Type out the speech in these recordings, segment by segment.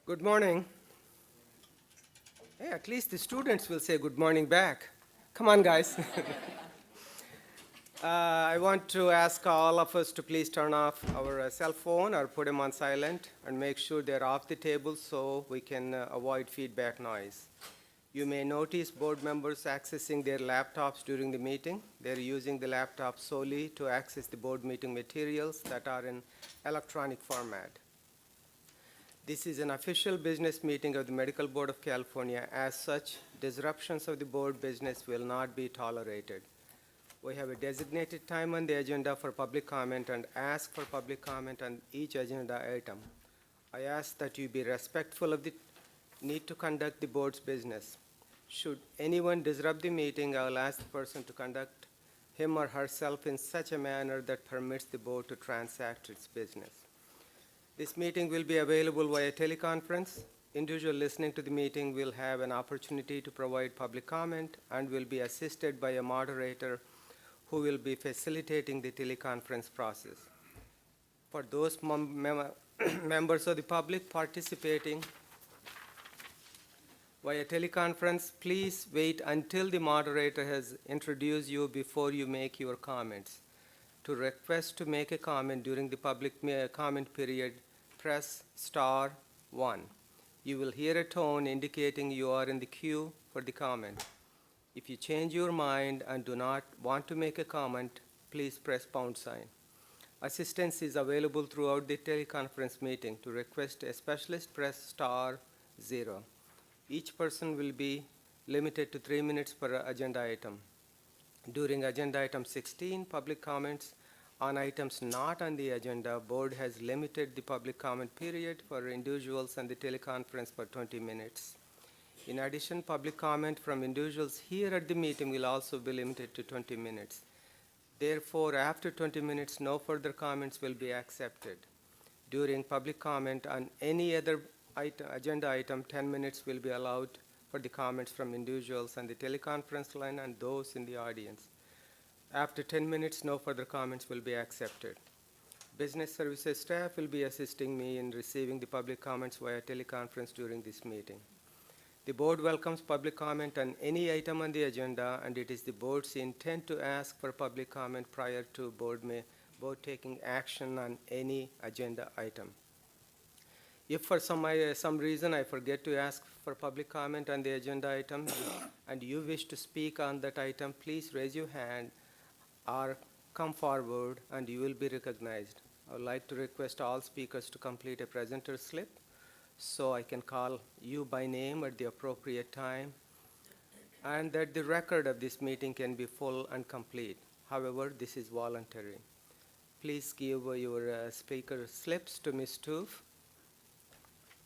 Good morning. Hey, at least the students will say good morning back. Come on, guys. I want to ask all of us to please turn off our cell phone or put them on silent and make sure they're off the table so we can avoid feedback noise. You may notice board members accessing their laptops during the meeting. They're using the laptop solely to access the board meeting materials that are in electronic format. This is an official business meeting of the Medical Board of California. As such, disruptions of the board business will not be tolerated. We have a designated time on the agenda for public comment and ask for public comment on each agenda item. I ask that you be respectful of the need to conduct the board's business. Should anyone disrupt the meeting, I will ask the person to conduct him or herself in such a manner that permits the board to transact its business. This meeting will be available via teleconference. Individuals listening to the meeting will have an opportunity to provide public comment and will be assisted by a moderator who will be facilitating the teleconference process. For those members of the public participating via teleconference, please wait until the moderator has introduced you before you make your comments. To request to make a comment during the public comment period, press *1. You will hear a tone indicating you are in the queue for the comment. If you change your mind and do not want to make a comment, please press #. Assistance is available throughout the teleconference meeting. To request a specialist, press *0. Each person will be limited to 3 minutes per agenda item. During agenda item 16, public comments on items not on the agenda, board has limited the public comment period for individuals and the teleconference for 20 minutes. In addition, public comment from individuals here at the meeting will also be limited to 20 minutes. Therefore, after 20 minutes, no further comments will be accepted. During public comment on any other agenda item, 10 minutes will be allowed for the comments from individuals on the teleconference line and those in the audience. After 10 minutes, no further comments will be accepted. Business services staff will be assisting me in receiving the public comments via teleconference during this meeting. The board welcomes public comment on any item on the agenda, and it is the board's intent to ask for public comment prior to board taking action on any agenda item. If for some reason I forget to ask for public comment on the agenda item and you wish to speak on that item, please raise your hand or come forward and you will be recognized. I would like to request all speakers to complete a presenter slip so I can call you by name at the appropriate time, and that the record of this meeting can be full and complete. However, this is voluntary. Please give your speaker slips to Ms. Toof.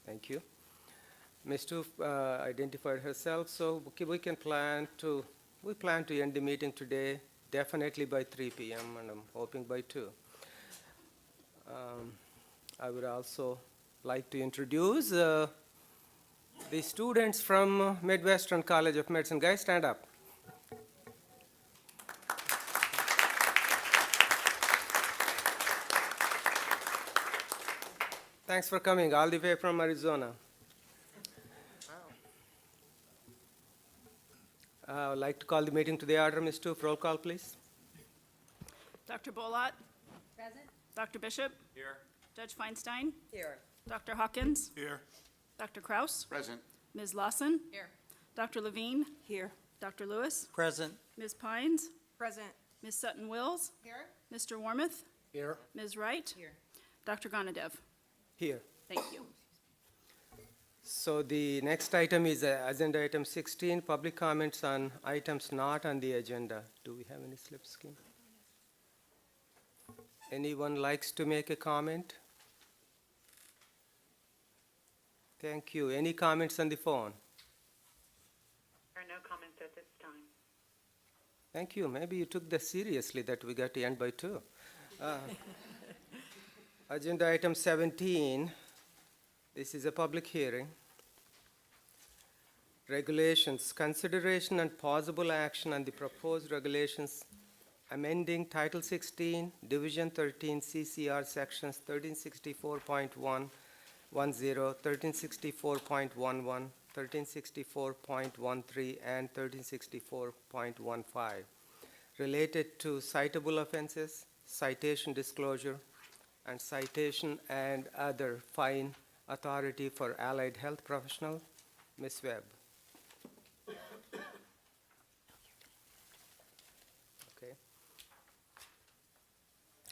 Thank you. Ms. Toof identified herself, so we plan to end the meeting today definitely by 3 p.m. and I'm hoping by 2. I would also like to introduce the students from Midwestern College of Medicine. Guys, stand up. Thanks for coming all the way from Arizona. I would like to call the meeting to the order. Ms. Toof, roll call, please. Dr. Bolat? Present. Dr. Bishop? Here. Judge Feinstein? Here. Dr. Hawkins? Here. Dr. Kraus? Present. Ms. Lawson? Here. Dr. Levine? Here. Dr. Lewis? Present. Ms. Pines? Present. Ms. Sutton-Wills? Here. Mr. Warmoth? Here. Ms. Wright? Here. Dr. Gonadev? Here. Thank you. So the next item is agenda item 16, public comments on items not on the agenda. Do we have any slips, Kim? Anyone likes to make a comment? Thank you. Any comments on the phone? There are no comments at this time. Thank you. Maybe you took this seriously that we got to end by 2. Agenda item 17, this is a public hearing. Regulations, consideration and possible action on the proposed regulations amending Title 16, Division 13, CCR Sections 1364.1 1364.11, 1364.13, and 1364.15, related to citable offenses, citation disclosure, and citation and other fine authority for allied health professional. Ms. Webb. Okay.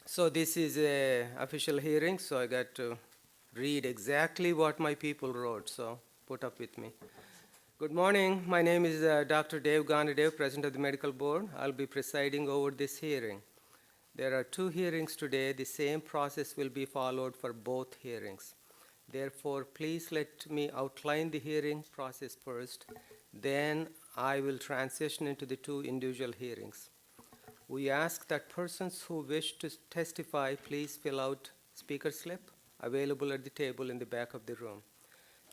So this is a official hearing, so I got to read exactly what my people wrote, so put up with me. Good morning. My name is Dr. Dev Ganadev, President of the Medical Board. I'll be presiding over this hearing. There are two hearings today. The same process will be followed for both hearings. Therefore, please let me outline the hearing process first. Then I will transition into the two individual hearings. We ask that persons who wish to testify please fill out speaker slip available at the table in the back of the room.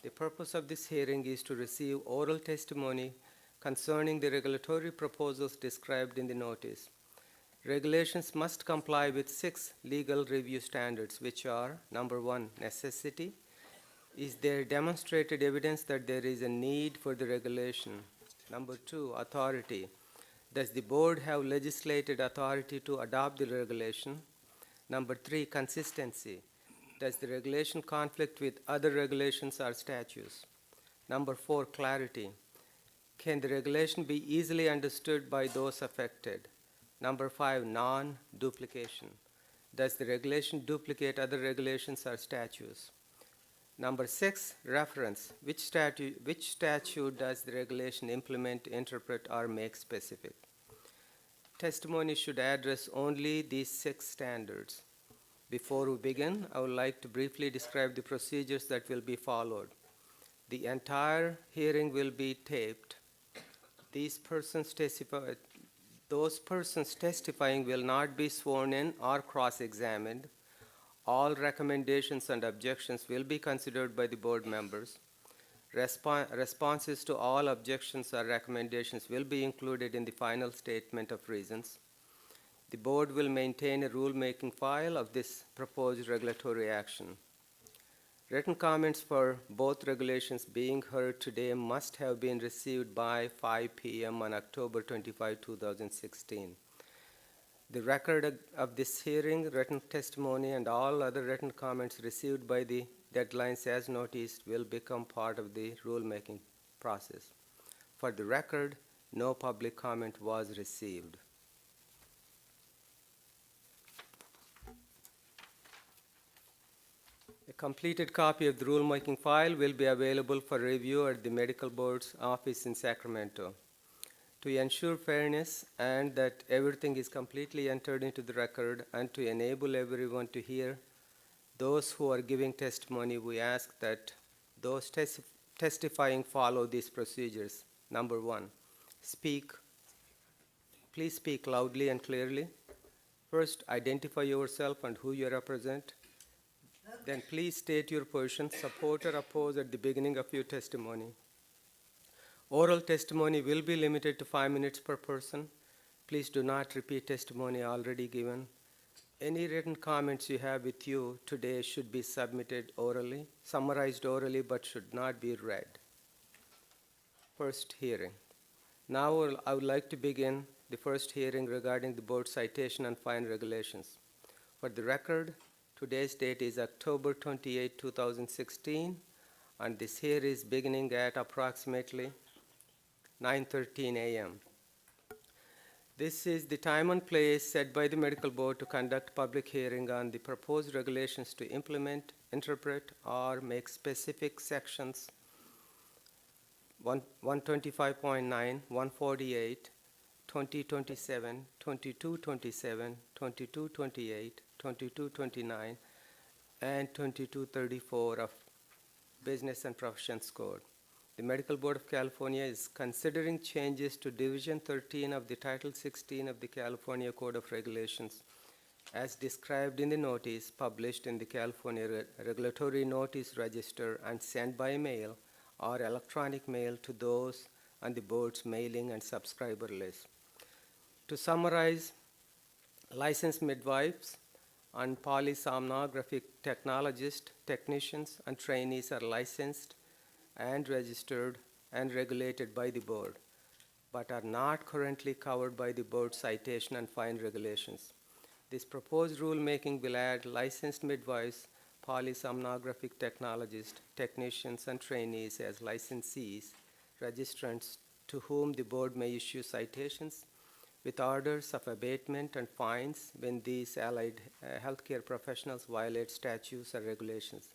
The purpose of this hearing is to receive oral testimony concerning the regulatory proposals described in the notice. Regulations must comply with 6 legal review standards, which are: number 1, necessity. Is there demonstrated evidence that there is a need for the regulation? Number 2, authority. Does the board have legislated authority to adopt the regulation? Number 3, consistency. Does the regulation conflict with other regulations or statutes? Number 4, clarity. Can the regulation be easily understood by those affected? Number 5, non-duplication. Does the regulation duplicate other regulations or statutes? Number 6, reference. Which statute does the regulation implement, interpret, or make specific? Testimony should address only these 6 standards. Before we begin, I would like to briefly describe the procedures that will be followed. The entire hearing will be taped. Those persons testifying will not be sworn in or cross-examined. All recommendations and objections will be considered by the board members. Responses to all objections or recommendations will be included in the final statement of reasons. The board will maintain a rulemaking file of this proposed regulatory action. Written comments for both regulations being heard today must have been received by 5 p.m. on October 25, 2016. The record of this hearing, written testimony, and all other written comments received by the deadlines as noticed will become part of the rulemaking process. For the record, no public comment was received. A completed copy of the rulemaking file will be available for review at the Medical Board's office in Sacramento. To ensure fairness and that everything is completely entered into the record and to enable everyone to hear those who are giving testimony, we ask that those testifying follow these procedures. Number 1, please speak loudly and clearly. First, identify yourself and who you represent. Then please state your position, support or oppose at the beginning of your testimony. Oral testimony will be limited to 5 minutes per person. Please do not repeat testimony already given. Any written comments you have with you today should be submitted orally, summarized orally, but should not be read. First hearing. Now I would like to begin the first hearing regarding the board citation and fine regulations. For the record, today's date is October 28, 2016, and this hearing is beginning at approximately 9:13 a.m. This is the time and place set by the Medical Board to conduct public hearing on the proposed regulations to implement, interpret, or make specific sections 125.9, 148, 2027, 2227, 2228, 2229, and 2234 of Business and Professions Code. The Medical Board of California is considering changes to Division 13 of the Title 16 of the California Code of Regulations as described in the notice published in the California Regulatory Notice Register and sent by mail or electronic mail to those on the board's mailing and subscriber list. To summarize, licensed midwives and polysomnographic technologists, technicians, and trainees are licensed and registered and regulated by the board, but are not currently covered by the board's citation and fine regulations. This proposed rulemaking will add licensed midwives, polysomnographic technologists, technicians, and trainees as licensees, registrants to whom the board may issue citations with orders of abatement and fines when these allied healthcare professionals violate statutes or regulations.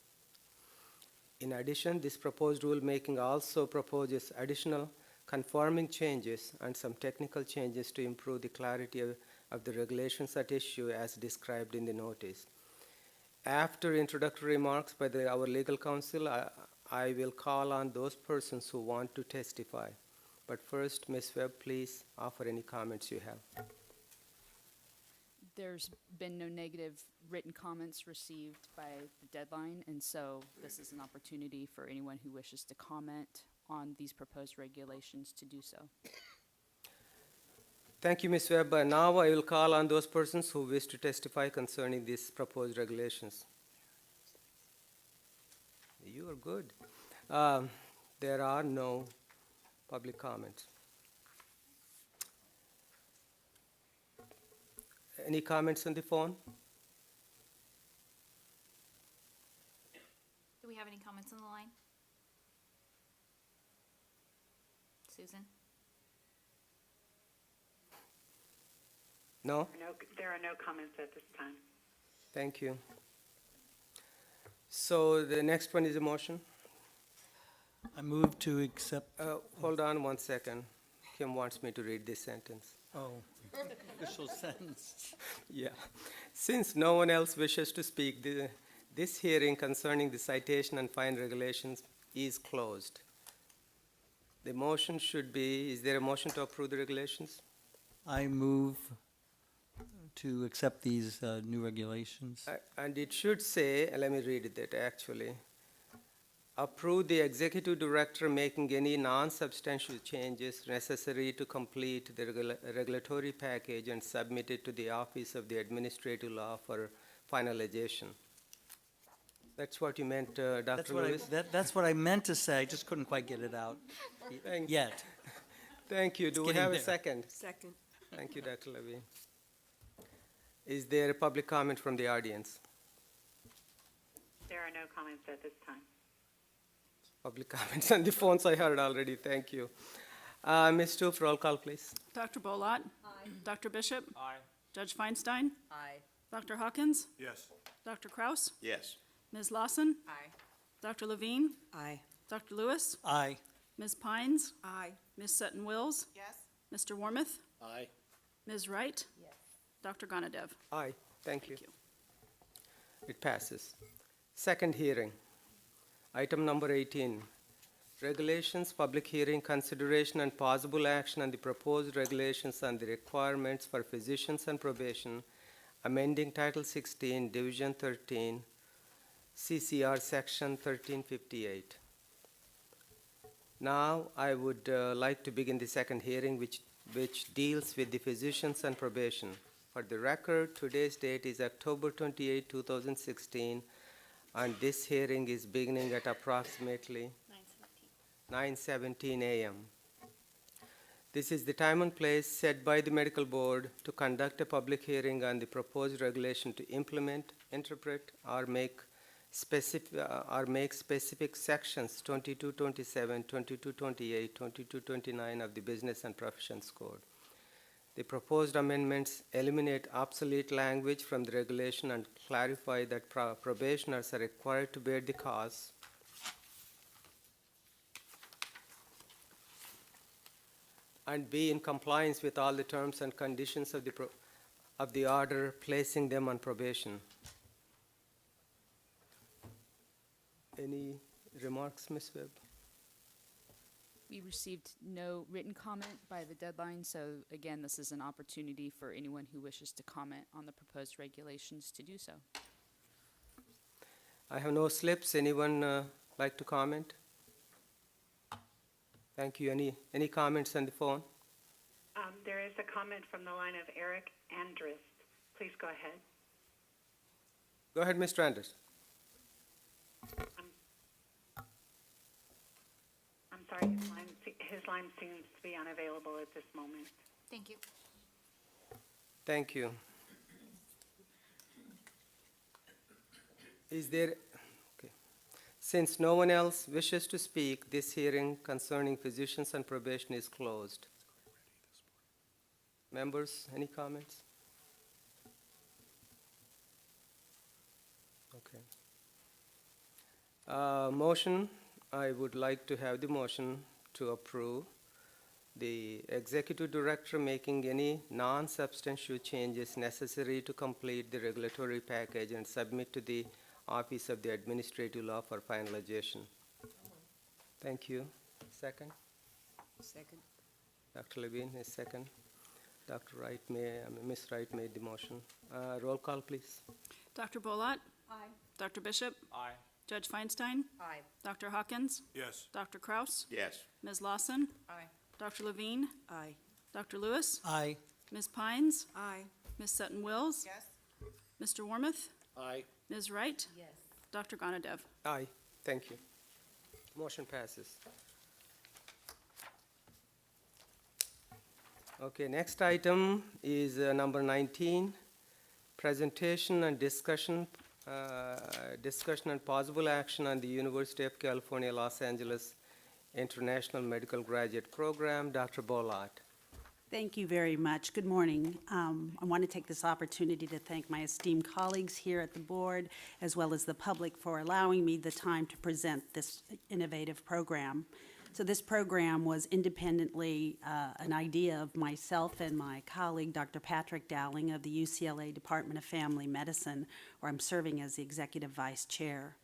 In addition, this proposed rulemaking also proposes additional conforming changes and some technical changes to improve the clarity of the regulations at issue as described in the notice. After introductory remarks by our legal counsel, I will call on those persons who want to testify. But first, Ms. Webb, please offer any comments you have. There's been no negative written comments received by the deadline, and so this is an opportunity for anyone who wishes to comment on these proposed regulations to do so. Thank you, Ms. Webb. Now I will call on those persons who wish to testify concerning these proposed regulations. You are good. There are no public comments. Any comments on the phone? Do we have any comments on the line? Susan? No? There are no comments at this time. Thank you. So the next one is a motion. I move to accept, Hold on one second. Kim wants me to read this sentence. official sentence. Yeah. Since no one else wishes to speak, this hearing concerning the citation and fine regulations is closed. The motion should be, is there a motion to approve the regulations? I move to accept these new regulations. And it should say, let me read it actually. Approve the executive director making any non-substantial changes necessary to complete the regulatory package and submit it to the Office of the Administrative Law for finalization. That's what you meant, Dr. Lewis? That's what I meant to say, I just couldn't quite get it out yet. Thank you. Do we getting have a there. second? Second. Thank you, Dr. Levy. Is there a public comment from the audience? There are no comments at this time. Public comments on the phones I heard already. Thank you. Ms. Stoops, roll call, please. Dr. Bolat? Aye. Dr. Bishop? Aye. Judge Feinstein? Aye. Dr. Hawkins? Yes. Dr. Kraus? Yes. Ms. Lawson? Aye. Dr. Levine? Aye. Dr. Lewis? Aye. Ms. Pines? Aye. Ms. Sutton Wills? Yes. Mr. Warmoth? Aye. Ms. Wright? Yes. Dr. Gonadev? Aye. Thank you. Thank you. It passes. Second hearing. Item number 18. Regulations, public hearing, consideration, and possible action on the proposed regulations and the requirements for physicians and probation, amending Title 16, Division 13, CCR Section 1358. Now, I would like to begin the second hearing, which deals with the physicians and probation. For the record, today's date is October 28, 2016, and this hearing is beginning at approximately 9:17 a.m. This is the time and place set by the medical board to conduct a public hearing on the proposed regulation to implement, interpret, or make specific sections 2227, 2228, 2229 of the Business and Professions Code. The proposed amendments eliminate obsolete language from the regulation and clarify that probationers are required to bear the costs and be in compliance with all the terms and conditions of the order placing them on probation. Any remarks, Ms. Webb? We received no written comment by the deadline, so again, this is an opportunity for anyone who wishes to comment on the proposed regulations to do so. I have no slips. Anyone like to comment? Thank you. Any comments on the phone? There is a comment from the line of Eric Andrist. Please go ahead. Go ahead, Mr. Anders. I'm sorry, his line seems to be unavailable at this moment. Thank you. Thank you. Is there, okay. Since no one else wishes to speak, this hearing concerning physicians and probation is closed. Members, any comments? Okay. Motion, I would like to have the motion to approve the executive director making any non-substantial changes necessary to complete the regulatory package and submit to the Office of the Administrative Law for finalization. Thank you. Second? Second. Dr. Levine is second. Dr. Wright Ms. Wright made the motion. Roll call, please. Dr. Bolat? Aye. Dr. Bishop? Aye. Judge Feinstein? Aye. Dr. Hawkins? Yes. Dr. Kraus? Yes. Ms. Lawson? Aye. Dr. Levine? Aye. Dr. Lewis? Aye. Ms. Pines? Aye. Ms. Sutton Wills? Yes. Mr. Warmoth? Aye. Ms. Wright? Yes. Dr. Gonadev? Aye. Thank you. Motion passes. Okay, next item is number 19, presentation and discussion and possible action on the University of California, Los Angeles International Medical Graduate Program. Dr. Bolat. Thank you very much. Good morning. I want to take this opportunity to thank my esteemed colleagues here at the board, as well as the public, for allowing me the time to present this innovative program. So this program was independently an idea of myself and my colleague, Dr. Patrick Dowling of the UCLA Department of Family Medicine, where I'm serving as the Executive Vice Chair.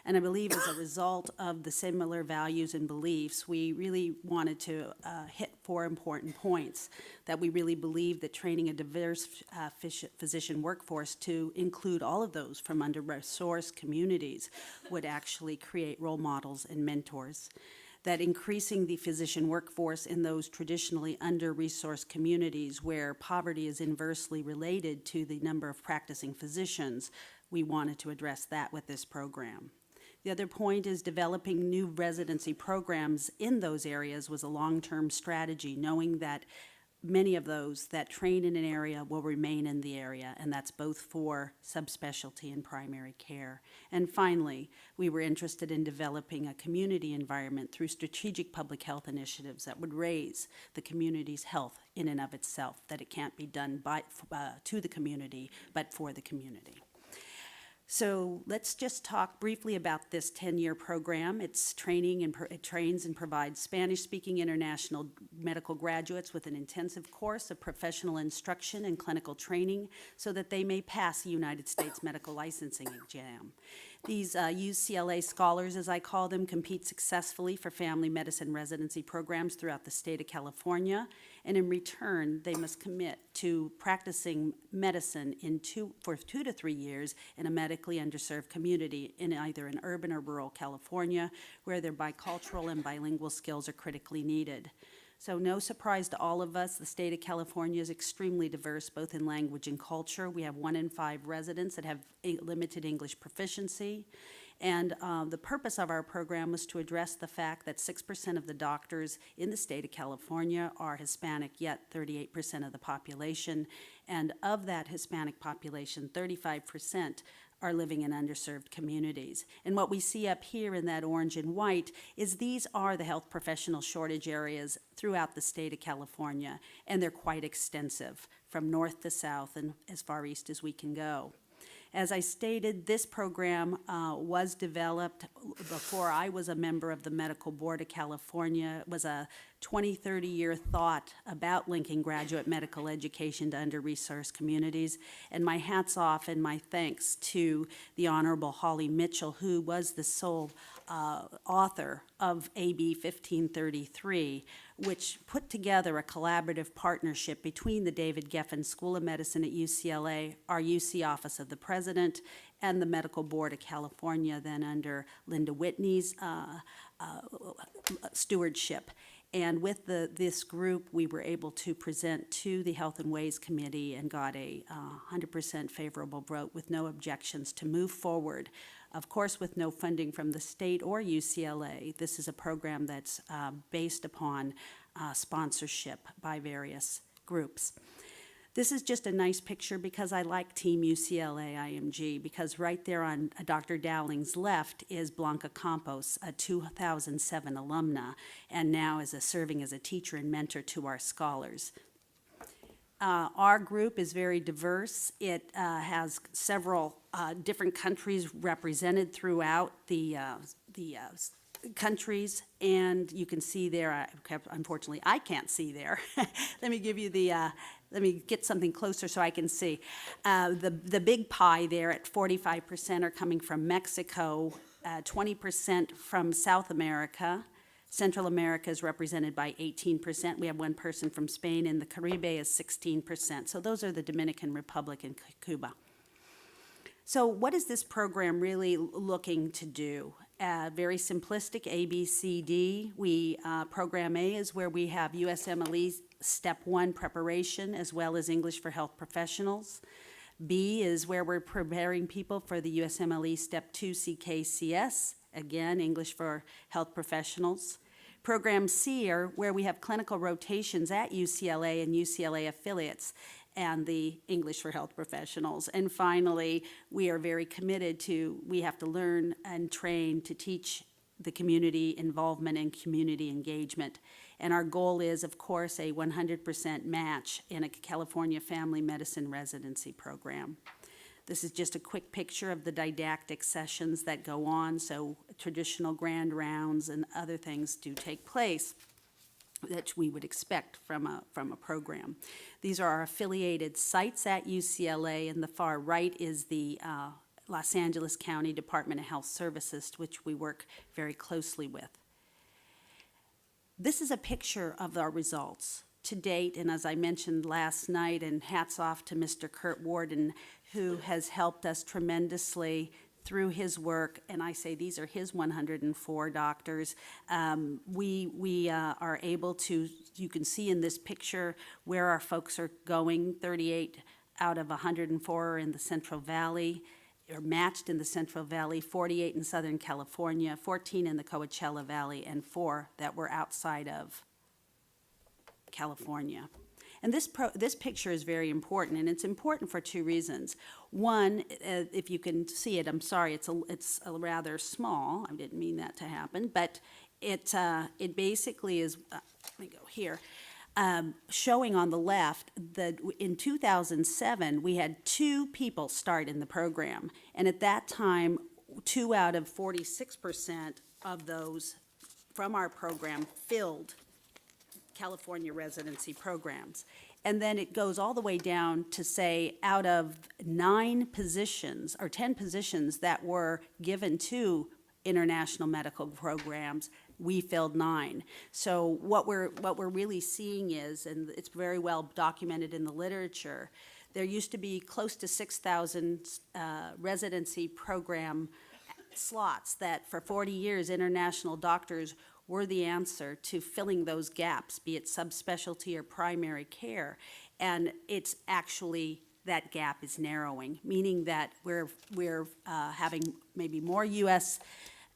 And I believe as a result of the similar values and beliefs, we really wanted to hit 4 important points. That we really believe that training a diverse physician workforce to include all of those from under-resourced communities would actually create role models and mentors. That increasing the physician workforce in those traditionally under-resourced communities where poverty is inversely related to the number of practicing physicians, we wanted to address that with this program. The other point is developing new residency programs in those areas was a long-term strategy, knowing that many of those that train in an area will remain in the area, and that's both for subspecialty and primary care. And finally, we were interested in developing a community environment through strategic public health initiatives that would raise the community's health in and of itself, that it can't be done to the community, but for the community. So let's just talk briefly about this 10-year program. It's training and it trains and provides Spanish-speaking international medical graduates with an intensive course of professional instruction and clinical training so that they may pass the United States medical licensing exam. These UCLA scholars, as I call them, compete successfully for family medicine residency programs throughout the state of California, and in return, they must commit to practicing medicine for 2 to 3 years in a medically underserved community in either an urban or rural California, where their bicultural and bilingual skills are critically needed. So no surprise to all of us, the state of California is extremely diverse, both in language and culture. We have 1 in 5 residents that have limited English proficiency. And the purpose of our program was to address the fact that 6% of the doctors in the state of California are Hispanic, yet 38% of the population. And of that Hispanic population, 35% are living in underserved communities. And what we see up here in that orange and white is these are the health professional shortage areas throughout the state of California, and they're quite extensive, from north to south and as far east as we can go. As I stated, this program was developed before I was a member of the Medical Board of California. It was a 20-30-year thought about linking graduate medical education to under-resourced communities. And my hats off and my thanks to the Honorable Holly Mitchell, who was the sole author of AB 1533, which put together a collaborative partnership between the David Geffen School of Medicine at UCLA, our UC Office of the President, and the Medical Board of California, then under Linda Whitney's stewardship. And with this group, we were able to present to the Health and Ways Committee and got a 100% favorable vote with no objections to move forward. Of course, with no funding from the state or UCLA, this is a program that's based upon sponsorship by various groups. This is just a nice picture because I like Team UCLA IMG, because right there on Dr. Dowling's left is Blanca Campos, a 2007 alumna, and now is serving as a teacher and mentor to our scholars. Our group is very diverse. It has several different countries represented throughout the countries, and you can see there, unfortunately, I can't see there. Let me give you let me get something closer so I can see. The big pie there at 45% are coming from Mexico, 20% from South America. Central America is represented by 18%. We have one person from Spain, and the Caribe is 16%. So those are the Dominican Republic and Cuba. So what is this program really looking to do? Very simplistic, A, B, C, D. Program A is where we have USMLE Step 1 preparation, as well as English for Health Professionals. B is where we're preparing people for the USMLE Step 2 CKCS, again, English for Health Professionals. Program C are where we have clinical rotations at UCLA and UCLA affiliates, and the English for Health Professionals. And finally, we are very committed we have to learn and train to teach the community involvement and community engagement. And our goal is, of course, a 100% match in a California Family Medicine residency program. This is just a quick picture of the didactic sessions that go on, so traditional grand rounds and other things do take place that we would expect from a program. These are our affiliated sites at UCLA, and the far right is the Los Angeles County Department of Health Services, which we work very closely with. This is a picture of our results to date, and as I mentioned last night, and hats off to Mr. Kurt Warden, who has helped us tremendously through his work, and I say these are his 104 doctors. We are able to, you can see in this picture where our folks are going. 38 out of 104 are in the Central Valley, are matched in the Central Valley, 48 in Southern California, 14 in the Coachella Valley, and 4 that were outside of California. And this picture is very important, and it's important for 2 reasons. One, if you can see it, I'm sorry, it's a rather small. I didn't mean that to happen, but it basically is. Let me go here. Showing on the left that in 2007 we had 2 people start in the program, and at that time, 2 out of 46% of those from our program filled California residency programs. And then it goes all the way down to say out of 9 positions or 10 positions that were given to international medical programs, we filled 9. So what we're really seeing is, and it's very well documented in the literature, there used to be close to 6,000 residency program slots that for 40 years international doctors were the answer to filling those gaps, be it subspecialty or primary care. And it's actually, that gap is narrowing, meaning that we're having maybe more U.S.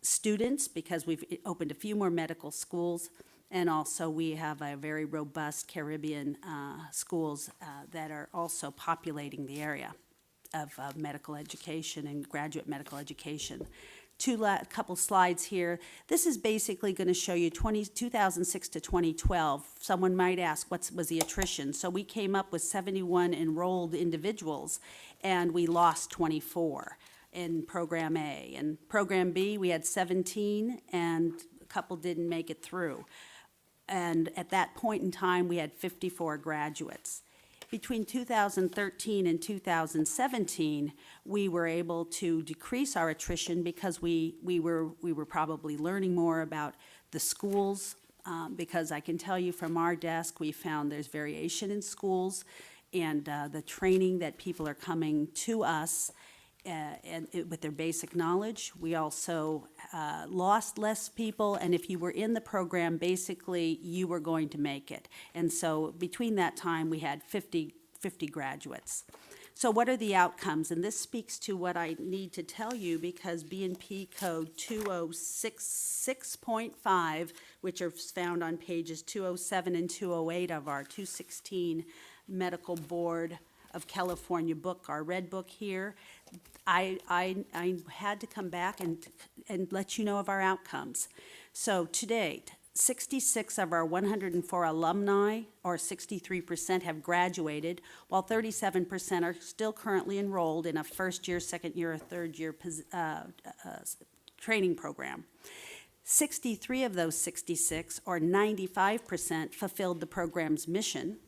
students because we've opened a few more medical schools, and also we have a very robust Caribbean schools that are also populating the area of medical education and graduate medical education. A couple slides here. This is basically going to show you 2006 to 2012. Someone might ask, what was the attrition? So we came up with 71 enrolled individuals, and we lost 24 in Program A. In Program B, we had 17, and a couple didn't make it through. And at that point in time, we had 54 graduates. Between 2013 and 2017, we were able to decrease our attrition because we were probably learning more about the schools, because I can tell you from our desk, we found there's variation in schools, and the training that people are coming to us with their basic knowledge. We also lost less people, and if you were in the program, basically, you were going to make it. And so between that time, we had 50 graduates. So what are the outcomes? And this speaks to what I need to tell you, because B&P Code 2066.5, which are found on pages 207 and 208 of our 216 Medical Board of California book, our red book here, I had to come back and let you know of our outcomes. So to date, 66 of our 104 alumni, or 63%, have graduated, while 37% are still currently enrolled in a first year, second year, or third year training program. 63 of those 66, or 95%, fulfilled the program's mission,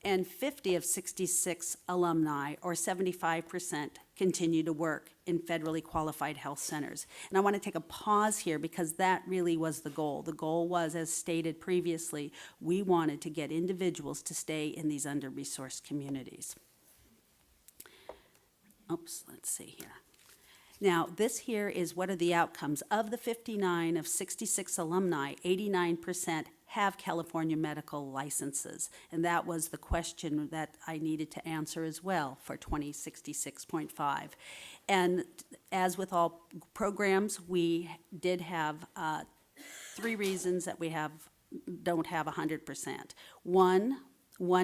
and 50 of 66 alumni, or 75%, continue to work in federally qualified health centers. And I want to take a pause here, because that really was the goal. The goal was, as stated previously, we wanted to get individuals to stay in these under-resourced communities. Oops, let's see here. Now, this here is what are the outcomes. Of the 59 of 66 alumni, 89% have California medical licenses. And that was the question that I needed to answer as well for 2066.5. And as with all programs, we did have 3 reasons that we don't have 100%. One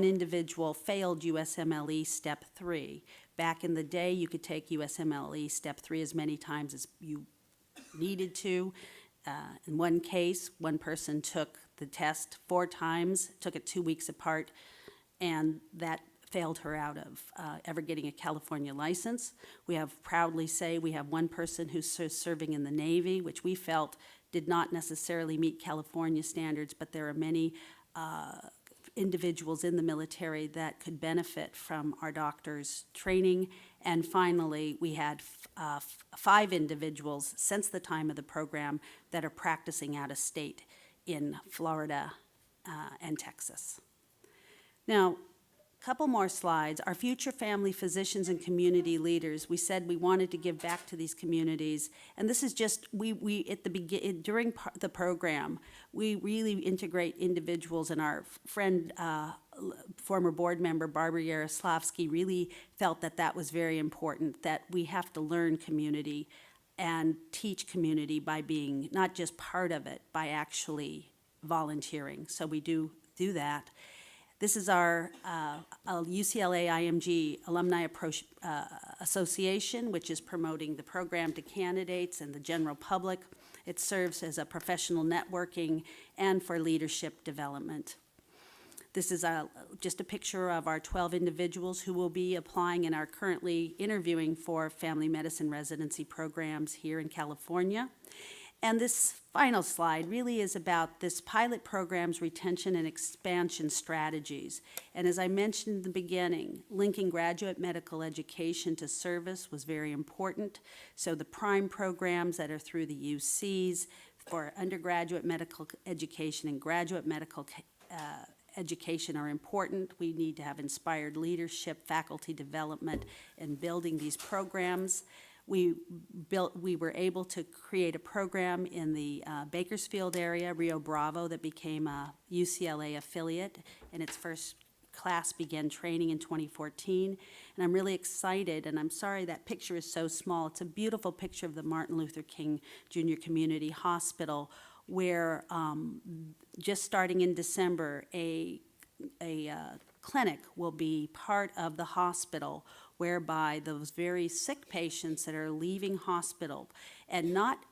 individual failed USMLE Step 3. Back in the day, you could take USMLE Step 3 as many times as you needed to. In one case, one person took the test 4 times, took it 2 weeks apart, and that failed her out of ever getting a California license. We have proudly say we have one person who's serving in the Navy, which we felt did not necessarily meet California standards, but there are many individuals in the military that could benefit from our doctors' training. And finally, we had 5 individuals since the time of the program that are practicing out of state in Florida and Texas. Now, a couple more slides. Our future family physicians and community leaders, we said we wanted to give back to these communities. And this is just, we at the during the program, we really integrate individuals, and our friend, former board member Barbara Yaroslavsky, really felt that that was very important, that we have to learn community and teach community by being not just part of it, by actually volunteering. So we do that. This is our UCLA IMG Alumni Approach Association, which is promoting the program to candidates and the general public. It serves as a professional networking and for leadership development. This is just a picture of our 12 individuals who will be applying and are currently interviewing for family medicine residency programs here in California. And this final slide really is about this pilot program's retention and expansion strategies. And as I mentioned in the beginning, linking graduate medical education to service was very important. So the PRIME programs that are through the UCs for undergraduate medical education and graduate medical education are important. We need to have inspired leadership, faculty development, and building these programs. We were able to create a program in the Bakersfield area, Rio Bravo, that became a UCLA affiliate, and its first class began training in 2014. And I'm really excited, and I'm sorry that picture is so small. It's a beautiful picture of the Martin Luther King Jr. Community Hospital, where just starting in December, a clinic will be part of the hospital, whereby those very sick patients that are leaving hospital and not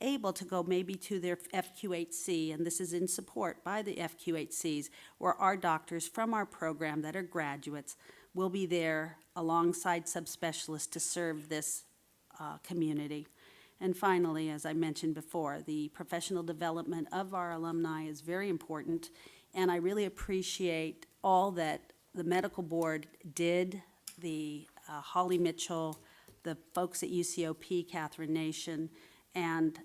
able to go maybe to their FQHC, and this is in support by the FQHCs, where our doctors from our program that are graduates will be there alongside subspecialists to serve this community. And finally, as I mentioned before, the professional development of our alumni is very important, and I really appreciate all that the medical board did, the Holly Mitchell, the folks at UCOP, Catherine Nation, and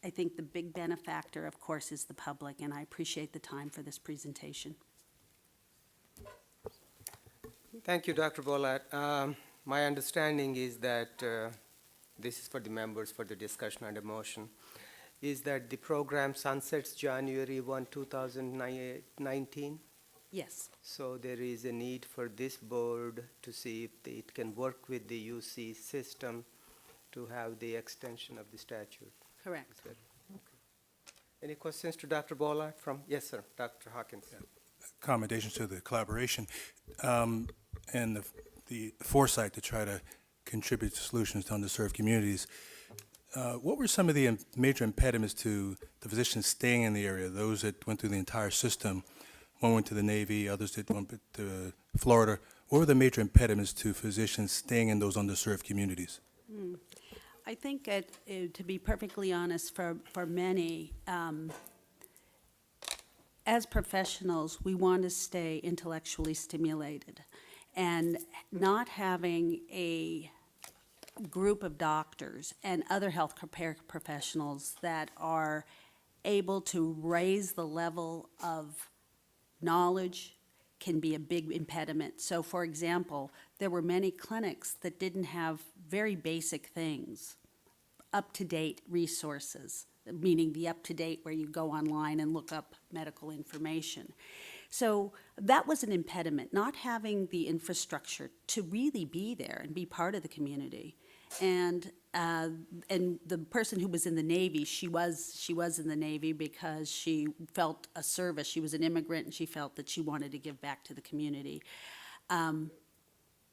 I think the big benefactor, of course, is the public, and I appreciate the time for this presentation. Thank you, Dr. Bolat. my understanding is that, this is for the members for the discussion and a motion, is that the program sunsets January 1, 2019. Yes, So there is a need for this board to see if it can work with the UC system to have the extension of the statute. correct. Is that- okay. Any questions to Dr. Bollard from, yes, sir, Dr. Hawkins? Accommodations to the collaboration and the foresight to try to contribute to solutions to underserved communities. What were some of the major impediments to the physicians staying in the area? Those that went through the entire system, one went to the Navy, others did went to Florida. What were the major impediments to physicians staying in those underserved communities? I think, to be perfectly honest, for many, as professionals, we want to stay intellectually stimulated. And not having a group of doctors and other health care professionals that are able to raise the level of knowledge can be a big impediment. So, for example, there were many clinics that didn't have very basic things, up-to-date resources, meaning the up-to-date where you go online and look up medical information. So that was an impediment, not having the infrastructure to really be there and be part of the community. And the person who was in the Navy, she was in the Navy because she felt a service. She was an immigrant, and she felt that she wanted to give back to the community. And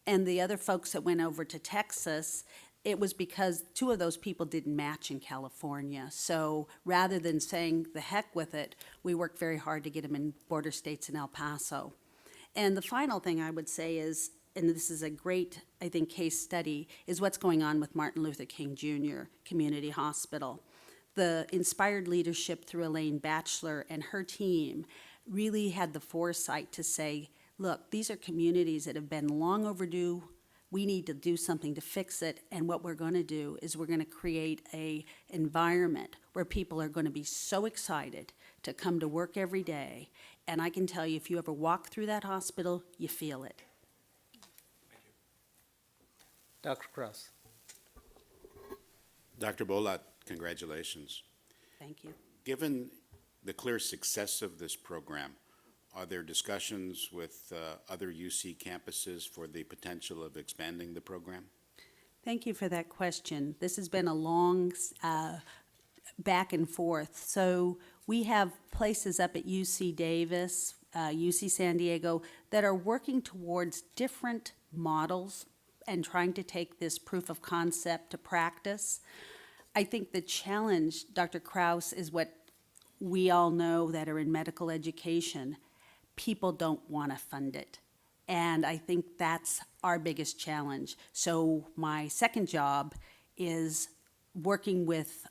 the other folks that went over to Texas, it was because two of those people didn't match in California. So rather than saying the heck with it, we worked very hard to get them in border states in El Paso. And the final thing I would say is, and this is a great, I think, case study, is what's going on with Martin Luther King Jr. Community Hospital. The inspired leadership through Elaine Batchelor and her team really had the foresight to say, look, these are communities that have been long overdue. We need to do something to fix it, and what we're going to do is we're going to create an environment where people are going to be so excited to come to work every day. And I can tell you, if you ever walk through that hospital, you feel it. Dr. Cross? Dr. Bolat, congratulations. Thank you. Given the clear success of this program, are there discussions with other UC campuses for the potential of expanding the program? Thank you for that question. This has been a long back and forth. So we have places up at UC Davis, UC San Diego, that are working towards different models and trying to take this proof of concept to practice. I think the challenge, Dr. Kraus, is what we all know that are in medical education. People don't want to fund it. And I think that's our biggest challenge. So my second job is working with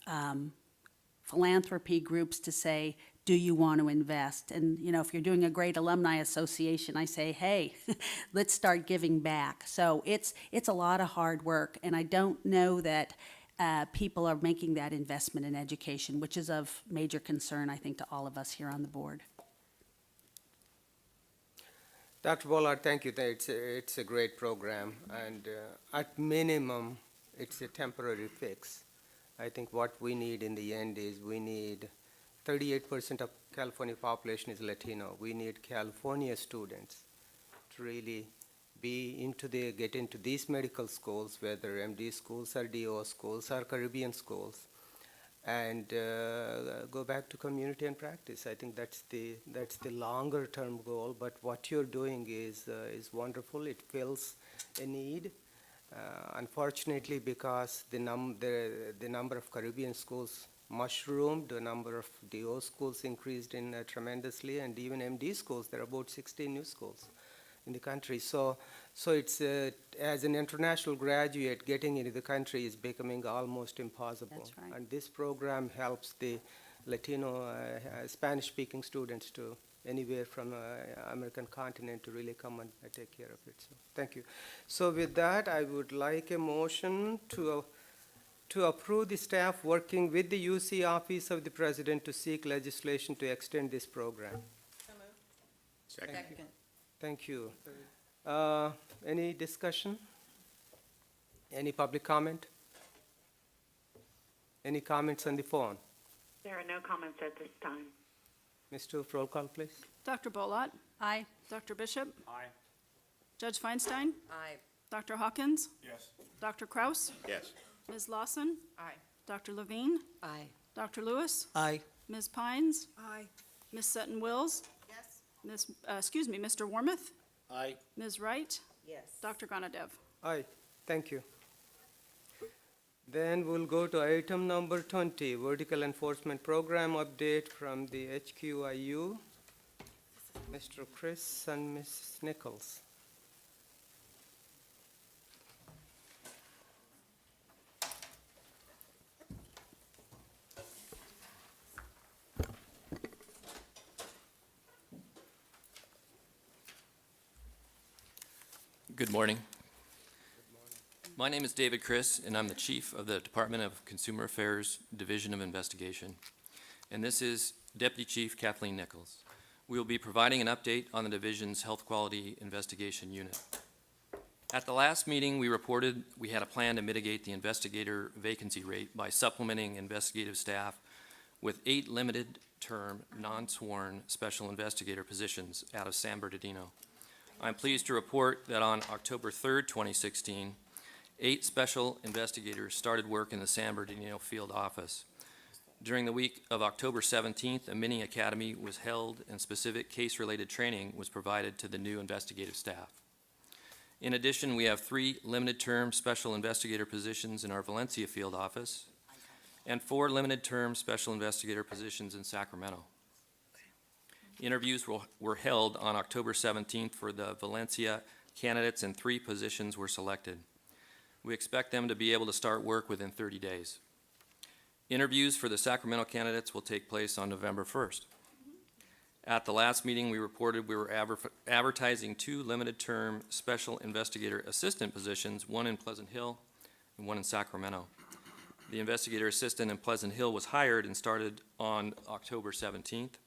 philanthropy groups to say, do you want to invest? And, you know, if you're doing a great alumni association, I say, hey, let's start giving back. So it's a lot of hard work, and I don't know that people are making that investment in education, which is of major concern, I think, to all of us here on the board. Dr. Bollard, thank you. It's a great program, and at minimum, it's a temporary fix. I think what we need in the end is we need 38% of California population is Latino. We need California students to really get into these medical schools, whether MD schools or DO schools or Caribbean schools, and go back to community and practice. I think that's the longer term goal. But what you're doing is wonderful. It fills a need. Unfortunately, because the number of Caribbean schools mushroomed, the number of DO schools increased tremendously, and even MD schools, there are about 16 new schools in the country. So it's, as an international graduate, getting into the country is becoming almost impossible. That's right. And this program helps the Latino, Spanish-speaking students to anywhere from American continent to really come and take care of it. So thank you. So with that, I would like a motion to approve the staff working with the UC Office of the President to seek legislation to extend this program. Second. Thank you. Any discussion? Any public comment? Any comments on the phone? There are no comments at this time. Ms. Stoof, roll call, please. Dr. Bolat? Aye. Dr. Bishop? Aye. Judge Feinstein? Aye. Dr. Hawkins? Yes. Dr. Kraus? Yes. Ms. Lawson? Aye. Dr. Levine? Aye. Dr. Lewis? Aye. Ms. Pines? Aye. Ms. Sutton Wills? Yes. Mr. Warmoth? Aye. Ms. Wright? Yes. Dr. Gonadev? Aye, thank you. Then we'll go to item number 20, Vertical Enforcement Program update from the HQIU. Mr. Chris and Ms. Nichols. Good morning. My name is David Chris, and I'm the Chief of the Department of Consumer Affairs Division of Investigation. And this is Deputy Chief Kathleen Nichols. We will be providing an update on the division's Health Quality Investigation Unit. At the last meeting, we reported we had a plan to mitigate the investigator vacancy rate by supplementing investigative staff with 8 limited-term, non-sworn special investigator positions out of San Bernardino. I'm pleased to report that on October 3rd, 2016, 8 special investigators started work in the San Bernardino field office. During the week of October 17th, a mini academy was held and specific case-related training was provided to the new investigative staff. In addition, we have 3 limited-term special investigator positions in our Valencia field office and 4 limited-term special investigator positions in Sacramento. Interviews were held on October 17th for the Valencia candidates, and 3 positions were selected. We expect them to be able to start work within 30 days. Interviews for the Sacramento candidates will take place on November 1st. At the last meeting, we reported we were advertising 2 limited-term special investigator assistant positions, one in Pleasant Hill and one in Sacramento. The investigator assistant in Pleasant Hill was hired and started on October 17th.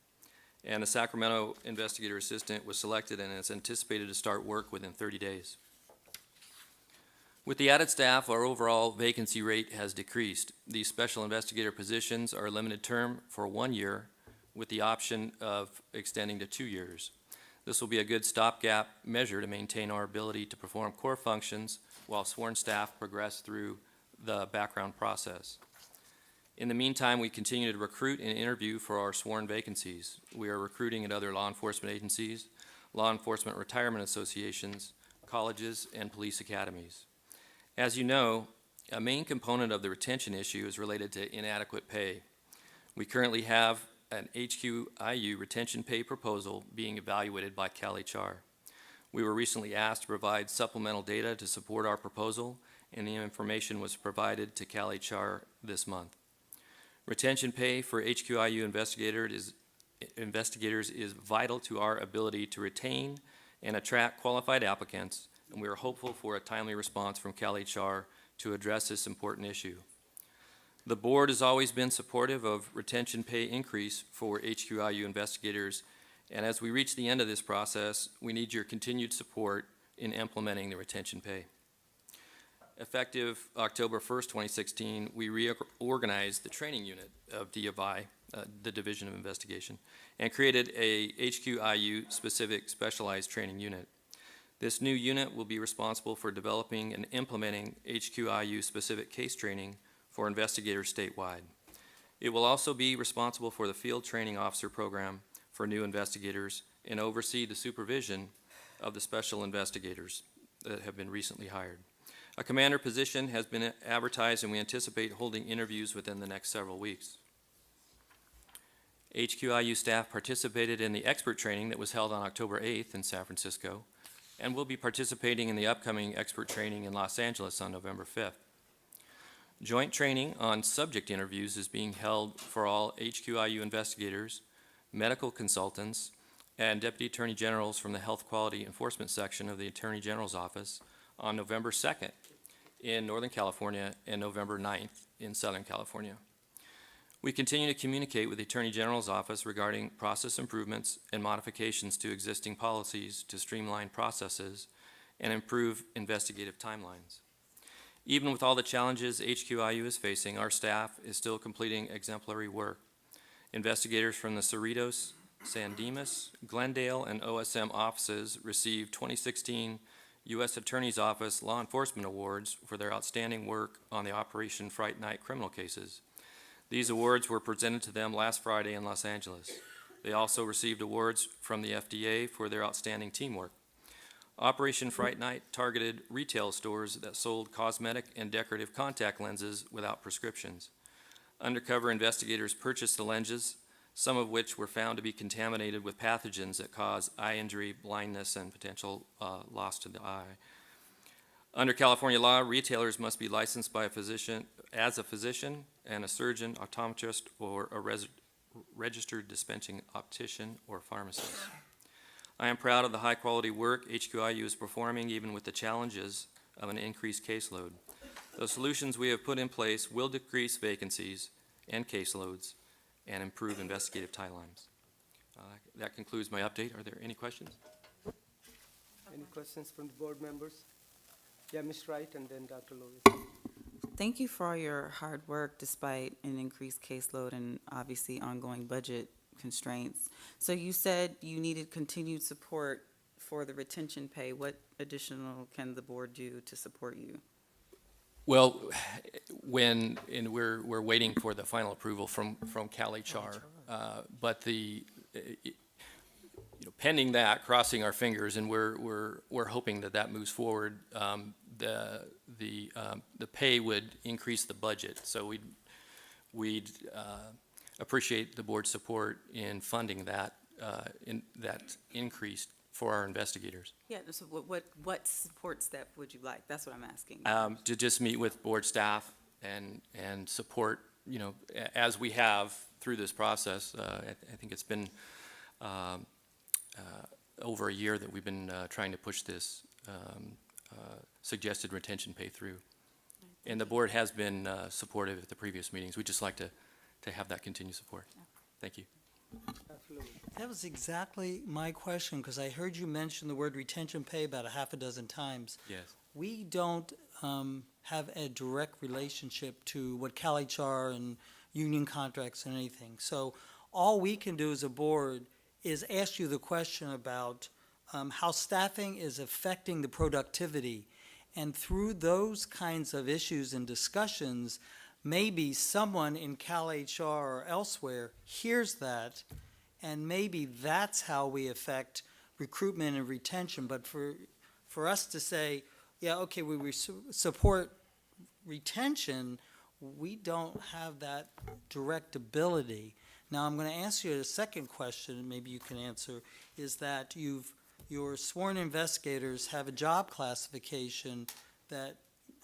And the Sacramento investigator assistant was selected and is anticipated to start work within 30 days. With the added staff, our overall vacancy rate has decreased. These special investigator positions are limited term for 1 year with the option of extending to 2 years. This will be a good stopgap measure to maintain our ability to perform core functions while sworn staff progress through the background process. In the meantime, we continue to recruit and interview for our sworn vacancies. We are recruiting at other law enforcement agencies, law enforcement retirement associations, colleges, and police academies. As you know, a main component of the retention issue is related to inadequate pay. We currently have an HQIU retention pay proposal being evaluated by CalHR. We were recently asked to provide supplemental data to support our proposal, and the information was provided to CalHR this month. Retention pay for HQIU investigators is vital to our ability to retain and attract qualified applicants, and we are hopeful for a timely response from CalHR to address this important issue. The board has always been supportive of retention pay increase for HQIU investigators, and as we reach the end of this process, we need your continued support in implementing the retention pay. Effective October 1st, 2016, we reorganized the training unit of DFI, the Division of Investigation, and created a HQIU-specific specialized training unit. This new unit will be responsible for developing and implementing HQIU-specific case training for investigators statewide. It will also be responsible for the Field Training Officer Program for new investigators and oversee the supervision of the special investigators that have been recently hired. A commander position has been advertised, and we anticipate holding interviews within the next several weeks. HQIU staff participated in the expert training that was held on October 8th in San Francisco, and will be participating in the upcoming expert training in Los Angeles on November 5th. Joint training on subject interviews is being held for all HQIU investigators, medical consultants, and Deputy Attorney Generals from the Health Quality Enforcement Section of the Attorney General's Office on November 2nd in Northern California and November 9th in Southern California. We continue to communicate with the Attorney General's Office regarding process improvements and modifications to existing policies to streamline processes and improve investigative timelines. Even with all the challenges HQIU is facing, our staff is still completing exemplary work. Investigators from the Cerritos, San Dimas, Glendale, and OSM offices received 2016 U.S. Attorney's Office Law Enforcement Awards for their outstanding work on the Operation Fright Night criminal cases. These awards were presented to them last Friday in Los Angeles. They also received awards from the FDA for their outstanding teamwork. Operation Fright Night targeted retail stores that sold cosmetic and decorative contact lenses without prescriptions. Undercover investigators purchased the lenses, some of which were found to be contaminated with pathogens that cause eye injury, blindness, and potential loss to the eye. Under California law, retailers must be licensed by a physician, as a physician and a surgeon, optometrist, or a registered dispensing optician or pharmacist. I am proud of the high-quality work HQIU is performing, even with the challenges of an increased caseload. The solutions we have put in place will decrease vacancies and caseloads and improve investigative timelines. That concludes my update. Are there any questions? Any questions from the board members? Yeah, Ms. Wright, and then Dr. Lewis. Thank you for all your hard work despite an increased caseload and obviously ongoing budget constraints. So you said you needed continued support for the retention pay. What additional can the board do to support you? Well, we're waiting for the final approval from CalHR, but pending that, crossing our fingers, and we're hoping that moves forward. The pay would increase the budget, so we'd appreciate the board's support in funding that increase for our investigators. Yeah, so what support step would you like? That's what I'm asking. To just meet with board staff and support, as we have through this process. I think it's been over a year that we've been trying to push this suggested retention pay through. And the board has been supportive at the previous meetings. We'd just like to have that continued support. Thank you. That was exactly my question, because I heard you mention the word retention pay about a half a dozen times. Yes. We don't have a direct relationship to what CalHR and union contracts and anything. So all we can do as a board is ask you the question about how staffing is affecting the productivity. And through those kinds of issues and discussions, maybe someone in CalHR or elsewhere hears that, and maybe that's how we affect recruitment and retention. But for us to say, yeah, okay, we support retention, we don't have that direct ability. Now, I'm going to ask you a second question, and maybe you can answer, is that your sworn investigators have a job classification that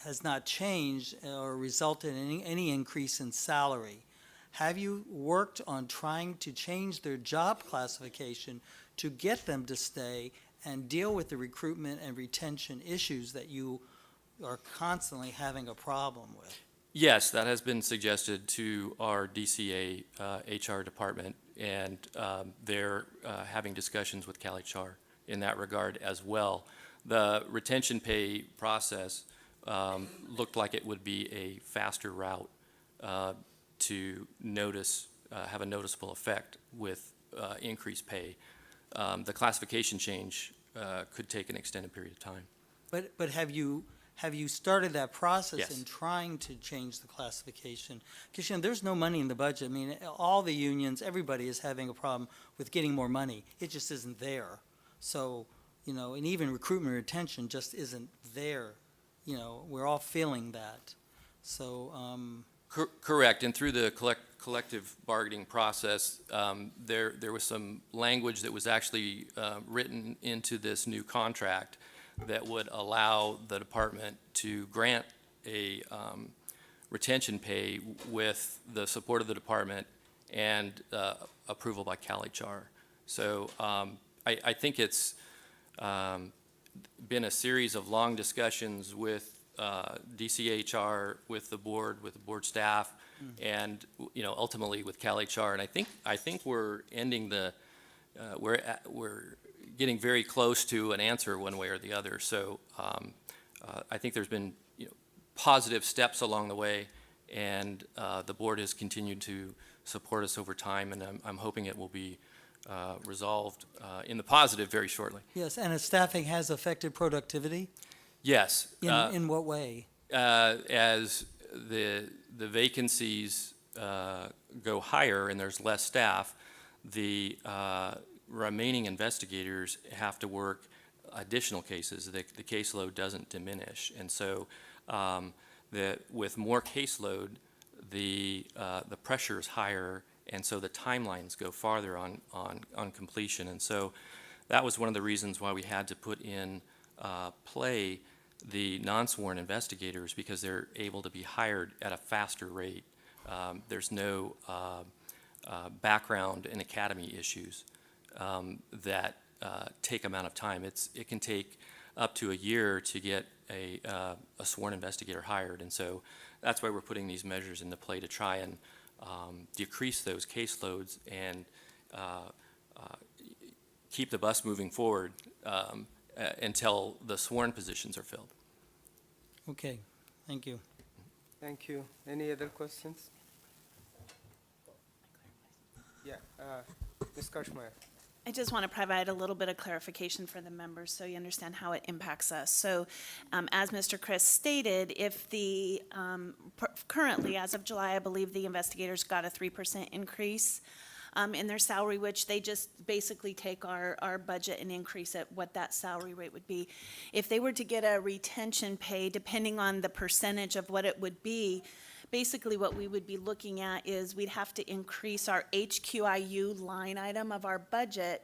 has not changed or resulted in any increase in salary. Have you worked on trying to change their job classification to get them to stay and deal with the recruitment and retention issues that you are constantly having a problem with? Yes, that has been suggested to our DCA HR department, and they're having discussions with CalHR in that regard as well. The retention pay process looked like it would be a faster route to have a noticeable effect with increased pay. The classification change could take an extended period of time. But have you started that process Yes. in trying to change the classification? Because, there's no money in the budget. I mean, all the unions, everybody is having a problem with getting more money. It just isn't there. So, and even recruitment and retention just isn't there. We're all feeling that. So, Correct, and through the collective bargaining process, there was some language that was actually written into this new contract that would allow the department to grant a retention pay with the support of the department and approval by CalHR. So I think it's been a series of long discussions with DCHR, with the board staff, and ultimately with CalHR. And I think we're ending we're getting very close to an answer one way or the other. So I think there's been positive steps along the way, and the board has continued to support us over time, and I'm hoping it will be resolved in the positive very shortly. Yes, and if staffing has affected productivity, Yes. in what way? As the vacancies go higher and there's less staff, the remaining investigators have to work additional cases. The caseload doesn't diminish. And so with more caseload, the pressure is higher, and so the timelines go farther on completion. And so that was one of the reasons why we had to put in play the non-sworn investigators, because they're able to be hired at a faster rate. There's no background and academy issues that take amount of time. It can take up to a year to get a sworn investigator hired, and so that's why we're putting these measures into play to try and decrease those caseloads and keep the bus moving forward until the sworn positions are filled. Okay, thank you. Thank you. Any other questions? Yeah, Ms. Karchmeyer. I just want to provide a little bit of clarification for the members so you understand how it impacts us. So as Mr. Chris stated, if the, currently, as of July, I believe the investigators got a 3% increase in their salary, which they just basically take our budget and increase it, what that salary rate would be. If they were to get a retention pay, depending on the percentage of what it would be, basically what we would be looking at is we'd have to increase our HQIU line item of our budget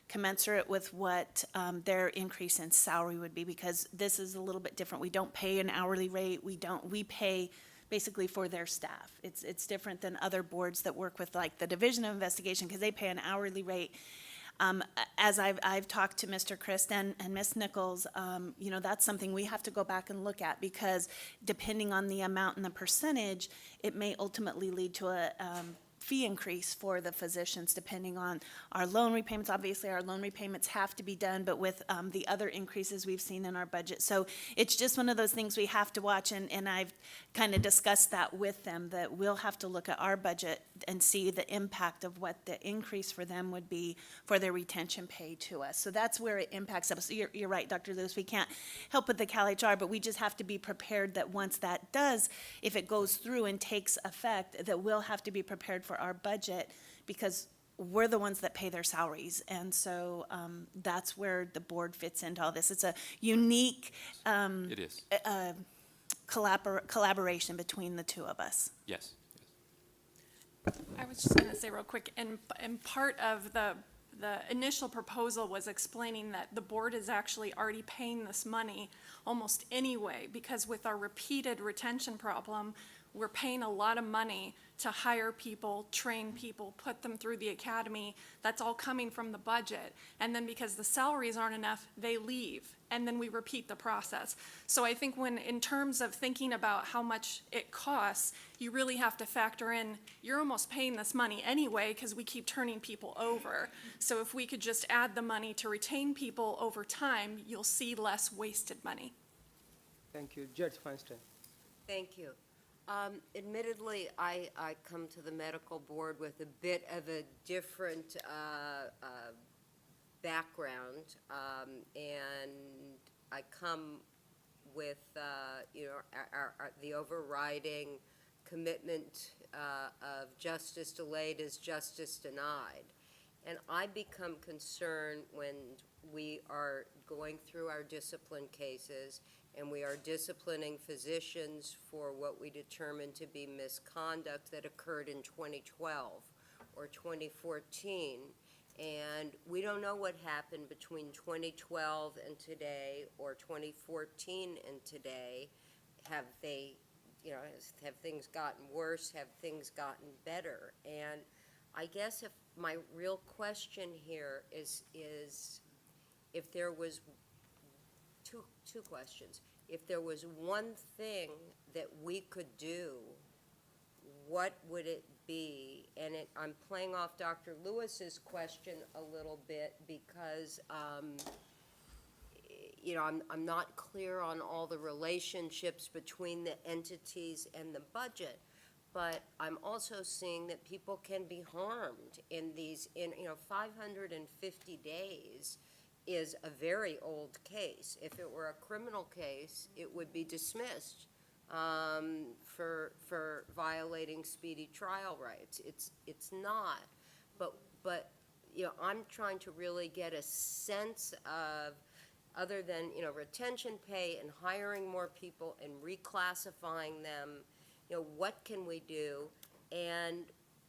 commensurate with what their increase in salary would be, because this is a little bit different. We don't pay an hourly rate. We pay basically for their staff. It's different than other boards that work with like the Division of Investigation, because they pay an hourly rate. As I've talked to Mr. Christ and Ms. Nichols, you know, that's something we have to go back and look at, because depending on the amount and the percentage, it may ultimately lead to a fee increase for the physicians, depending on our loan repayments. Obviously, our loan repayments have to be done, but with the other increases we've seen in our budget. So it's just one of those things we have to watch, and I've kind of discussed that with them, that we'll have to look at our budget and see the impact of what the increase for them would be for their retention pay to us. So that's where it impacts us. So you're right, Dr. Lewis, we can't help with the CalHR, but we just have to be prepared that once that does, if it goes through and takes effect, that we'll have to be prepared for our budget, because we're the ones that pay their salaries. And so that's where the board fits into all this. It's a unique It is. collaboration between the two of us. Yes. I was just going to say real quick, and part of the initial proposal was explaining that the board is actually already paying this money almost anyway, because with our repeated retention problem, we're paying a lot of money to hire people, train people, put them through the academy. That's all coming from the budget. And then because the salaries aren't enough, they leave. And then we repeat the process. So I think when, in terms of thinking about how much it costs, you really have to factor in, you're almost paying this money anyway because we keep turning people over. So if we could just add the money to retain people over time, you'll see less wasted money. Thank you. Judge Feinstein. Thank you. Admittedly, I come to the medical board with a bit of a different background, and I come with, the overriding commitment of justice delayed is justice denied. And I become concerned when we are going through our discipline cases and we are disciplining physicians for what we determine to be misconduct that occurred in 2012 or 2014. And we don't know what happened between 2012 and today, or 2014 and today. Have they, have things gotten worse? Have things gotten better? And I guess if my real question here is if there was two questions. If there was one thing that we could do, what would it be? And I'm playing off Dr. Lewis's question a little bit because, I'm not clear on all the relationships between the entities and the budget, but I'm also seeing that people can be harmed in 550 days is a very old case. If it were a criminal case, it would be dismissed for violating speedy trial rights. It's not, but I'm trying to really get a sense of, other than retention pay and hiring more people and reclassifying them, what can we do, and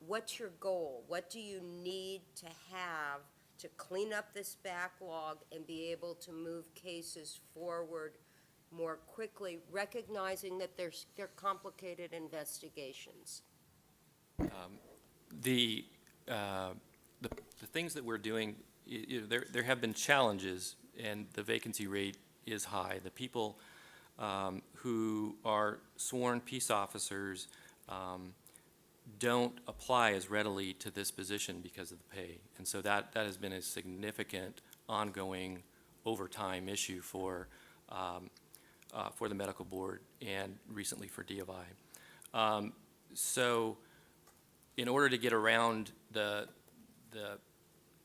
what's your goal? What do you need to have to clean up this backlog and be able to move cases forward more quickly, recognizing that they're complicated investigations? The things that we're doing, there have been challenges, and the vacancy rate is high. The people who are sworn peace officers don't apply as readily to this position because of the pay. And so that has been a significant ongoing overtime issue for the medical board and recently for DOI. So in order to get around the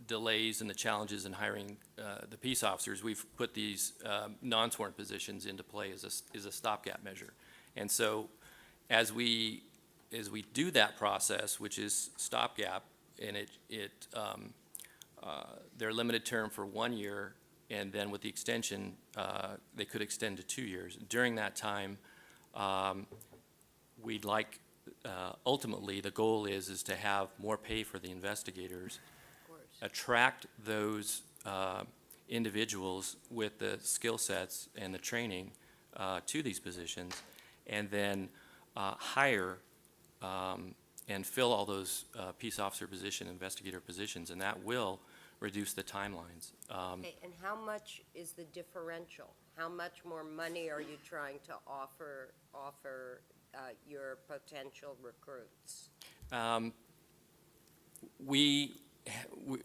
delays and the challenges in hiring the peace officers, we've put these non-sworn positions into play as a stopgap measure. And so as we do that process, which is stopgap, and they're limited term for 1 year, and then with the extension, they could extend to 2 years. During that time, we'd like, ultimately, the goal is to have more pay for the investigators, attract those individuals with the skill sets and the training to these positions, and then hire and fill all those peace officer position, investigator positions, and that will reduce the timelines. Okay, and how much is the differential? How much more money are you trying to offer your potential recruits?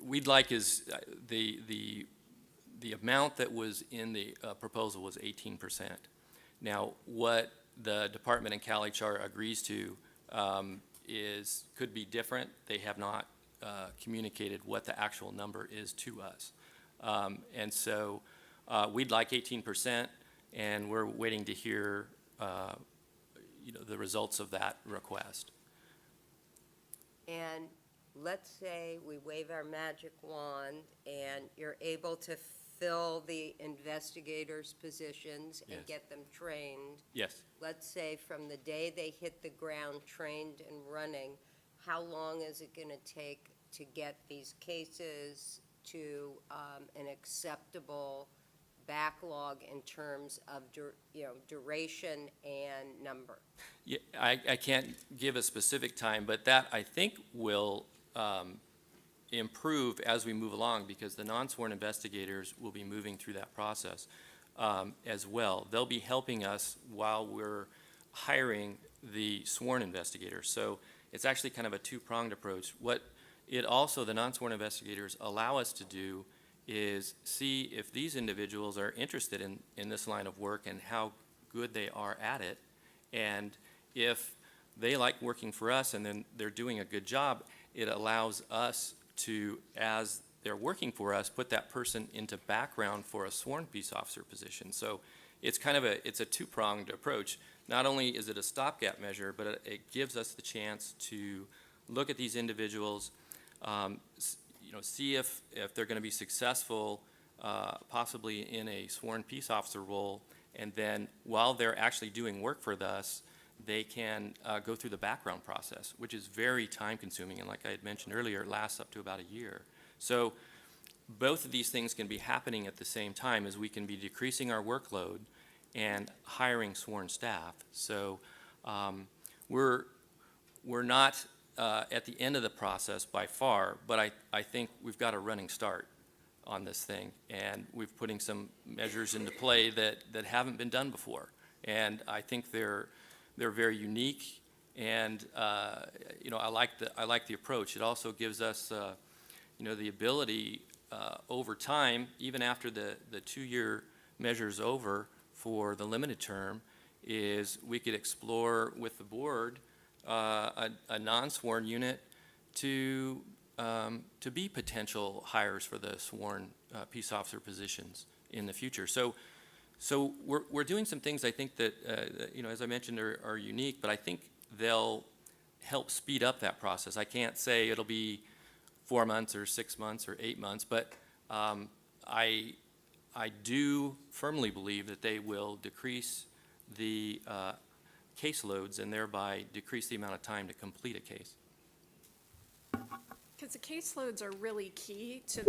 We'd like is the amount that was in the proposal was 18%. Now, what the department and CalHR agrees to could be different. They have not communicated what the actual number is to us. And so we'd like 18%, and we're waiting to hear the results of that request. And let's say we wave our magic wand and you're able to fill the investigators' positions and Yes. get them trained. Yes. Let's say from the day they hit the ground trained and running, how long is it going to take to get these cases to an acceptable backlog in terms of duration and number? Yeah, I can't give a specific time, but that I think will improve as we move along, because the non-sworn investigators will be moving through that process as well. They'll be helping us while we're hiring the sworn investigators. So it's actually kind of a two-pronged approach. What the non-sworn investigators allow us to do is see if these individuals are interested in this line of work and how good they are at it. And if they like working for us and then they're doing a good job, it allows us to, as they're working for us, put that person into background for a sworn peace officer position. So it's kind of it's a two-pronged approach. Not only is it a stopgap measure, but it gives us the chance to look at these individuals, see if they're going to be successful, possibly in a sworn peace officer role, and then while they're actually doing work for us, they can go through the background process, which is very time-consuming, and like I had mentioned earlier, it lasts up to about a year. So both of these things can be happening at the same time, as we can be decreasing our workload and hiring sworn staff. So we're not at the end of the process by far, but I think we've got a running start on this thing, and we're putting some measures into play that haven't been done before. And I think they're very unique, and I like the approach. It also gives us the ability over time, even after the 2-year measures over for the limited term is we could explore with the board a non-sworn unit to be potential hires for the sworn peace officer positions in the future. So we're doing some things I think that, as I mentioned, are unique, but I think they'll help speed up that process. I can't say it'll be 4 months or 6 months or 8 months, but I do firmly believe that they will decrease the caseloads and thereby decrease the amount of time to complete a case. Because the caseloads are really key to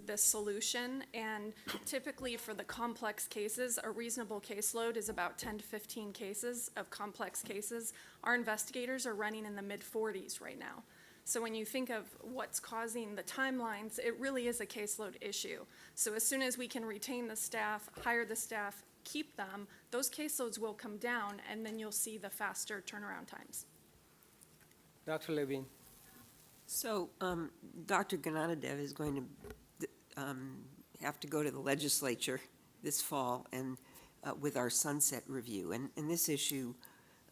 this solution, and typically for the complex cases, a reasonable caseload is about 10 to 15 cases of complex cases. Our investigators are running in the mid-40s right now. So when you think of what's causing the timelines, it really is a caseload issue. So as soon as we can retain the staff, hire the staff, keep them, those caseloads will come down, and then you'll see the faster turnaround times. Dr. Levine? So, Dr. Gnanadev is going to have to go to the legislature this fall and with our sunset review. And this issue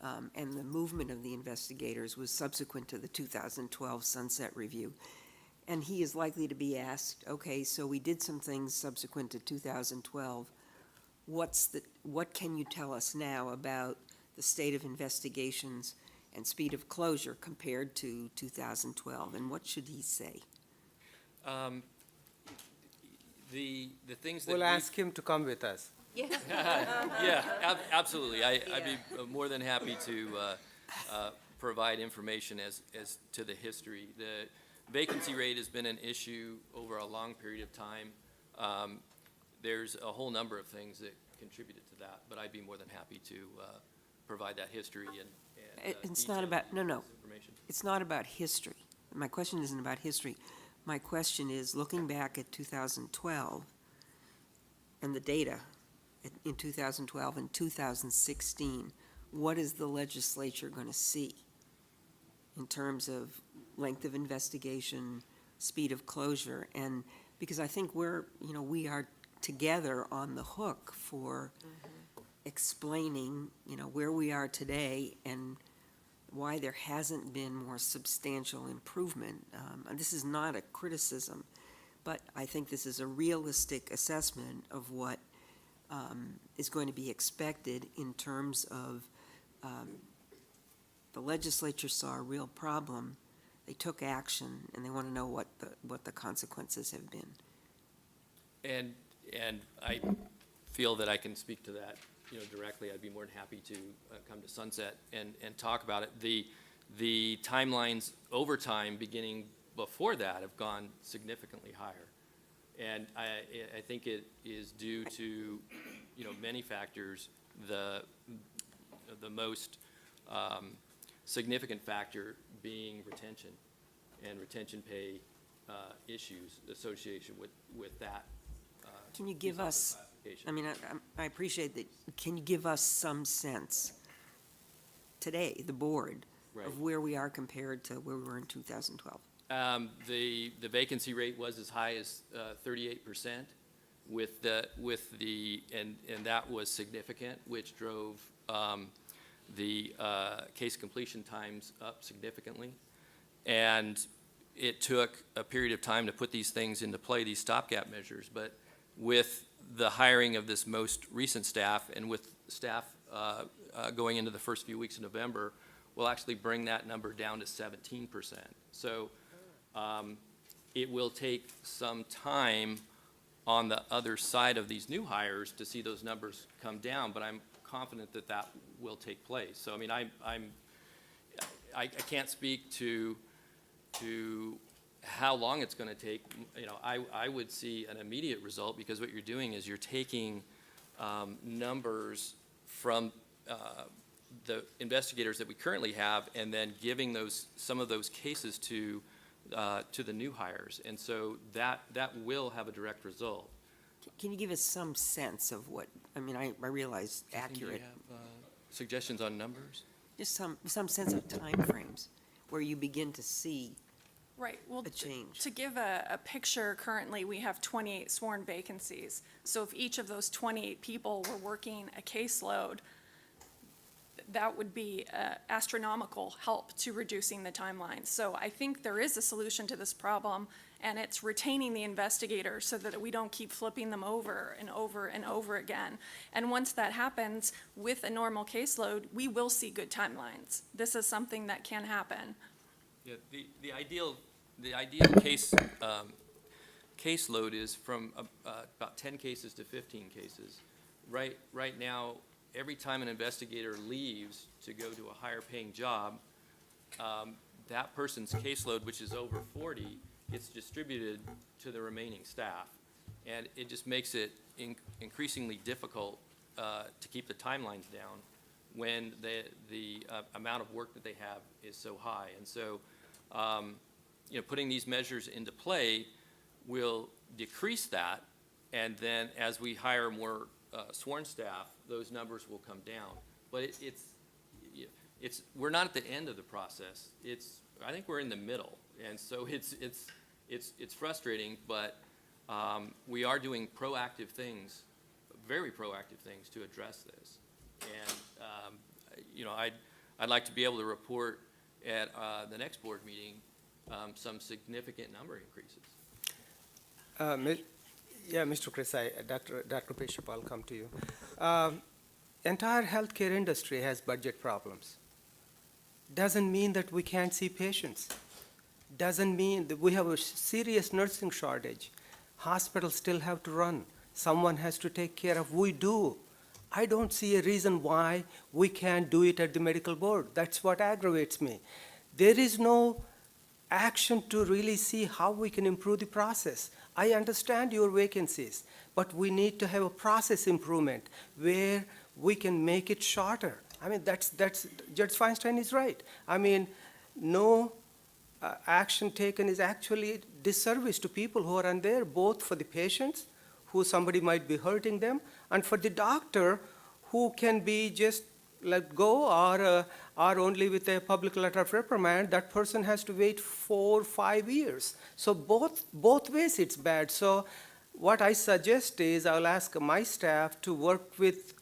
and the movement of the investigators was subsequent to the 2012 sunset review. And he is likely to be asked, okay, so we did some things subsequent to 2012. What can you tell us now about the state of investigations and speed of closure compared to 2012, and what should he say? The things that We'll ask him to come with us. Yeah, absolutely. I'd be more than happy to provide information as to the history. The vacancy rate has been an issue over a long period of time. There's a whole number of things that contributed to that, but I'd be more than happy to provide that history and It's not about, no, information. it's not about history. My question isn't about history. My question is, looking back at 2012 and the data in 2012 and 2016, what is the legislature going to see in terms of length of investigation, speed of closure? And because I think we are together on the hook for explaining, where we are today and why there hasn't been more substantial improvement. And this is not a criticism, but I think this is a realistic assessment of what is going to be expected in terms of the legislature saw a real problem, they took action, and they want to know what the consequences have been. And I feel that I can speak to that directly. I'd be more than happy to come to Sunset and talk about it. The timelines over time, beginning before that, have gone significantly higher. And I think it is due to, many factors. The most significant factor being retention and retention pay issues associated with that. Can you give us, I appreciate that, can you give us some sense today, the board, of where we are compared to where we were in 2012? The vacancy rate was as high as 38% and that was significant, which drove the case completion times up significantly. And it took a period of time to put these things into play, these stopgap measures, but with the hiring of this most recent staff and with staff going into the first few weeks of November, we'll actually bring that number down to 17%. So it will take some time on the other side of these new hires to see those numbers come down, but I'm confident that that will take place. So, I can't speak to how long it's going to take. I would see an immediate result, because what you're doing is you're taking numbers from the investigators that we currently have and then giving some of those cases to the new hires. And so that will have a direct result. Can you give us some sense of what, I realize accurate. Do you have suggestions on numbers? Just some sense of timeframes where you begin to see Right, well, a change. to give a picture, currently, we have 28 sworn vacancies. So if each of those 28 people were working a caseload, that would be astronomical help to reducing the timelines. So I think there is a solution to this problem, and it's retaining the investigators so that we don't keep flipping them over and over and over again. And once that happens, with a normal caseload, we will see good timelines. This is something that can happen. Yeah, the ideal caseload is from about 10 cases to 15 cases. Right now, every time an investigator leaves to go to a higher paying job, that person's caseload, which is over 40, gets distributed to the remaining staff. And it just makes it increasingly difficult to keep the timelines down when the amount of work that they have is so high. And so, putting these measures into play will decrease that, and then as we hire more sworn staff, those numbers will come down. But we're not at the end of the process. I think we're in the middle, and so it's frustrating, but we are doing proactive things, very proactive things to address this. And I'd like to be able to report at the next board meeting some significant number increases. Yeah, Mr. Chris, Dr. Bishop, I'll come to you. Entire healthcare industry has budget problems. Doesn't mean that we can't see patients. Doesn't mean that we have a serious nursing shortage. Hospitals still have to run. Someone has to take care of. We do. I don't see a reason why we can't do it at the medical board. That's what aggravates me. There is no action to really see how we can improve the process. I understand your vacancies, but we need to have a process improvement where we can make it shorter. I mean, that's Judge Feinstein is right. I mean, no action taken is actually disservice to people who are on there, both for the patients, who somebody might be hurting them, and for the doctor, who can be just let go or only with a public letter of reprimand. That person has to wait 4 or 5 years. So both ways it's bad. So what I suggest is I'll ask my staff to work with,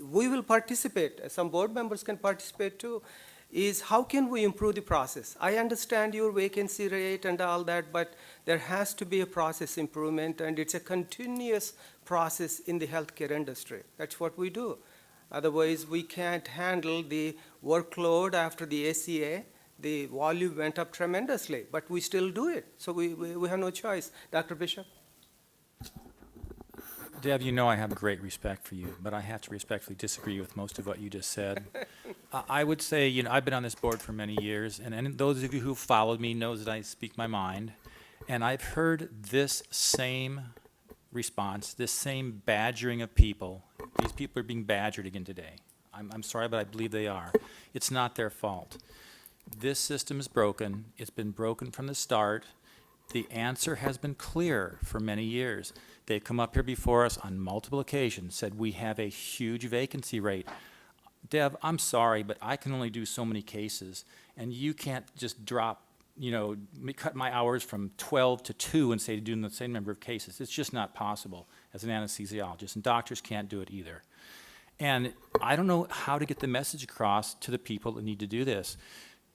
we will participate, some board members can participate too, is how can we improve the process? I understand your vacancy rate and all that, but there has to be a process improvement, and it's a continuous process in the healthcare industry. That's what we do. Otherwise, we can't handle the workload after the ACA. The volume went up tremendously, but we still do it. So we have no choice. Dr. Bishop? Deb, you know I have great respect for you, but I have to respectfully disagree with most of what you just said. I would say, I've been on this board for many years, and those of you who followed me knows that I speak my mind, and I've heard this same response, this same badgering of people. These people are being badgered again today. I'm sorry, but I believe they are. It's not their fault. This system is broken. It's been broken from the start. The answer has been clear for many years. They've come up here before us on multiple occasions, said we have a huge vacancy rate. Deb, I'm sorry, but I can only do so many cases, and you can't just drop, cut my hours from 12 to 2 and say to do the same number of cases. It's just not possible as an anesthesiologist, and doctors can't do it either. And I don't know how to get the message across to the people that need to do this.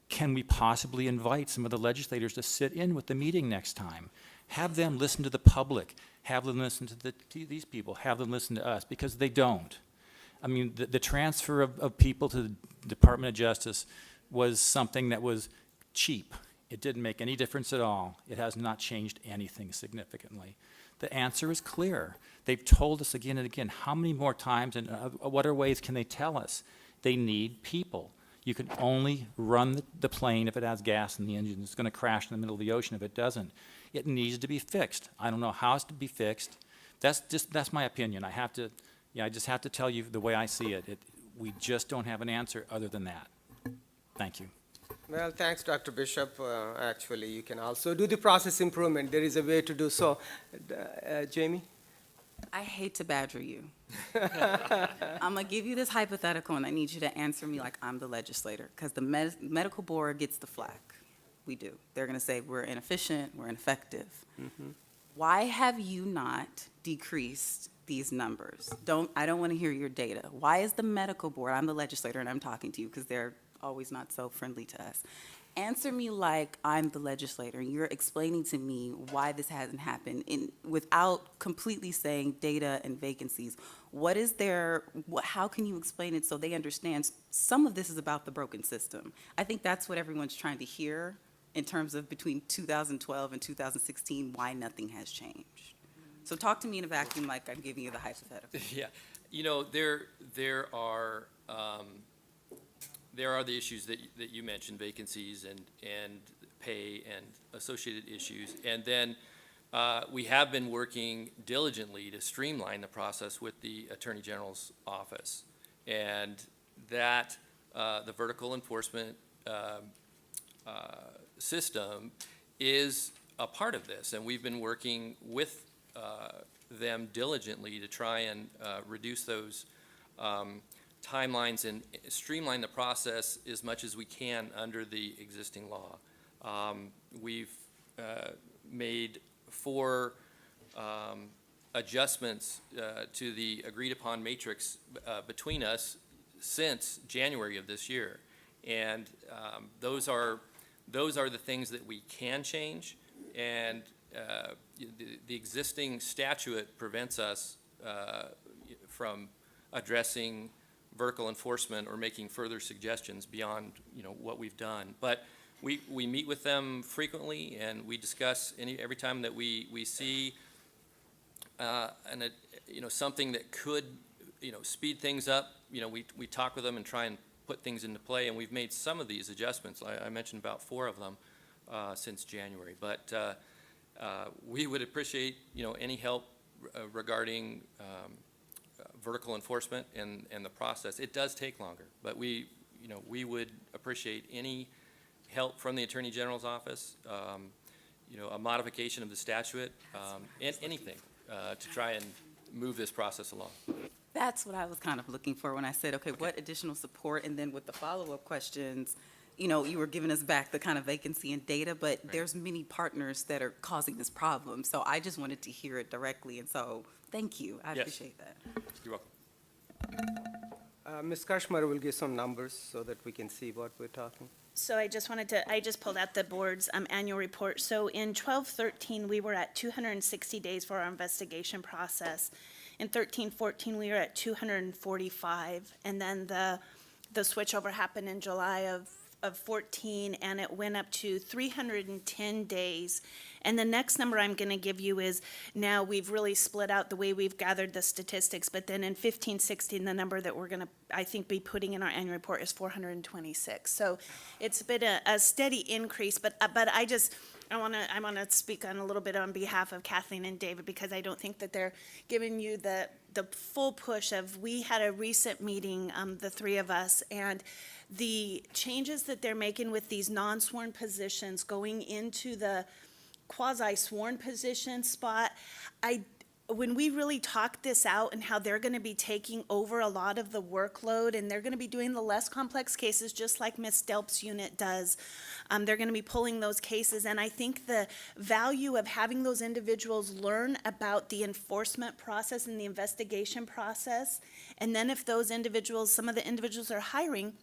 Can we possibly invite some of the legislators to sit in with the meeting next time? Have them listen to the public, have them listen to these people, have them listen to us, because they don't. I mean, the transfer of people to the Department of Justice was something that was cheap. It didn't make any difference at all. It has not changed anything significantly. The answer is clear. They've told us again and again. How many more times and what other ways can they tell us? They need people. You can only run the plane if it has gas in the engine. It's going to crash in the middle of the ocean if it doesn't. It needs to be fixed. I don't know how it's to be fixed. That's my opinion. I just have to tell you the way I see it. We just don't have an answer other than that. Thank you. Well, thanks, Dr. Bishop. Actually, you can also do the process improvement. There is a way to do so. Jamie? I hate to badger you. I'm going to give you this hypothetical, and I need you to answer me like I'm the legislator, because the medical board gets the flack. we do. They're going to say we're inefficient, we're ineffective. Why have you not decreased these numbers? I don't want to hear your data. Why is the medical board, I'm the legislator and I'm talking to you because they're always not so friendly to us. Answer me like I'm the legislator and you're explaining to me why this hasn't happened without completely saying data and vacancies. What is there, how can you explain it so they understand some of this is about the broken system? I think that's what everyone's trying to hear in terms of between 2012 and 2016, why nothing has changed. So talk to me in a vacuum like I'm giving you the hypothetical. Yeah, you know, there are the issues that you mentioned, vacancies and pay and associated issues. And then we have been working diligently to streamline the process with the Attorney General's office. And that, the vertical enforcement system is a part of this. And we've been working with them diligently to try and reduce those timelines and streamline the process as much as we can under the existing law. We've made 4 adjustments to the agreed-upon matrix between us since January of this year. And those are the things that we can change, and the existing statute prevents us from addressing vertical enforcement or making further suggestions beyond, what we've done. But we meet with them frequently, and we discuss every time that we see something that could, speed things up. We talk with them and try and put things into play, and we've made some of these adjustments. I mentioned about 4 of them since January. But we would appreciate, any help regarding vertical enforcement and the process. It does take longer, but we would appreciate any help from the Attorney General's office, a modification of the statute, and anything to try and move this process along. That's what I was kind of looking for when I said, okay, what additional support? And then with the follow-up questions, you were giving us back the kind of vacancy and data, but there's many partners that are causing this problem. So I just wanted to hear it directly. And so thank you. I appreciate that. You're welcome. Ms. Kashmar will give some numbers so that we can see what we're talking. So I just pulled out the board's annual report. So in 12-13, we were at 260 days for our investigation process. In 13-14, we were at 245. And then the switchover happened in July of 14, and it went up to 310 days. And the next number I'm going to give you is, now we've really split out the way we've gathered the statistics, but then in 15-16, the number that we're going to, I think, be putting in our annual report is 426. So it's been a steady increase, but I want to speak on a little bit on behalf of Kathleen and David, because I don't think that they're giving you the full push of, we had a recent meeting, the 3 of us, and the changes that they're making with these non-sworn positions going into the quasi-sworn position spot, when we really talked this out and how they're going to be taking over a lot of the workload, and they're going to be doing the less complex cases just like Ms. Delp's unit does. They're going to be pulling those cases, and I think the value of having those individuals learn about the enforcement process and the investigation process, and then if those individuals, some of the individuals they're hiring,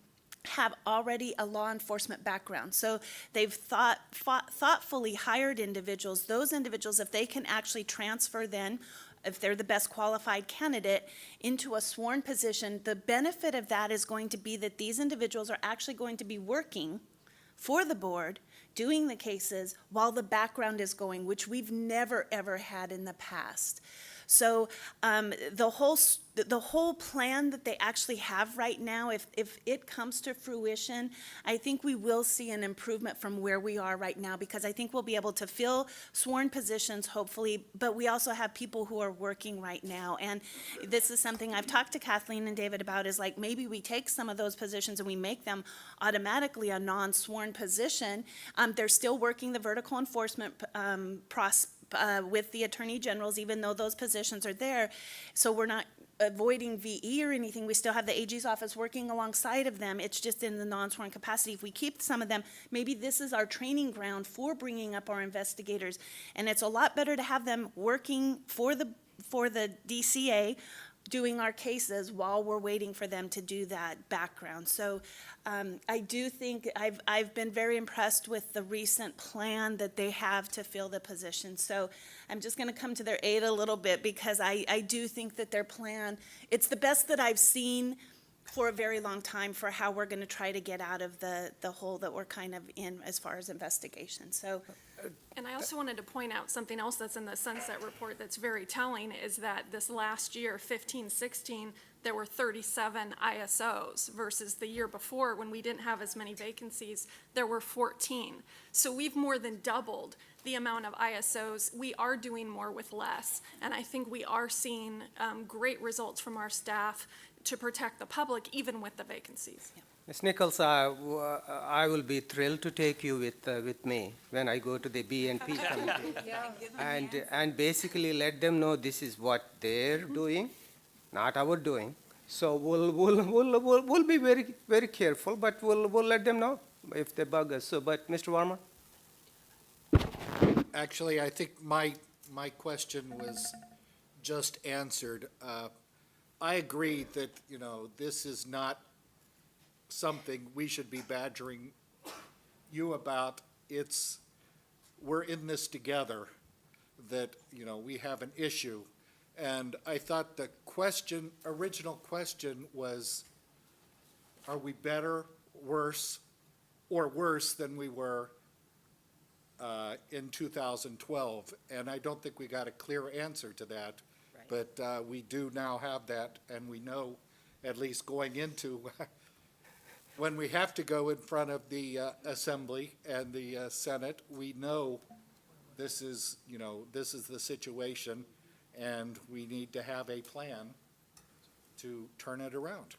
have already a law enforcement background. So they've thoughtfully hired individuals. Those individuals, if they can actually transfer then, if they're the best qualified candidate, into a sworn position, the benefit of that is going to be that these individuals are actually going to be working for the board, doing the cases while the background is going, which we've never, ever had in the past. So the whole plan that they actually have right now, if it comes to fruition, I think we will see an improvement from where we are right now, because I think we'll be able to fill sworn positions, hopefully, but we also have people who are working right now. And this is something I've talked to Kathleen and David about, is like, maybe we take some of those positions and we make them automatically a non-sworn position. They're still working the vertical enforcement with the attorney generals, even though those positions are there. So we're not avoiding VE or anything. We still have the AG's office working alongside of them. It's just in the non-sworn capacity. If we keep some of them, maybe this is our training ground for bringing up our investigators. And it's a lot better to have them working for the DCA, doing our cases while we're waiting for them to do that background. So I do think I've been very impressed with the recent plan that they have to fill the position. So I'm just going to come to their aid a little bit because I do think that their plan, it's the best that I've seen for a very long time for how we're going to try to get out of the hole that we're kind of in as far as investigation. So And I also wanted to point out something else that's in the Sunset Report that's very telling, is that this last year, 15-16, there were 37 ISOs versus the year before, when we didn't have as many vacancies, there were 14. So we've more than doubled the amount of ISOs. We are doing more with less, and I think we are seeing great results from our staff to protect the public, even with the vacancies. Ms. Nichols, I will be thrilled to take you with me when I go to the BNP committee. And basically let them know this is what they're doing, not our doing. So we'll be very, very careful, but we'll let them know if they bug us. So, but Mr. Warmer? Actually, I think my question was just answered. I agree that, this is not something we should be badgering you about. We're in this together, that, we have an issue. And I thought the original question was, are we better, worse, or worse than we were in 2012? And I don't think we got a clear answer to that. But we do now have that, and we know, at least going into when we have to go in front of the Assembly and the Senate, we know this is the situation, and we need to have a plan to turn it around.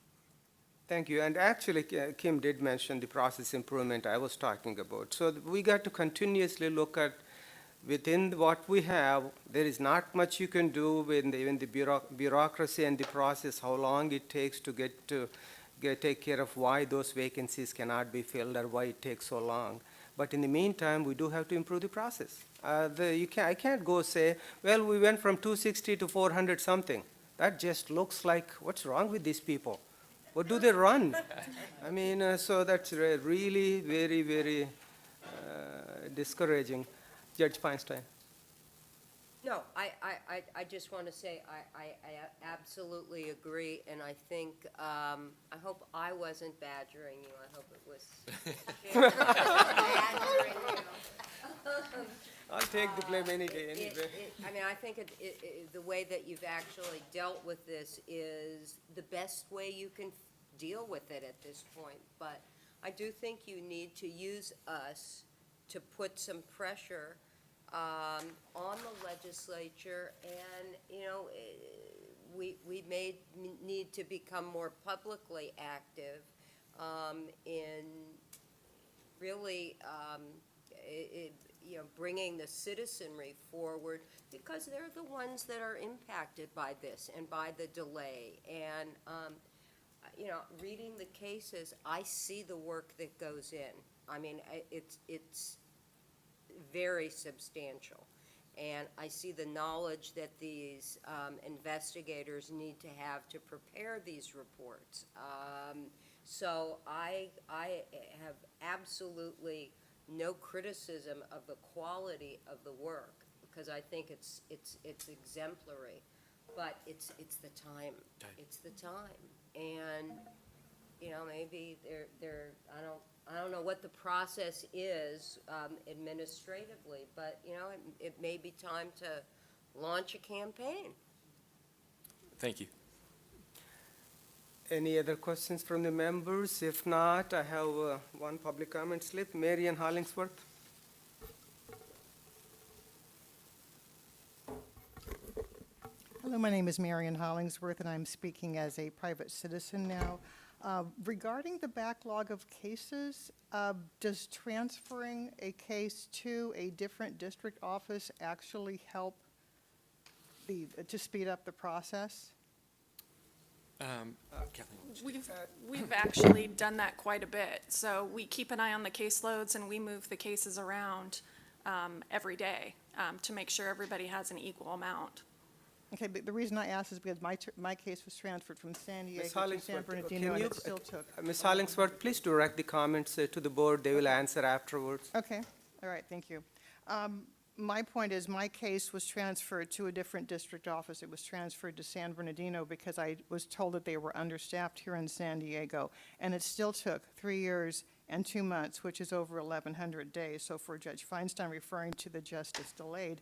Thank you. And actually, Kim did mention the process improvement I was talking about. So we got to continuously look at within what we have. There is not much you can do with the bureaucracy and the process, how long it takes to take care of why those vacancies cannot be filled or why it takes so long. But in the meantime, we do have to improve the process. I can't go say, well, we went from 260 to 400 something. That just looks like, what's wrong with these people? What do they run? I mean, so that's really very, very discouraging. Judge Feinstein. No, I just want to say I absolutely agree, and I think, I hope I wasn't badgering you. I hope it was badgering you. I'll take the blame any day, anyway. I mean, I think the way that you've actually dealt with this is the best way you can deal with it at this point. But I do think you need to use us to put some pressure on the legislature, and, we may need to become more publicly active in really, bringing the citizenry forward, because they're the ones that are impacted by this and by the delay. And, reading the cases, I see the work that goes in. I mean, it's very substantial. And I see the knowledge that these investigators need to have to prepare these reports. So I have absolutely no criticism of the quality of the work, because I think it's exemplary. But it's the time. It's the time. And, maybe I don't know what the process is administratively, but, it may be time to launch a campaign. Thank you. Any other questions from the members? If not, I have one public comment slip. Marian Hollingsworth. Hello, my name is Marian Hollingsworth, and I'm speaking as a private citizen now. Regarding the backlog of cases, does transferring a case to a different district office actually help to speed up the process? We've actually done that quite a bit. So we keep an eye on the caseloads and we move the cases around every day to make sure everybody has an equal amount. Okay, but the reason I asked is because my case was transferred from San Diego Ms. to San Hollingsworth, Bernardino, and it still took. Ms. Hollingsworth, please direct the comments to the board. They will answer afterwards. Okay, all right, thank you. My point is, my case was transferred to a different district office. It was transferred to San Bernardino because I was told that they were understaffed here in San Diego. And it still took 3 years and 2 months, which is over 1,100 days. So for Judge Feinstein referring to the justice delayed,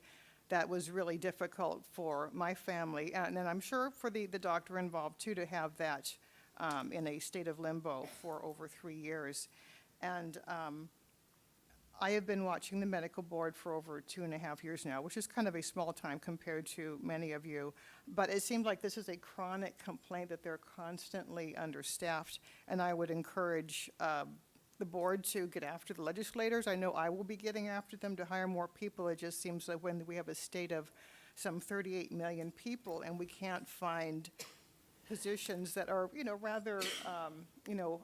that was really difficult for my family, and I'm sure for the doctor involved too, to have that in a state of limbo for over 3 years. And I have been watching the medical board for over 2.5 years now, which is kind of a small time compared to many of you. But it seems like this is a chronic complaint that they're constantly understaffed, and I would encourage the board to get after the legislators. I know I will be getting after them to hire more people. It just seems like when we have a state of some 38 million people and we can't find positions that are, rather,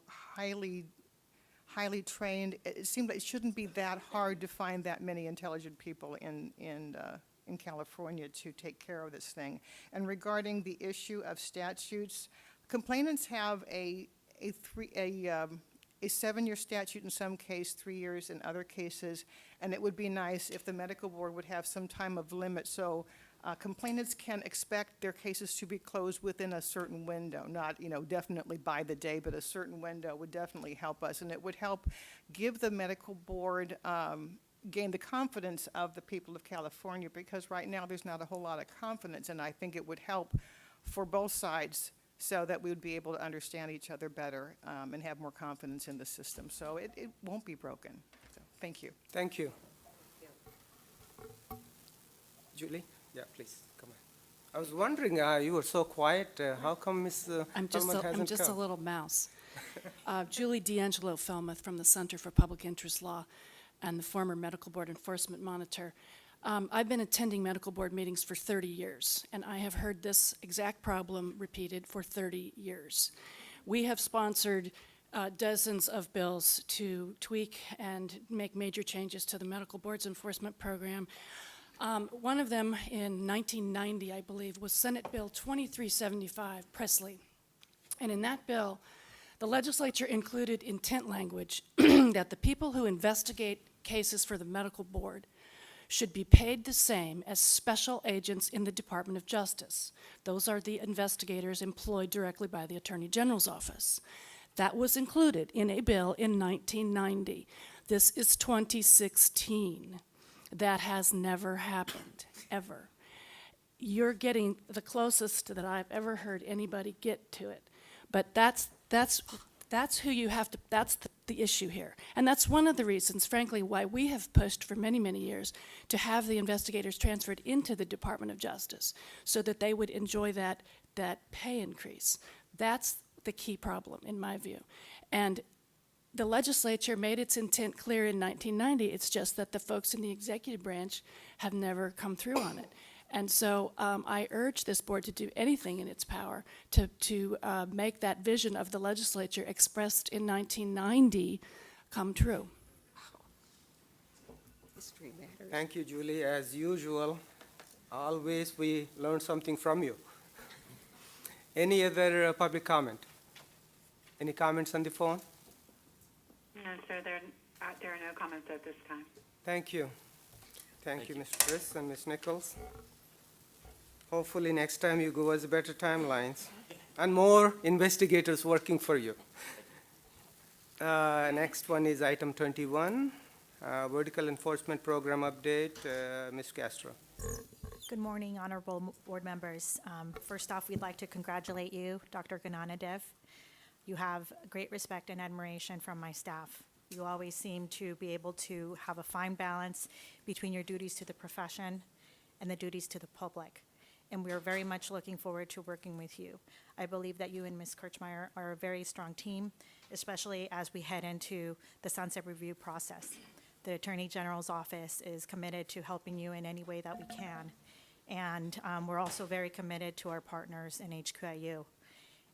highly trained, it seems like it shouldn't be that hard to find that many intelligent people in California to take care of this thing. And regarding the issue of statutes, complainants have a 7-year statute in some case, 3 years in other cases, and it would be nice if the medical board would have some time of limit so complainants can expect their cases to be closed within a certain window, not, definitely by the day, but a certain window would definitely help us, and it would help give the medical board gain the confidence of the people of California, because right now there's not a whole lot of confidence, and I think it would help for both sides so that we would be able to understand each other better and have more confidence in the system. So it won't be broken. So, thank you. Thank you. Julie? Yeah, please, come on. I was wondering, you were so quiet. How come Ms. I'm just Felmuth hasn't a come? little mouse. Julie D'Angelo Felmuth from the Center for Public Interest Law and the former Medical Board Enforcement Monitor. I've been attending medical board meetings for 30 years, and I have heard this exact problem repeated for 30 years. We have sponsored dozens of bills to tweak and make major changes to the medical board's enforcement program. One of them in 1990, I believe, was Senate Bill 2375, Presley. And in that bill, the legislature included intent language that the people who investigate cases for the medical board should be paid the same as special agents in the Department of Justice. Those are the investigators employed directly by the Attorney General's office. That was included in a bill in 1990. This is 2016. That has never happened, ever. You're getting the closest that I've ever heard anybody get to it. But that's who you have to, that's the issue here. And that's one of the reasons, frankly, why we have pushed for many, many years to have the investigators transferred into the Department of Justice so that they would enjoy that pay increase. That's the key problem, in my view. And the legislature made its intent clear in 1990. It's just that the folks in the executive branch have never come through on it. And so I urge this board to do anything in its power to make that vision of the legislature expressed in 1990 come true. History matters. Thank you, Julie. As usual, always we learn something from you. Any other public comment? Any comments on the phone? No, sir, there are no comments at this time. Thank you. Thank you, Mr. Chris and Ms. Nichols. Hopefully next time you give us better timelines and more investigators working for you. Next one is item 21, Vertical Enforcement Program update. Ms. Castro. Good morning, honorable board members. First off, we'd like to congratulate you, Dr. Gnanadev. You have great respect and admiration from my staff. You always seem to be able to have a fine balance between your duties to the profession and the duties to the public. and we are very much looking forward to working with you. I believe that you and Ms. Kirchmeier are a very strong team, especially as we head into the sunset review process. The Attorney General's office is committed to helping you in any way that we can. And we're also very committed to our partners in HQIU.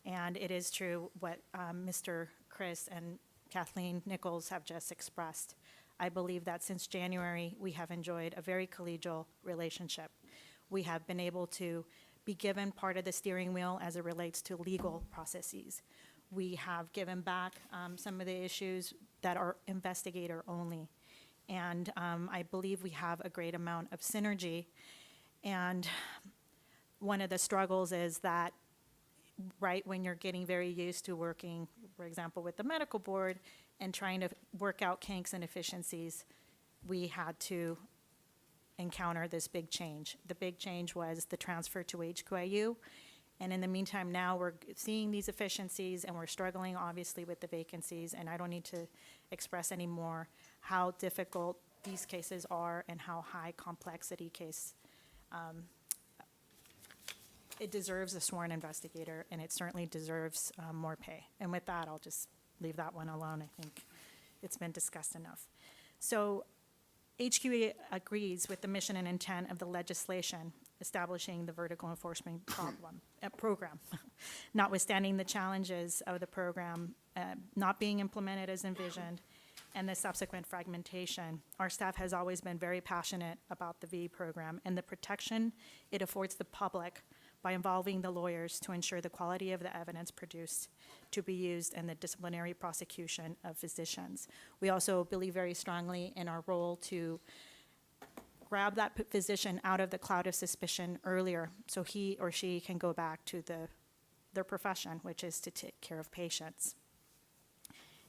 And it is true what Mr. Chris and Kathleen Nichols have just expressed. I believe that since January, we have enjoyed a very collegial relationship. We have been able to be given part of the steering wheel as it relates to legal processes. We have given back some of the issues that are investigator only. And I believe we have a great amount of synergy. And one of the struggles is that right when you're getting very used to working, for example, with the medical board and trying to work out kinks and efficiencies, we had to encounter this big change. The big change was the transfer to HQIU. And in the meantime, now we're seeing these efficiencies and we're struggling obviously with the vacancies. And I don't need to express anymore how difficult these cases are and how high complexity case. It deserves a sworn investigator, and it certainly deserves more pay. And with that, I'll just leave that one alone. I think it's been discussed enough. So HQE agrees with the mission and intent of the legislation establishing the vertical enforcement program. Notwithstanding the challenges of the program not being implemented as envisioned and the subsequent fragmentation, our staff has always been very passionate about the V program and the protection it affords the public by involving the lawyers to ensure the quality of the evidence produced to be used in the disciplinary prosecution of physicians. We also believe very strongly in our role to grab that physician out of the cloud of suspicion earlier so he or she can go back to their profession, which is to take care of patients.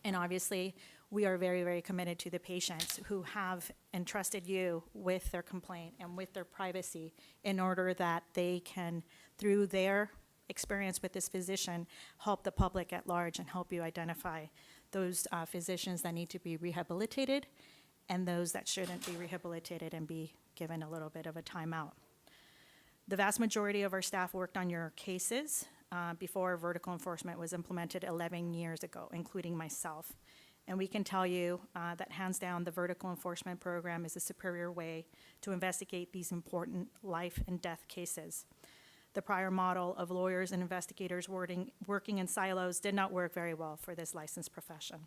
And obviously, we are very, very committed to the patients who have entrusted you with their complaint and with their privacy in order that they can, through their experience with this physician, help the public at large and help you identify those physicians that need to be rehabilitated and those that shouldn't be rehabilitated and be given a little bit of a timeout. The vast majority of our staff worked on your cases before vertical enforcement was implemented 11 years ago, including myself. And we can tell you that hands down, the vertical enforcement program is a superior way to investigate these important life and death cases. The prior model of lawyers and investigators working in silos did not work very well for this licensed profession.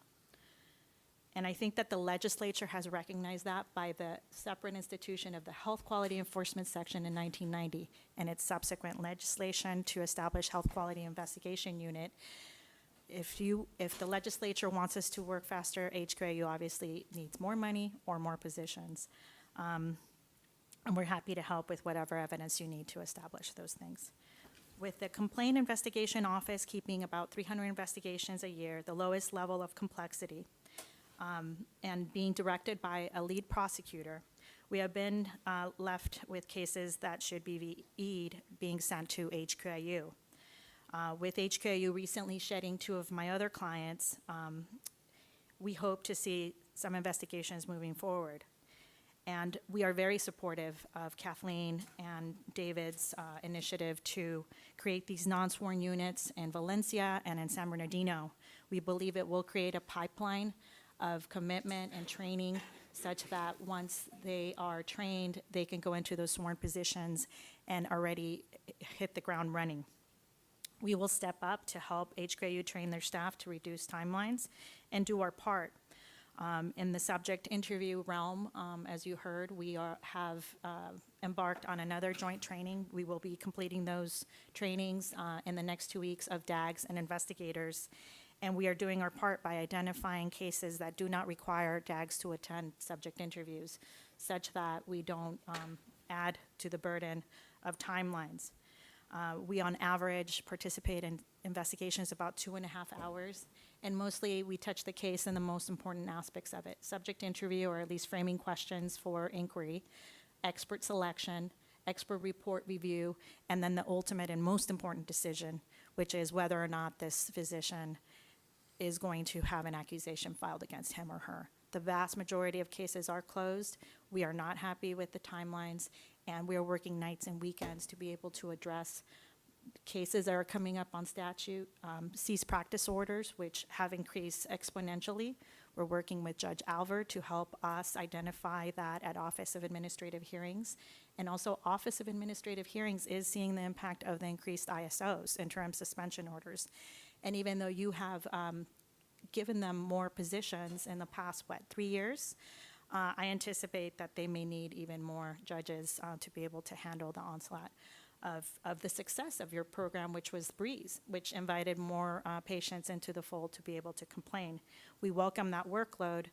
And I think that the legislature has recognized that by the separate institution of the Health Quality Enforcement Section in 1990 and its subsequent legislation to establish Health Quality Investigation Unit. If the legislature wants us to work faster, HQIU obviously needs more money or more positions. And we're happy to help with whatever evidence you need to establish those things. With the Complaint Investigation Office keeping about 300 investigations a year, the lowest level of complexity, and being directed by a lead prosecutor, we have been left with cases that should be VE'd being sent to HQIU. With HQIU recently shedding 2 of my other clients, we hope to see some investigations moving forward. And we are very supportive of Kathleen and David's initiative to create these non-sworn units in Valencia and in San Bernardino. We believe it will create a pipeline of commitment and training such that once they are trained, they can go into those sworn positions and already hit the ground running. We will step up to help HQIU train their staff to reduce timelines and do our part. In the subject interview realm, as you heard, we have embarked on another joint training. We will be completing those trainings in the next 2 weeks of DAGs and investigators. And we are doing our part by identifying cases that do not require DAGs to attend subject interviews, such that we don't add to the burden of timelines. We, on average, participate in investigations about 2.5 hours, and mostly we touch the case and the most important aspects of it: subject interview, or at least framing questions for inquiry, expert selection, expert report review, and then the ultimate and most important decision, which is whether or not this physician is going to have an accusation filed against him or her. The vast majority of cases are closed. We are not happy with the timelines, And we are working nights and weekends to be able to address cases that are coming up on statute, cease practice orders, which have increased exponentially. We're working with Judge Alver to help us identify that at Office of Administrative Hearings. And also, Office of Administrative Hearings is seeing the impact of the increased ISOs, interim suspension orders. And even though you have given them more positions in the past, 3 years, I anticipate that they may need even more judges to be able to handle the onslaught of the success of your program, which was Breeze, which invited more patients into the fold to be able to complain. We welcome that workload,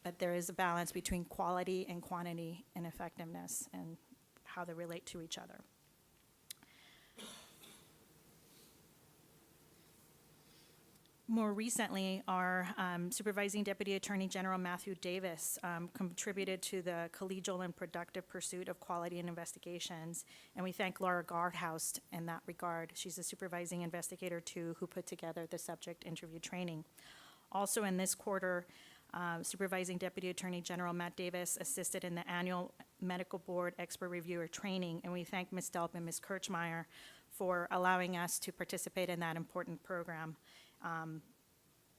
but there is a balance between quality and quantity and effectiveness and how they relate to each other. More recently, our Supervising Deputy Attorney General Matthew Davis contributed to the collegial and productive pursuit of quality in investigations, and we thank Laura Gardhouse in that regard. She's a supervising investigator, too, who put together the subject interview training. Also in this quarter, Supervising Deputy Attorney General Matt Davis assisted in the annual Medical Board Expert Reviewer Training, and we thank Ms. Delp and Ms. Kirchmeier for allowing us to participate in that important program.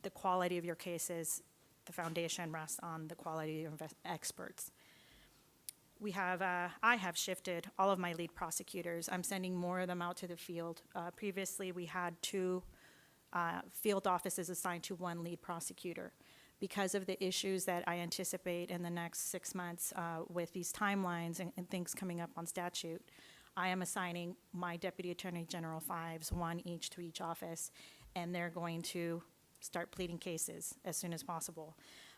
The quality of your cases, the foundation rests on the quality of your experts. We have, I have shifted all of my lead prosecutors. I'm sending more of them out to the field. Previously, we had 2 field offices assigned to 1 lead prosecutor. Because of the issues that I anticipate in the next 6 months with these timelines and things coming up on statute, I am assigning my Deputy Attorney General 5s, 1 each to each office, and they're going to start pleading cases as soon as possible.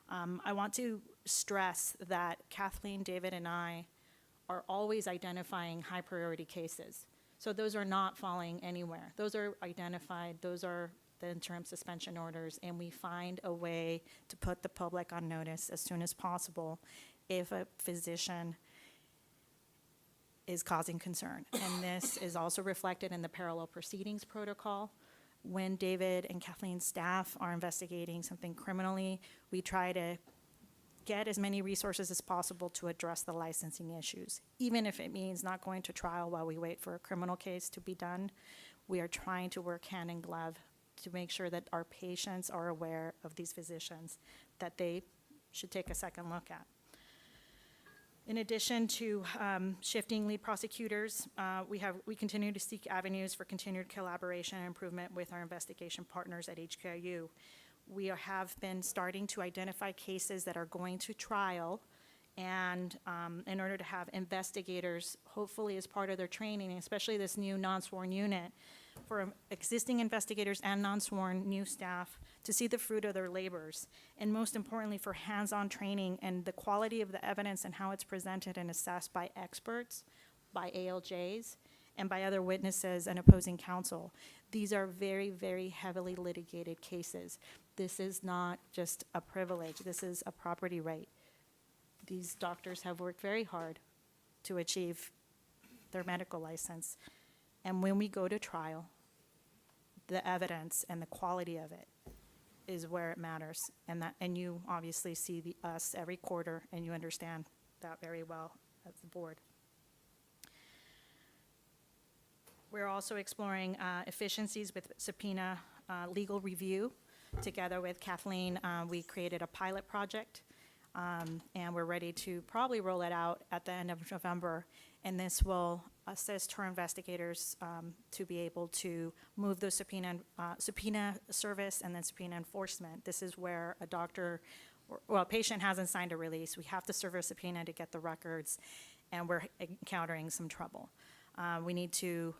I want to stress that Kathleen, David, and I are always identifying high priority cases. So those are not falling anywhere. Those are identified, those are the interim suspension orders, and we find a way to put the public on notice as soon as possible if a physician is causing concern. And this is also reflected in the parallel proceedings protocol. When David and Kathleen's staff are investigating something criminally, we try to get as many resources as possible to address the licensing issues. Even if it means not going to trial while we wait for a criminal case to be done, we are trying to work hand in glove to make sure that our patients are aware of these physicians that they should take a second look at. In addition to shifting lead prosecutors, we continue to seek avenues for continued collaboration and improvement with our investigation partners at HKIU. We have been starting to identify cases that are going to trial, and in order to have investigators, hopefully as part of their training, especially this new non-sworn unit, for existing investigators and non-sworn new staff to see the fruit of their labors, and most importantly, for hands-on training and the quality of the evidence and how it's presented and assessed by experts, by ALJs, and by other witnesses and opposing counsel. These are very, very heavily litigated cases. This is not just a privilege, this is a property right. These doctors have worked very hard to achieve their medical license. And when we go to trial, the evidence and the quality of it is where it matters. And you obviously see us every quarter, and you understand that very well as the board. We're also exploring efficiencies with subpoena legal review. Together with Kathleen, we created a pilot project, and we're ready to probably roll it out at the end of November. And this will assist her investigators to be able to move those subpoena service and then subpoena enforcement. This is where a doctor, a patient hasn't signed a release. We have to serve a subpoena to get the records, and we're encountering some trouble. We need to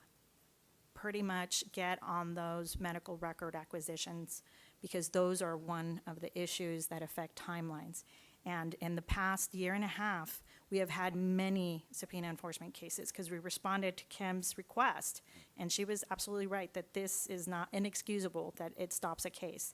pretty much get on those medical record acquisitions, because those are one of the issues that affect timelines. And in the past year and a half, we have had many subpoena enforcement cases because we responded to Kim's request, and she was absolutely right that this is not inexcusable, that it stops a case.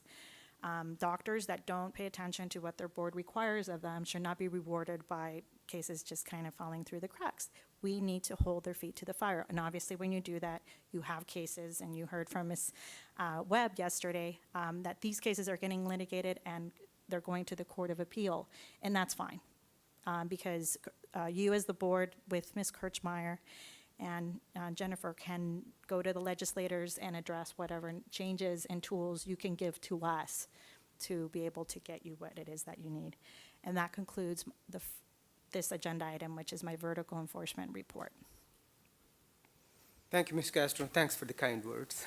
Doctors that don't pay attention to what their board requires of them should not be rewarded by cases just kind of falling through the cracks. We need to hold their feet to the fire. And obviously, when you do that, you have cases, and you heard from Ms. Webb yesterday that these cases are getting litigated and they're going to the Court of Appeal, and that's fine. Because you as the board with Ms. Kirchmeier and Jennifer can go to the legislators and address whatever changes and tools you can give to us to be able to get you what it is that you need. And that concludes this agenda item, which is my vertical enforcement report. Thank you, Ms. Castro. Thanks for the kind words.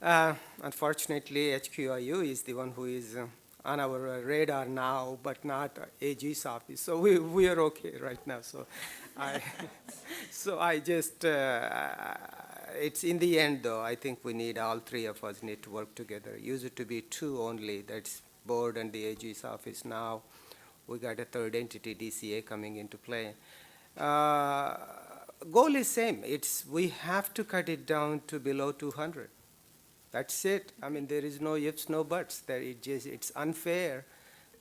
Unfortunately, HQIU is the one who is on our radar now, but not AG's office. So we are okay right now. So I just, it's in the end though, I think we need, all three of us need to work together. Used it to be two only, that's board and the AG's office. Now we got a third entity, DCA, coming into play. Goal is same. We have to cut it down to below 200. That's it. I mean, there is no ifs, no buts. It's unfair,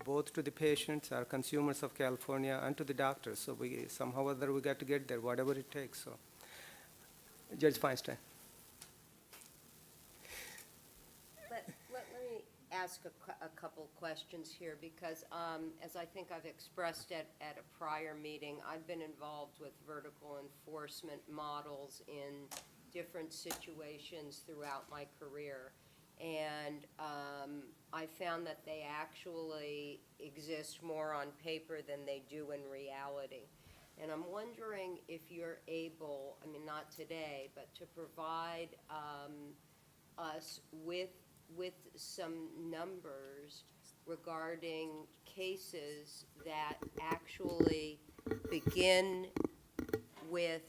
both to the patients, our consumers of California, and to the doctors. So somehow or other we got to get there, whatever it takes. So, Judge Feinstein. Let me ask a couple questions here, because as I think I've expressed at a prior meeting, I've been involved with vertical enforcement models in different situations throughout my career. And I found that they actually exist more on paper than they do in reality. And I'm wondering if you're able, I mean, not today, but to provide us with some numbers regarding cases that actually begin with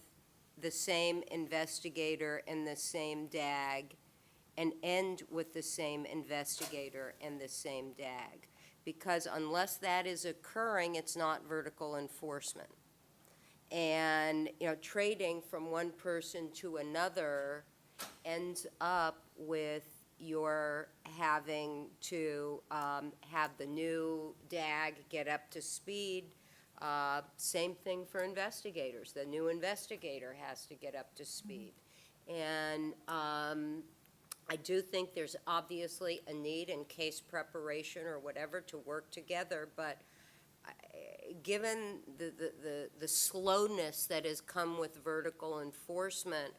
the same investigator and the same DAG and end with the same investigator and the same DAG. Because unless that is occurring, it's not vertical enforcement. And, trading from one person to another ends up with your having to have the new DAG get up to speed. Same thing for investigators. The new investigator has to get up to speed. And I do think there's obviously a need in case preparation or whatever to work together, but given the slowness that has come with vertical enforcement,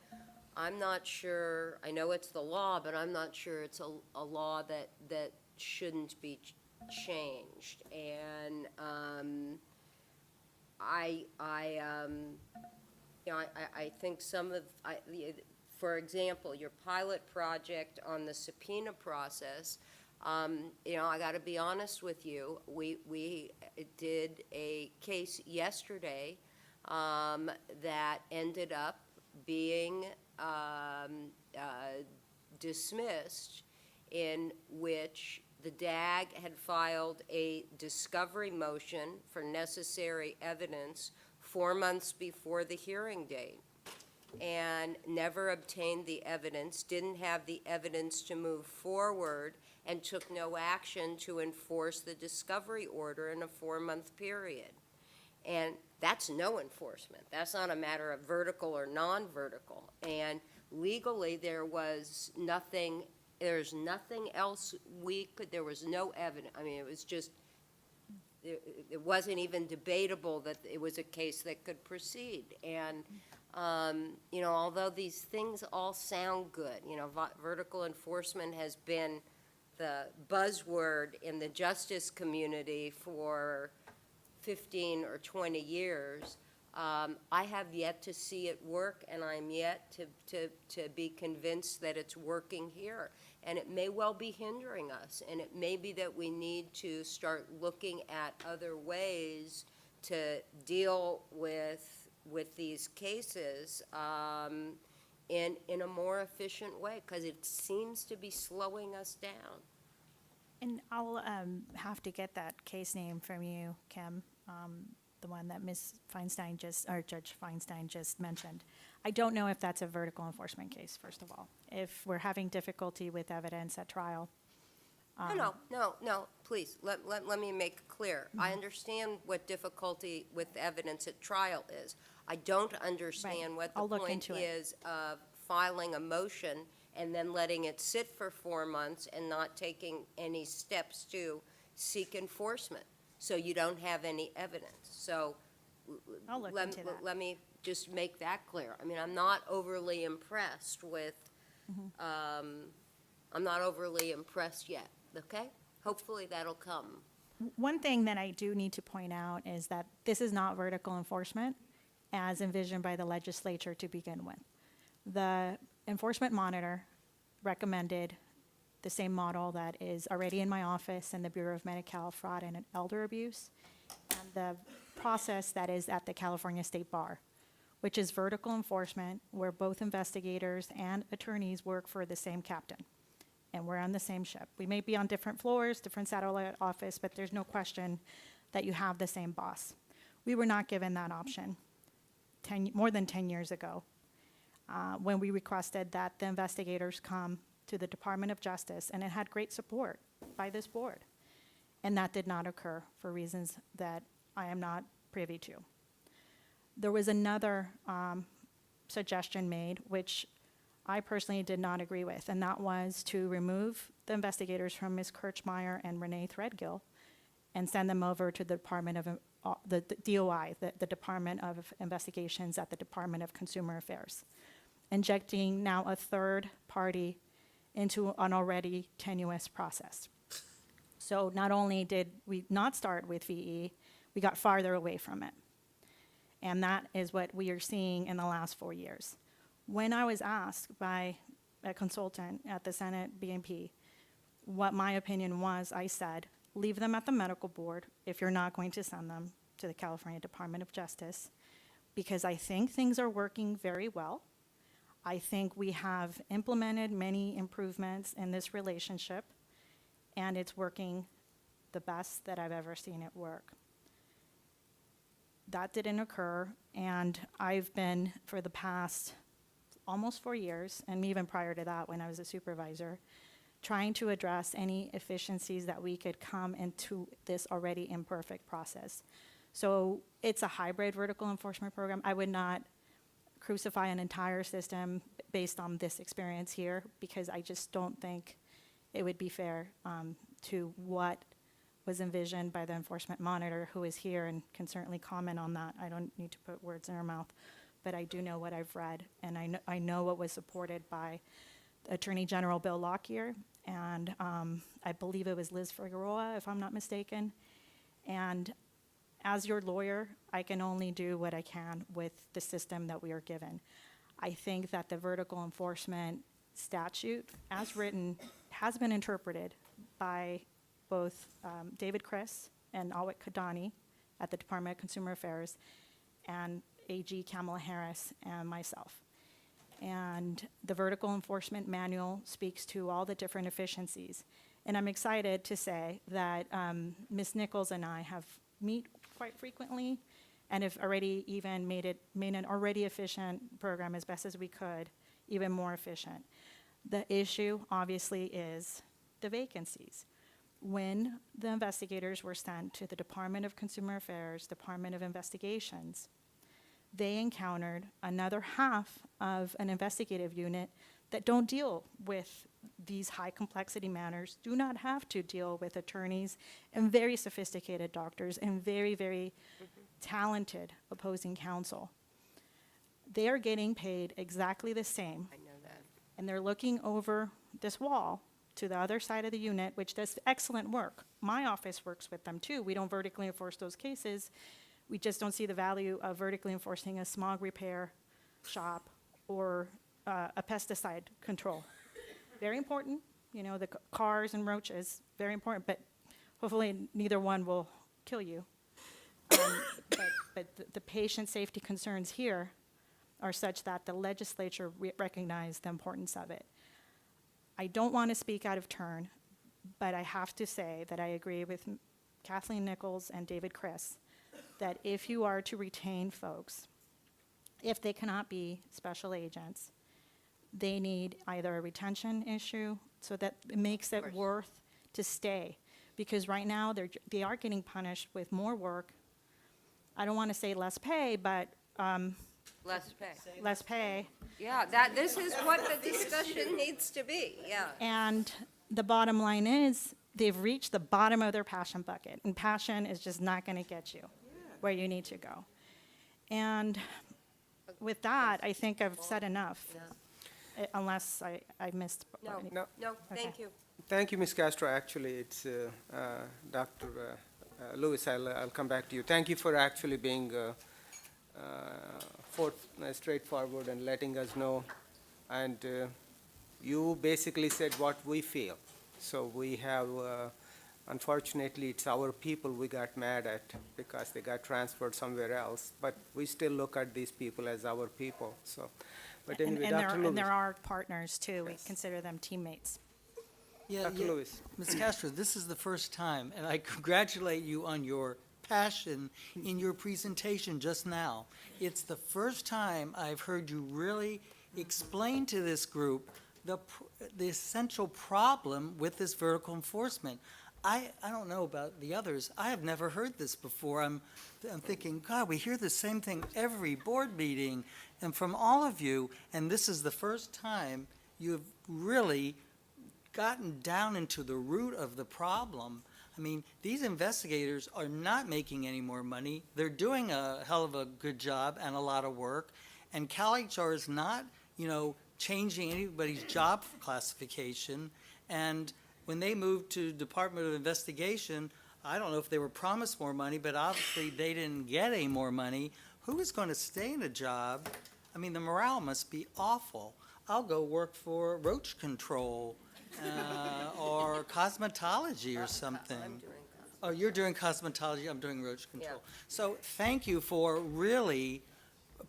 I'm not sure, I know it's the law, but I'm not sure it's a law that shouldn't be changed. And I think some of, for example, your pilot project on the subpoena process, I got to be honest with you. We did a case yesterday that ended up being dismissed, in which the DAG had filed a discovery motion for necessary evidence 4 months before the hearing date and never obtained the evidence, didn't have the evidence to move forward, and took no action to enforce the discovery order in a 4-month period. And that's no enforcement. That's not a matter of vertical or non-vertical. And legally, there's nothing else there was no evidence. I mean, it was just, it wasn't even debatable that it was a case that could proceed. And, although these things all sound good, vertical enforcement has been the buzzword in the justice community for 15 or 20 years, I have yet to see it work, and I'm yet to be convinced that it's working here. And it may well be hindering us, and it may be that we need to start looking at other ways to deal with these cases in a more efficient way, because it seems to be slowing us down. And I'll have to get that case name from you, Kim, the one that Ms. Feinstein or Judge Feinstein just mentioned. I don't know if that's a vertical enforcement case, first of all. If we're having difficulty with evidence at trial. No, please, let me make it clear. I understand what difficulty with evidence at trial is. I don't understand what the point is of filing a motion and then letting it sit for 4 months and not taking any steps to seek enforcement, so you don't have any evidence. So I'll look into that. Let me just make that clear. I mean, I'm not overly impressed with, I'm not overly impressed yet, okay? Hopefully that'll come. One thing that I do need to point out is that this is not vertical enforcement as envisioned by the legislature to begin with. The enforcement monitor recommended the same model that is already in my office and the Bureau of Medi-Cal Fraud and Elder Abuse, and the process that is at the California State Bar, which is vertical enforcement where both investigators and attorneys work for the same captain. And we're on the same ship. We may be on different floors, different satellite office, but there's no question that you have the same boss. We were not given that option more than 10 years ago when we requested that the investigators come to the Department of Justice, and it had great support by this board. And that did not occur for reasons that I am not privy to. There was another suggestion made, which I personally did not agree with, and that was to remove the investigators from Ms. Kirchmeyer and Renee Threadgill and send them over to the Department of, the DOI, the Department of Investigations at the Department of Consumer Affairs, injecting now a third party into an already tenuous process. So not only did we not start with VE, we got farther away from it. And that is what we are seeing in the last 4 years. When I was asked by a consultant at the Senate BNP what my opinion was, I said, leave them at the medical board if you're not going to send them to the California Department of Justice, because I think things are working very well. I think we have implemented many improvements in this relationship, and it's working the best that I've ever seen it work. That didn't occur, and I've been, for the past almost 4 years, and even prior to that when I was a supervisor, trying to address any efficiencies that we could come into this already imperfect process. So it's a hybrid vertical enforcement program. I would not crucify an entire system based on this experience here, because I just don't think it would be fair to what was envisioned by the enforcement monitor, who is here and can certainly comment on that. I don't need to put words in her mouth, but I do know what I've read, and I know what was supported by Attorney General Bill Lockyer, and I believe it was Liz Figueroa, if I'm not mistaken. And as your lawyer, I can only do what I can with the system that we are given. I think that the vertical enforcement statute, as written, has been interpreted by both David Chris and Awit Kadani at the Department of Consumer Affairs, and AG Kamala Harris and myself. And the vertical enforcement manual speaks to all the different efficiencies. And I'm excited to say that Ms. Nichols and I have meet quite frequently and have already even made an already efficient program as best as we could, even more efficient. The issue obviously is the vacancies. When the investigators were sent to the Department of Consumer Affairs, Department of Investigations, they encountered another half of an investigative unit that don't deal with these high complexity matters, do not have to deal with attorneys and very sophisticated doctors and very, very talented opposing counsel. They are getting paid exactly the same. I know that. And they're looking over this wall to the other side of the unit, which does excellent work. My office works with them too. We don't vertically enforce those cases. We just don't see the value of vertically enforcing a smog repair shop or a pesticide control. Very important, you know, the cars and roaches, very important, but hopefully neither one will kill you. But the patient safety concerns here are such that the legislature recognized the importance of it. I don't want to speak out of turn, but I have to say that I agree with Kathleen Nichols and David Chris that if you are to retain folks, if they cannot be special agents, they need either a retention issue so that it makes it worth to stay. Because right now, they are getting punished with more work. I don't want to say less pay, but Less pay. less pay. Yeah, this is what the discussion needs to be, yeah. And the bottom line is, they've reached the bottom of their passion bucket, and passion is just not going to get you where you need to go. And with that, I think I've said enough, unless I missed. any- No. Okay. Thank you, Ms. Castro. Actually, it's Dr. Lewis. I'll come back to you. Thank you for actually being straightforward and letting us know. And you basically said what we feel. So we have, unfortunately, it's our people we got mad at because they got transferred somewhere else. But we still look at these people as our people. So, but anyway, Dr. Lewis. And there are partners, too. We consider them teammates. Yeah, Dr. Lewis. Ms. Castro, this is the first time, and I congratulate you on your passion in your presentation just now. It's the first time I've heard you really explain to this group the essential problem with this vertical enforcement. I don't know about the others. I have never heard this before. I'm thinking, God, we hear the same thing every board meeting and from all of you, and this is the first time you've really gotten down into the root of the problem. I mean, these investigators are not making any more money. They're doing a hell of a good job and a lot of work. And CalHR is not, changing anybody's job classification. And when they moved to Department of Investigation, I don't know if they were promised more money, but obviously they didn't get any more money. Who is going to stay in a job? I mean, the morale must be awful. I'll go work for roach control or cosmetology or something. Oh, you're doing cosmetology, I'm doing roach control. So thank you for really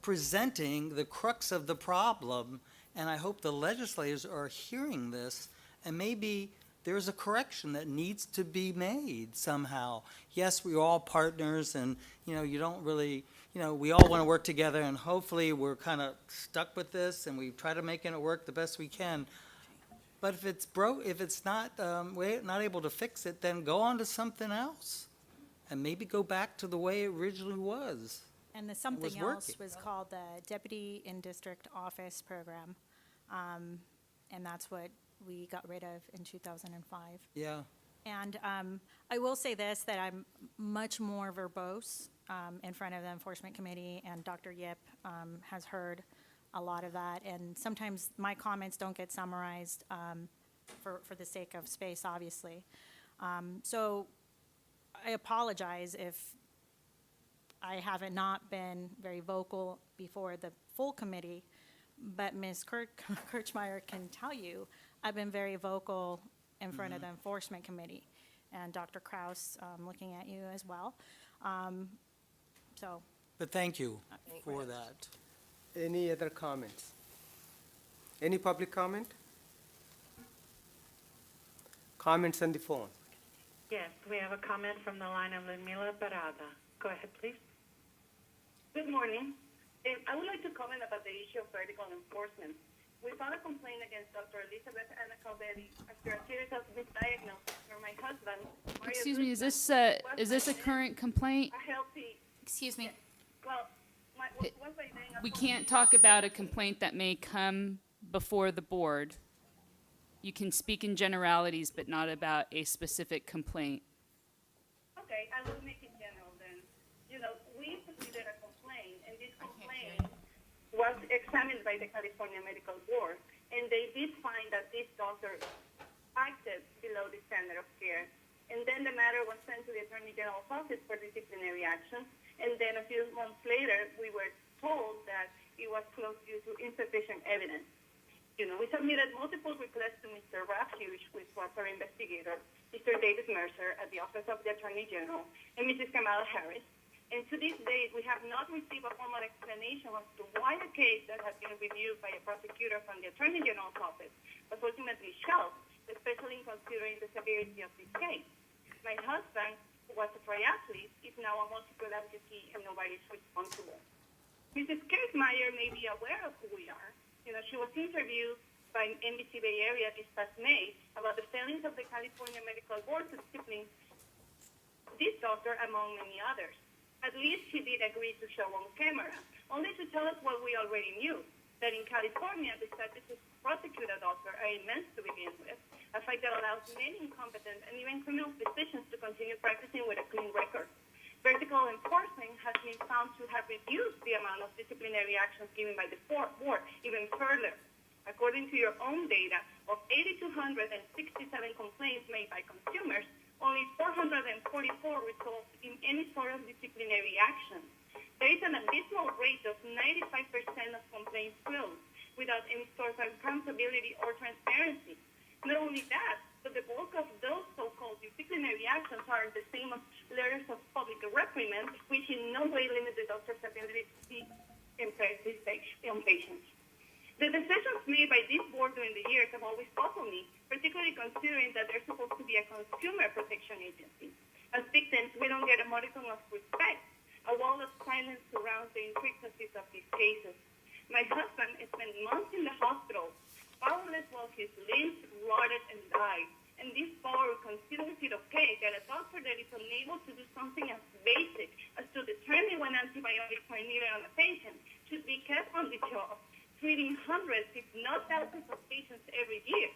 presenting the crux of the problem, and I hope the legislators are hearing this, and maybe there's a correction that needs to be made somehow. Yes, we're all partners, and, you don't really, we all want to work together, and hopefully we're kind of stuck with this, and we try to make it work the best we can. But if it's if it's not, we're not able to fix it, then go on to something else, and maybe go back to the way it originally was. And the something else working. was called the Deputy in District Office Program. And that's what we got rid of in 2005. Yeah. And I will say this, that I'm much more verbose in front of the Enforcement Committee, and Dr. Yip has heard a lot of that. And sometimes my comments don't get summarized for the sake of space, obviously. So I apologize if I haven't not been very vocal before the full committee, but Ms. Kirchmeier can tell you, I've been very vocal in front of the Enforcement Committee. And Dr. Kraus, looking at you as well. But thank you for that. Any other comments? Any public comment? Comments on the phone? Yes, we have a comment from the line of Ludmila Barada. Go ahead, please. Good morning. I would like to comment about the issue of vertical enforcement. We filed a complaint against Dr. Elizabeth Anna Caldetti after a series of misdiagnoses for my husband, Mario Excuse me, is Guzman, this a current complaint? a healthy, Excuse me. well, was by saying a We can't talk about a complaint that may come before the board. You can speak in generalities, but not about a specific complaint. Okay, I will make it general then. We submitted a complaint, and this complaint was examined by the California Medical Board, and they did find that this doctor acted below the standard of care. And then the matter was sent to the Attorney General's office for disciplinary action, and then a few months later, we were told that it was closed due to insufficient evidence. We submitted multiple requests to Mr. Refuge, which was our investigator, Mr. David Mercer at the Office of the Attorney General, and Mrs. Kamala Harris. And to this date, we have not received a formal explanation as to why a case that had been reviewed by a prosecutor from the Attorney General's office was ultimately shelved, especially considering the severity of this case. My husband, who was a triathlete, is now a multiple amputee, and nobody is responsible. Mrs. Kirchmeier may be aware of who we are. She was interviewed by NBC Bay Area this past May about the failings of the California Medical Board to discipline this doctor, among many others. At least she did agree to show on camera, only to tell us what we already knew, that in California, the statutes to prosecute a doctor are immense to begin with, a fact that allows many incompetent and even criminal physicians to continue practicing with a clean record. vertical enforcement has been found to have reduced the amount of disciplinary actions given by the board even further. According to your own data, of 8,267 complaints made by consumers, only 444 resulted in any sort of disciplinary action. There is an abysmal rate of 95% of complaints closed without any sort of accountability or transparency. Not only that, but the bulk of those so-called disciplinary actions are the same as letters of public reprimand, which in no way limit the doctor's ability to see and practice on patients. The decisions made by this board during the years have always puzzled me, particularly considering that they're supposed to be a consumer protection agency. As victims, we don't get a modicum of respect. A wall of silence surrounds the intricacies of these cases. My husband spent months in the hospital, powerless while his limbs rotted and died. And this board considers it okay that a doctor that is unable to do something as basic as to determine when antibiotics are needed on a patient should be kept on the job, treating hundreds, if not thousands of patients every year.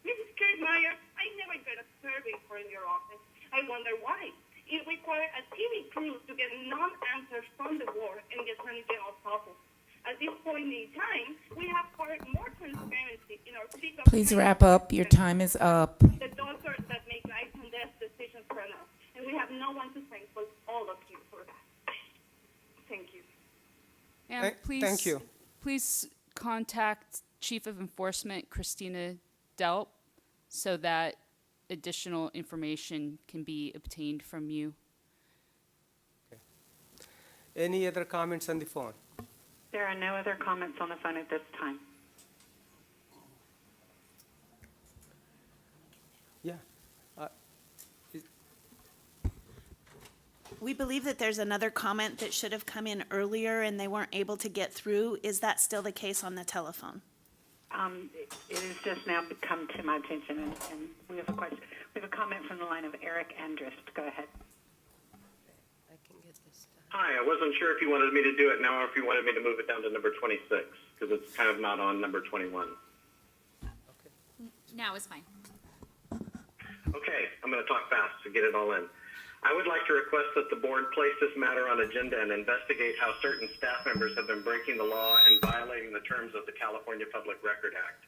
Mrs. Kirkmeyer, I never got a survey for your office. I wonder why. It required a TV crew to get non-answers from the board and the Attorney General's office. At this point in time, we have required more transparency in our pickup. Please wrap up. Your time is up. The doctors that make life and death decisions for us. And we have no one to thank but all of you for that. Thank you. And please, Thank you. Please contact Chief of Enforcement Christina Delp so that additional information can be obtained from you. Any other comments on the phone? There are no other comments on the phone at this time. Yeah. We believe that there's another comment that should have come in earlier and they weren't able to get through. Is that still the case on the telephone? It has just now come to my attention, and we have a question. We have a comment from the line of Eric Andrist. Go ahead. I can get this done. Hi, I wasn't sure if you wanted me to do it now or if you wanted me to move it down to number 26, because it's kind of not on number 21. Now is fine. Okay, I'm going to talk fast to get it all in. I would like to request that the board place this matter on agenda and investigate how certain staff members have been breaking the law and violating the terms of the California Public Record Act.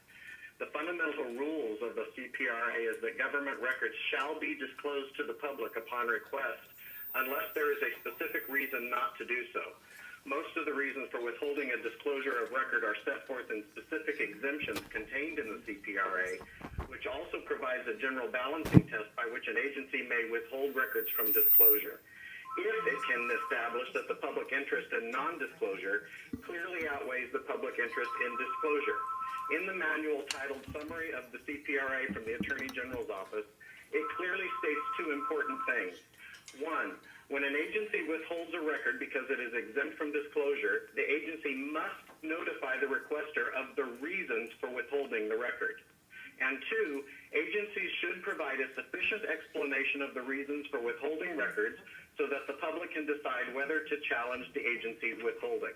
The fundamental rules of the CPRA is that government records shall be disclosed to the public upon request unless there is a specific reason not to do so. Most of the reasons for withholding a disclosure of record are set forth in specific exemptions contained in the CPRA, which also provides a general balancing test by which an agency may withhold records from disclosure. If it can establish that the public interest in non-disclosure clearly outweighs the public interest in disclosure. In the manual titled Summary of the CPRA from the Attorney General's Office, it clearly states two important things. One, when an agency withholds a record because it is exempt from disclosure, the agency must notify the requester of the reasons for withholding the record. And two, agencies should provide a sufficient explanation of the reasons for withholding records so that the public can decide whether to challenge the agency's withholding.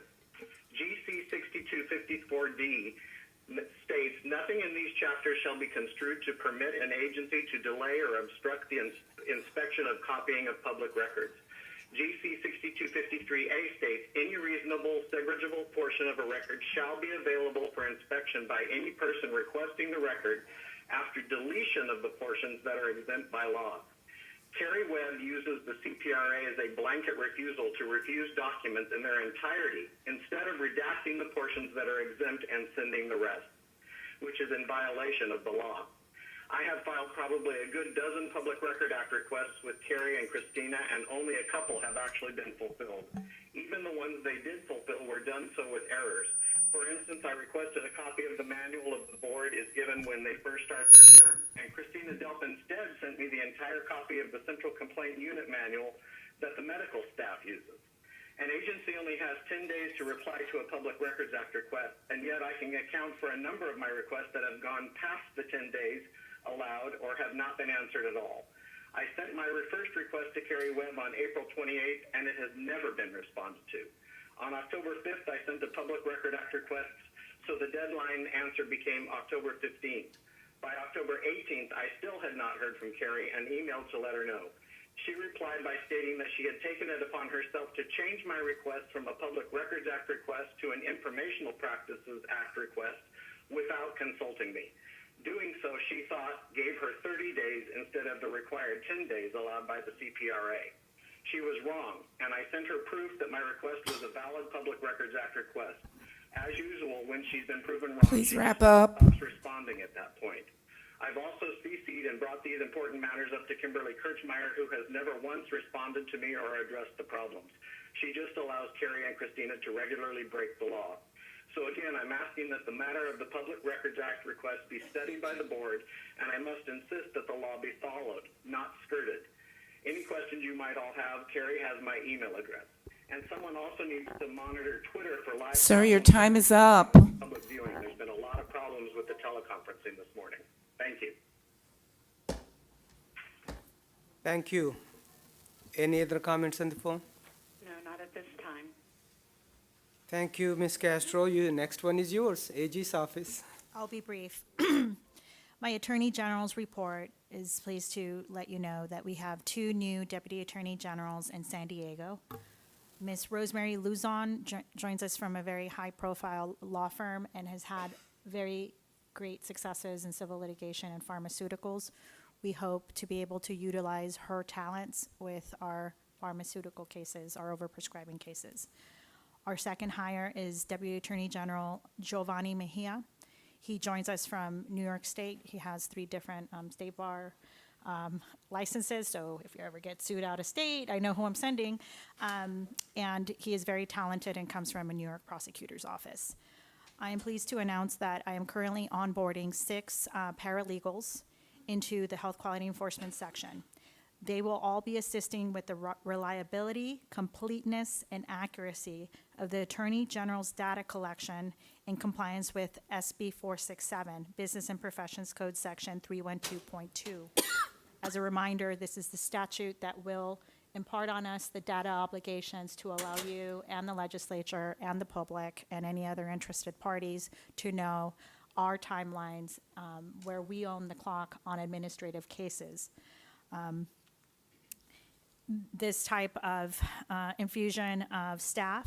GC 6254D states, nothing in these chapters shall be construed to permit an agency to delay or obstruct the inspection of copying of public records. GC 6253A states, any reasonable segregable portion of a record shall be available for inspection by any person requesting the record after deletion of the portions that are exempt by law. Terry Webb uses the CPRA as a blanket refusal to refuse documents in their entirety instead of redacting the portions that are exempt and sending the rest, which is in violation of the law. I have filed probably a good dozen Public Record Act requests with Terry and Christina, and only a couple have actually been fulfilled. Even the ones they did fulfill were done so with errors. For instance, I requested a copy of the manual of the board is given when they first start their term, and Christina Delp instead sent me the entire copy of the Central Complaint Unit manual that the medical staff uses. An agency only has 10 days to reply to a Public Records Act request, and yet I can account for a number of my requests that have gone past the 10 days allowed or have not been answered at all. I sent my first request to Kerry Webb on April 28th, and it has never been responded to. On October 5th, I sent a Public Record Act request, so the deadline answer became October 15th. By October 18th, I still had not heard from Kerry and emailed to let her know. She replied by stating that she had taken it upon herself to change my request from a Public Records Act request to an Informational Practices Act request without consulting me. Doing so, she thought, gave her 30 days instead of the required 10 days allowed by the CPRA. She was wrong, and I sent her proof that my request was a valid Public Records Act request. As usual, when she's been proven wrong, Please she wrap just up. stops responding at that point. I've also CC'd and brought these important matters up to Kimberly Kirchmeier, who has never once responded to me or addressed the problems. She just allows Carrie and Christina to regularly break the law. So again, I'm asking that the matter of the Public Records Act request be studied by the board, and I must insist that the law be followed, not skirted. Any questions you might all have, Carrie has my email address. And someone also needs to monitor Twitter for live. Sir, your time is up. Public viewing. There's been a lot of problems with the teleconferencing this morning. Thank you. Thank you. Any other comments on the phone? No, not at this time. Thank you, Ms. Castro. Next one is yours, AG's office. I'll be brief. My Attorney General's report is pleased to let you know that we have 2 new Deputy Attorney Generals in San Diego. Ms. Rosemary Luzon joins us from a very high-profile law firm and has had very great successes in civil litigation and pharmaceuticals. We hope to be able to utilize her talents with our pharmaceutical cases, our overprescribing cases. Our second hire is Deputy Attorney General Giovanni Mejia. He joins us from New York State. He has 3 different state bar licenses, so if you ever get sued out of state, I know who I'm sending. And he is very talented and comes from a New York prosecutor's office. I am pleased to announce that I am currently onboarding 6 paralegals into the Health Quality Enforcement section. They will all be assisting with the reliability, completeness, and accuracy of the Attorney General's data collection in compliance with SB 467, Business and Professions Code Section 312.2. As a reminder, this is the statute that will impart on us the data obligations to allow you and the legislature and the public and any other interested parties to know our timelines where we own the clock on administrative cases. This type of infusion of staff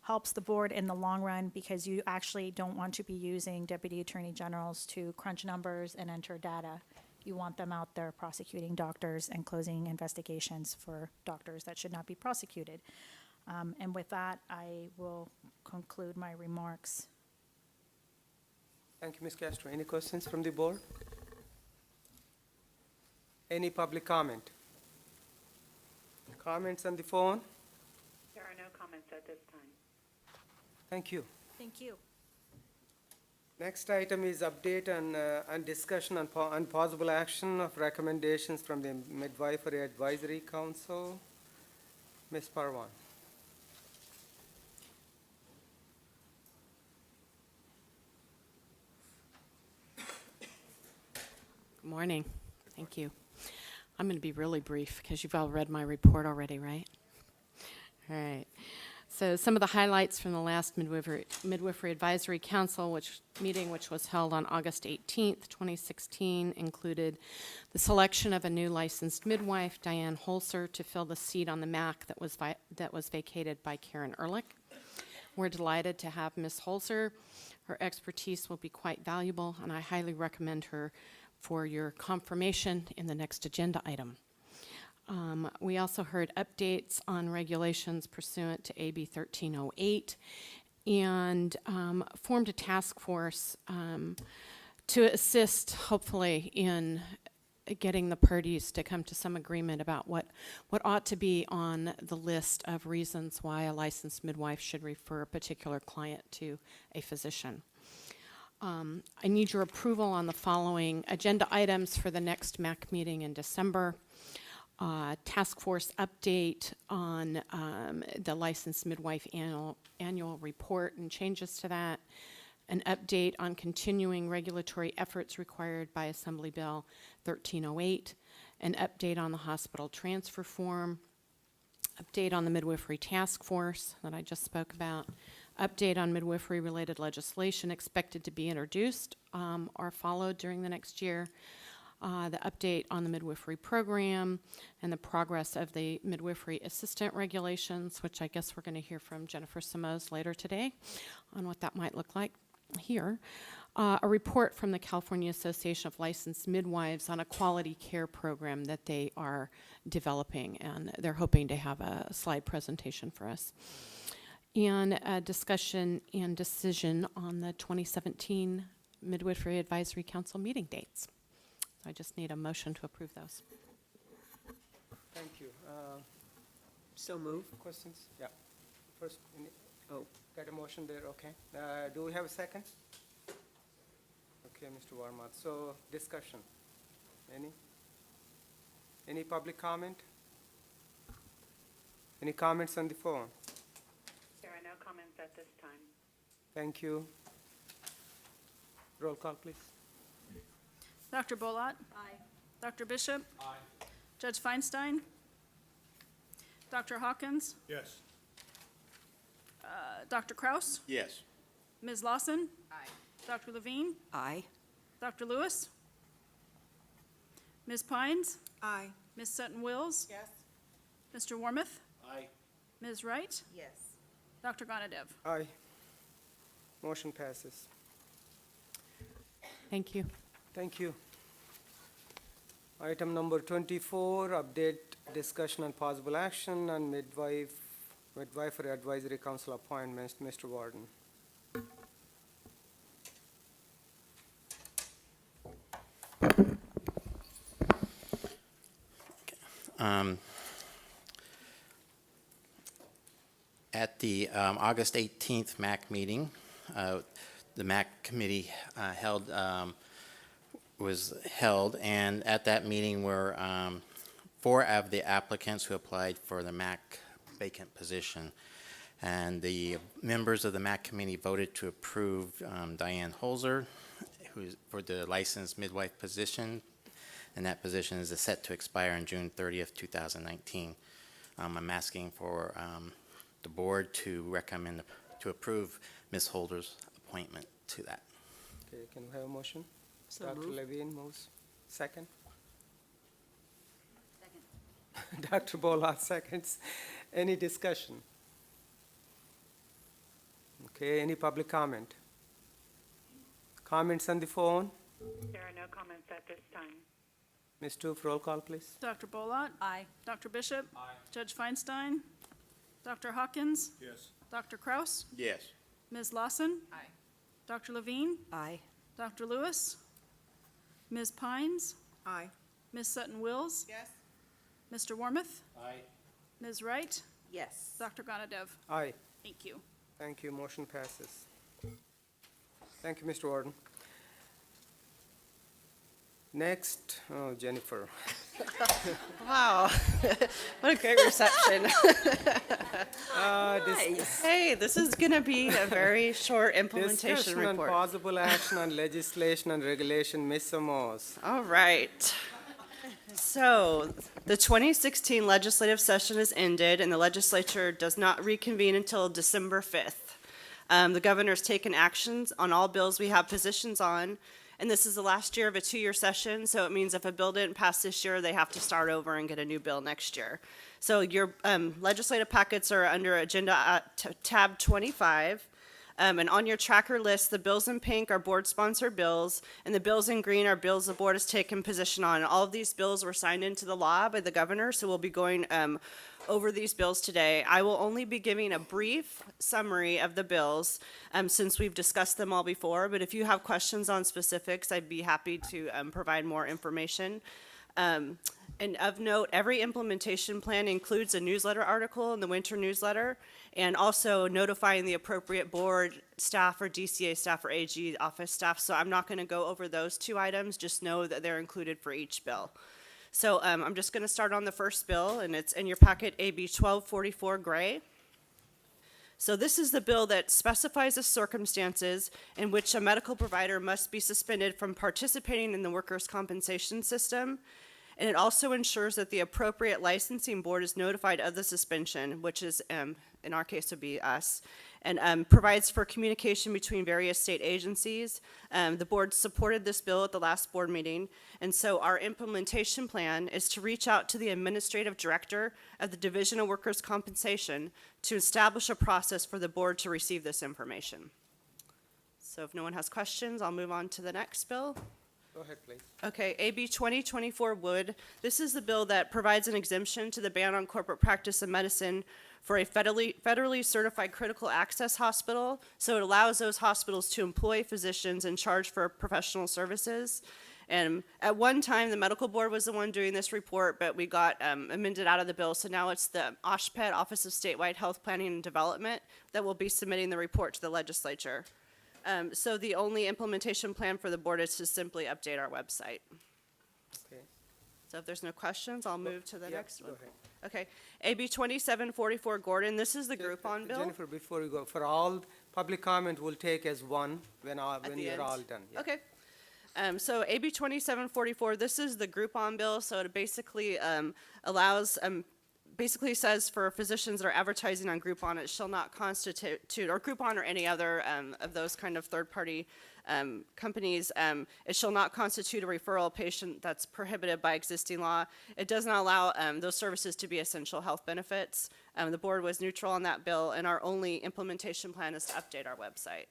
helps the board in the long run because you actually don't want to be using deputy attorney generals to crunch numbers and enter data. You want them out there prosecuting doctors and closing investigations for doctors that should not be prosecuted. And with that, I will conclude my remarks. Thank you, Ms. Castro. Any questions from the board? Any public comment? Comments on the phone? There are no comments at this time. Thank you. Thank you. Next item is update and discussion on possible action of recommendations from the Midwifery Advisory Council. Ms. Parwan. Good morning. Thank you. I'm going to be really brief because you've all read my report already, right? All right. So some of the highlights from the last Midwifery Advisory Council meeting, which was held on August 18th, 2016, included the selection of a new licensed midwife, Diane Holzer, to fill the seat on the MAC that was vacated by Karen Ehrlich. We're delighted to have Ms. Holzer. Her expertise will be quite valuable, and I highly recommend her for your confirmation in the next agenda item. We also heard updates on regulations pursuant to AB 1308 and formed a task force to assist, hopefully, in getting the parties to come to some agreement about what ought to be on the list of reasons why a licensed midwife should refer a particular client to a physician. I need your approval on the following agenda items for the next MAC meeting in December. Task force update on the licensed midwife annual report and changes to that. An update on continuing regulatory efforts required by Assembly Bill 1308. An update on the hospital transfer form. Update on the midwifery task force that I just spoke about. Update on midwifery-related legislation expected to be introduced or followed during the next year. the update on the midwifery program, and the progress of the midwifery assistant regulations, which I guess we're going to hear from Jennifer Simoes later today on what that might look like here. A report from the California Association of Licensed Midwives on a quality care program that they are developing, and they're hoping to have a slide presentation for us. And a discussion and decision on the 2017 Midwifery Advisory Council meeting dates. So I just need a motion to approve those. Thank you. So move. Questions? Yeah. First, Oh. got a motion there, okay. Do we have a second? Okay, Mr. Warmoth. So, discussion. Any public comment? Any comments on the phone? There are no comments at this time. Thank you. Roll call, please. Dr. Bolat? Aye. Dr. Bishop? Aye. Judge Feinstein? Dr. Hawkins? Yes. Dr. Kraus? Yes. Ms. Lawson? Aye. Dr. Levine? Aye. Dr. Lewis? Ms. Pines? Aye. Ms. Sutton Wills? Yes. Mr. Warmoth? Aye. Ms. Wright? Yes. Dr. Gonadev? Aye. Motion passes. Thank you. Thank you. Item number 24, update discussion and possible action on midwifery advisory council appointments. Mr. Warden. At the August 18th MAC meeting, the MAC committee was held, and at that meeting were 4 of the applicants who applied for the MAC vacant position. And the members of the MAC committee voted to approve Diane Holzer, who's for the licensed midwife position, and that position is set to expire on June 30th, 2019. I'm asking for the board to recommend to approve Ms. Holder's appointment to that. Okay, can we have a motion? So Dr. moved. Levine moves. Second? Second. Dr. Bolat seconds. Any discussion? Okay, any public comment? Comments on the phone? There are no comments at this time. Ms. Toof, roll call, please. Dr. Bolat? Aye. Dr. Bishop? Aye. Judge Feinstein? Dr. Hawkins? Yes. Dr. Kraus? Yes. Ms. Lawson? Aye. Dr. Levine? Aye. Dr. Lewis? Ms. Pines? Aye. Ms. Sutton Wills? Yes. Mr. Warmoth? Aye. Ms. Wright? Yes. Dr. Gonadev? Aye. Thank you. Thank you, motion passes. Thank you, Mr. Warden. Next, oh, Jennifer. Wow, what a great reception. Nice. Hey, this is going to be a very short implementation Discussion on report. possible action on legislation and regulation, Ms. Samos. All right. So, the 2016 legislative session has ended, and the legislature does not reconvene until December 5th. The governor's taken actions on all bills we have positions on, and this is the last year of a 2-year session, so it means if a bill didn't pass this year, they have to start over and get a new bill next year. So your legislative packets are under agenda tab 25. And on your tracker list, the bills in pink are board-sponsored bills, and the bills in green are bills the board has taken position on. All of these bills were signed into the law by the governor, so we'll be going over these bills today. I will only be giving a brief summary of the bills since we've discussed them all before, but if you have questions on specifics, I'd be happy to provide more information. And of note, every implementation plan includes a newsletter article in the winter newsletter, and also notifying the appropriate board staff or DCA staff or AG office staff. So I'm not going to go over those 2 items, just know that they're included for each bill. So I'm just going to start on the first bill, and it's in your packet, AB 1244 Gray. So this is the bill that specifies the circumstances in which a medical provider must be suspended from participating in the workers' compensation system. And it also ensures that the appropriate licensing board is notified of the suspension, which is, in our case, would be us, and provides for communication between various state agencies. The board supported this bill at the last board meeting, and so our implementation plan is to reach out to the administrative director of the Division of Workers' Compensation to establish a process for the board to receive this information. So if no one has questions, I'll move on to the next bill. Go ahead, please. Okay, AB 2024 Wood. This is the bill that provides an exemption to the ban on corporate practice of medicine for a federally certified critical access hospital. So it allows those hospitals to employ physicians and charge for professional services. And at one time, the medical board was the one doing this report, but we got amended out of the bill. So now it's the OSHPD, Office of Statewide Health Planning and Development, that will be submitting the report to the legislature. So the only implementation plan for the board is to simply update our website. Okay. So if there's no questions, I'll move to the Yeah, next go one. ahead. Okay, AB 2744 Gordon, this is the Groupon bill. Jennifer, before you go, for all public comment, we'll take as one when the you're end. all done. Yeah. Okay. So AB 2744, this is the Groupon bill, so it basically allows, basically says for physicians that are advertising on Groupon, it shall not constitute, or Groupon or any other of those kind of third-party companies, it shall not constitute a referral patient that's prohibited by existing law. It does not allow those services to be essential health benefits. The board was neutral on that bill, and our only implementation plan is to update our website.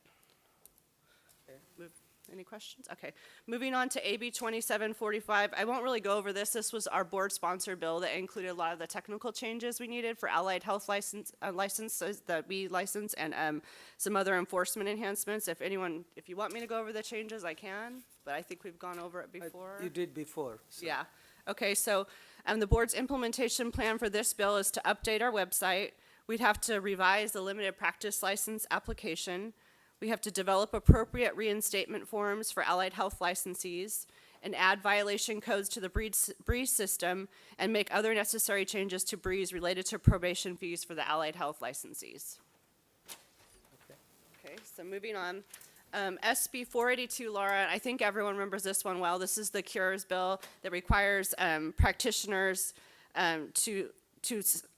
Any questions? Okay. Moving on to AB 2745. I won't really go over this. This was our board-sponsored bill that included a lot of the technical changes we needed for allied health licenses that we license, and some other enforcement enhancements. If you want me to go over the changes, I can, but I think we've gone over it before. You did before. So. Yeah. Okay, so the board's implementation plan for this bill is to update our website. We'd have to revise the limited practice license application. We have to develop appropriate reinstatement forms for allied health licensees and add violation codes to the BREEZE system and make other necessary changes to BREEZE related to probation fees for the allied health licensees. Okay, so moving on. SB 482, Laura, I think everyone remembers this one well. This is the cures bill that requires practitioners to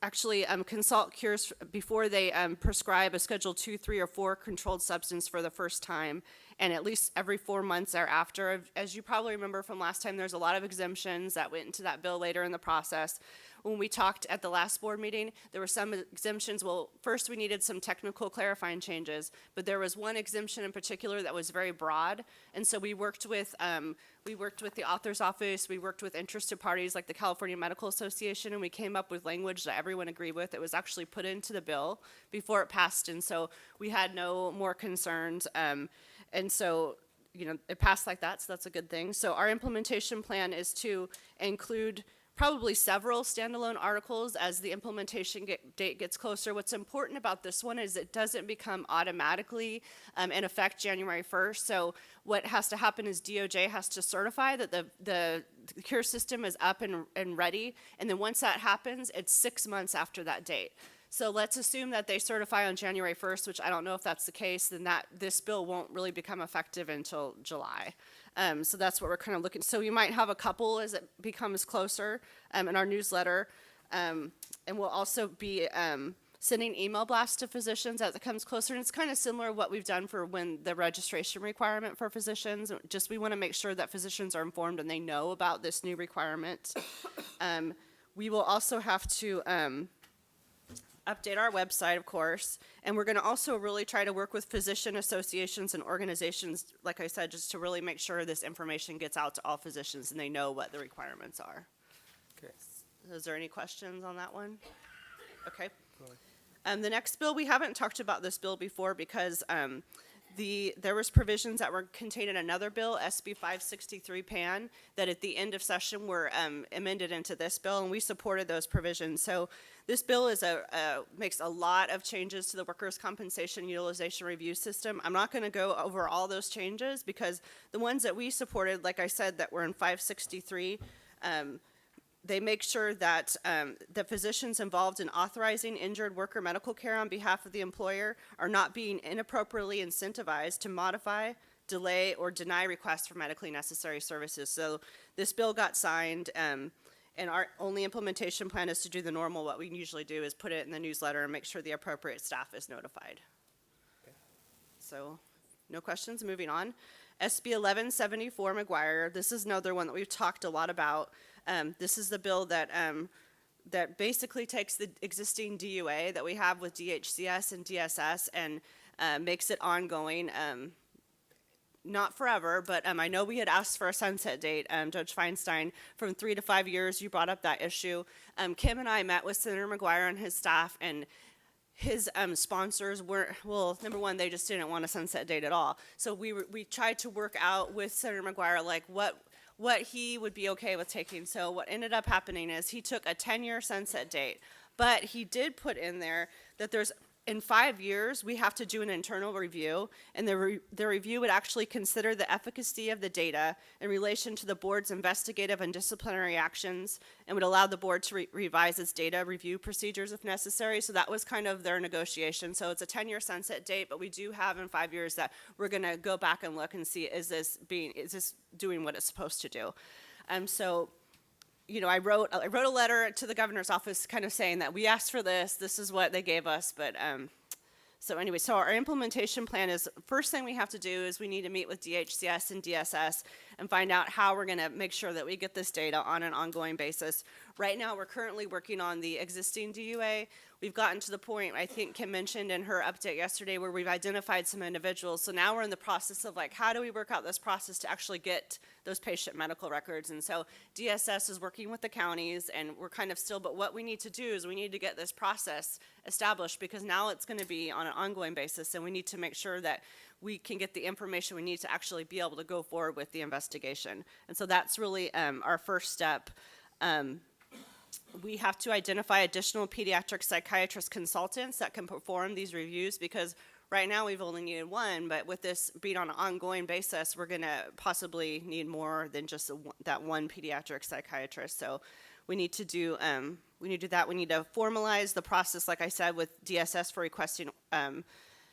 actually consult cures before they prescribe a Schedule 2, 3, or 4 controlled substance for the first time, and at least every 4 months thereafter. As you probably remember from last time, there's a lot of exemptions that went into that bill later in the process. When we talked at the last board meeting, there were some exemptions. Well, first we needed some technical clarifying changes, but there was one exemption in particular that was very broad, and so we worked with the author's office, we worked with interested parties like the California Medical Association, and we came up with language that everyone agreed with. It was actually put into the bill before it passed, and so we had no more concerns. And so, it passed like that, so that's a good thing. So our implementation plan is to include probably several standalone articles as the implementation date gets closer. What's important about this one is it doesn't become automatically in effect January 1st. So what has to happen is DOJ has to certify that the cure system is up and ready. And then once that happens, it's 6 months after that date. So let's assume that they certify on January 1st, which I don't know if that's the case, then this bill won't really become effective until July. So that's what we're kind of looking. So you might have a couple as it becomes closer in our newsletter. And we'll also be sending email blasts to physicians as it comes closer. And it's kind of similar to what we've done for when the registration requirement for physicians. Just we want to make sure that physicians are informed and they know about this new requirement. We will also have to update our website, of course, and we're going to also really try to work with physician associations and organizations, like I said, just to really make sure this information gets out to all physicians and they know what the requirements are. Okay. Is there any questions on that one? Okay. The next bill, we haven't talked about this bill before because there was provisions that were contained in another bill, SB 563 PAN, that at the end of session were amended into this bill, and we supported those provisions. So this bill makes a lot of changes to the workers' compensation utilization review system. I'm not going to go over all those changes because the ones that we supported, like I said, that were in 563, they make sure that the physicians involved in authorizing injured worker medical care on behalf of the employer are not being inappropriately incentivized to modify, delay or deny requests for medically necessary services. So this bill got signed, and our only implementation plan is to do the normal. What we usually do is put it in the newsletter and make sure the appropriate staff is notified. So, no questions, moving on. SB 1174 McGuire, this is another one that we've talked a lot about. This is the bill that basically takes the existing DUA that we have with DHCS and DSS and makes it ongoing. Not forever, but I know we had asked for a sunset date, Judge Feinstein, from 3 to 5 years. You brought up that issue. Kim and I met with Senator McGuire and his staff, and his sponsors were, well, number one, they just didn't want a sunset date at all. So we tried to work out with Senator McGuire, like what he would be okay with taking. So what ended up happening is he took a 10-year sunset date, but he did put in there that in 5 years, we have to do an internal review, and the review would actually consider the efficacy of the data in relation to the board's investigative and disciplinary actions, and would allow the board to revise its data review procedures if necessary. So that was kind of their negotiation. So it's a 10-year sunset date, but we do have in 5 years that we're going to go back and look and see, is this doing what it's supposed to do? So, you know, I wrote a letter to the governor's office kind of saying that we asked for this is what they gave us, but so anyway, so our implementation plan is, first thing we have to do is we need to meet with DHCS and DSS and find out how we're going to make sure that we get this data on an ongoing basis. Right now, we're currently working on the existing DUA. We've gotten to the point, I think Kim mentioned in her update yesterday, where we've identified some individuals. So now we're in the process of like, how do we work out this process to actually get those patient medical records? And so DSS is working with the counties, and we're kind of still, but what we need to do is we need to get this process established, because now it's going to be on an ongoing basis, and we need to make sure that we can get the information we need to actually be able to go forward with the investigation. And so that's really our first step. We have to identify additional pediatric psychiatrist consultants that can perform these reviews, because right now we've only needed one, but with this being on an ongoing basis, we're going to possibly need more than just that one pediatric psychiatrist. So we need to do that. We need to formalize the process, like I said, with DSS for requesting,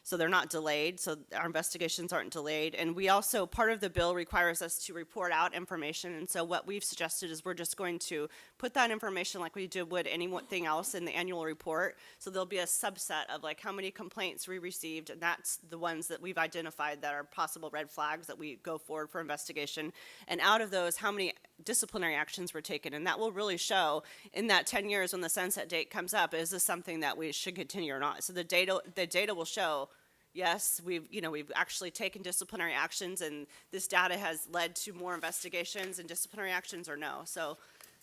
so they're not delayed, so our investigations aren't delayed. And we also, part of the bill requires us to report out information, and so what we've suggested is we're just going to put that information like we would anything else in the annual report. So there'll be a subset of like how many complaints we received, and that's the ones that we've identified that are possible red flags that we go forward for investigation. And out of those, how many disciplinary actions were taken, and that will really show in that 10 years when the sunset date comes up, is this something that we should continue or not? So the data will show, yes, we've actually taken disciplinary actions, and this data has led to more investigations and disciplinary actions, or no. So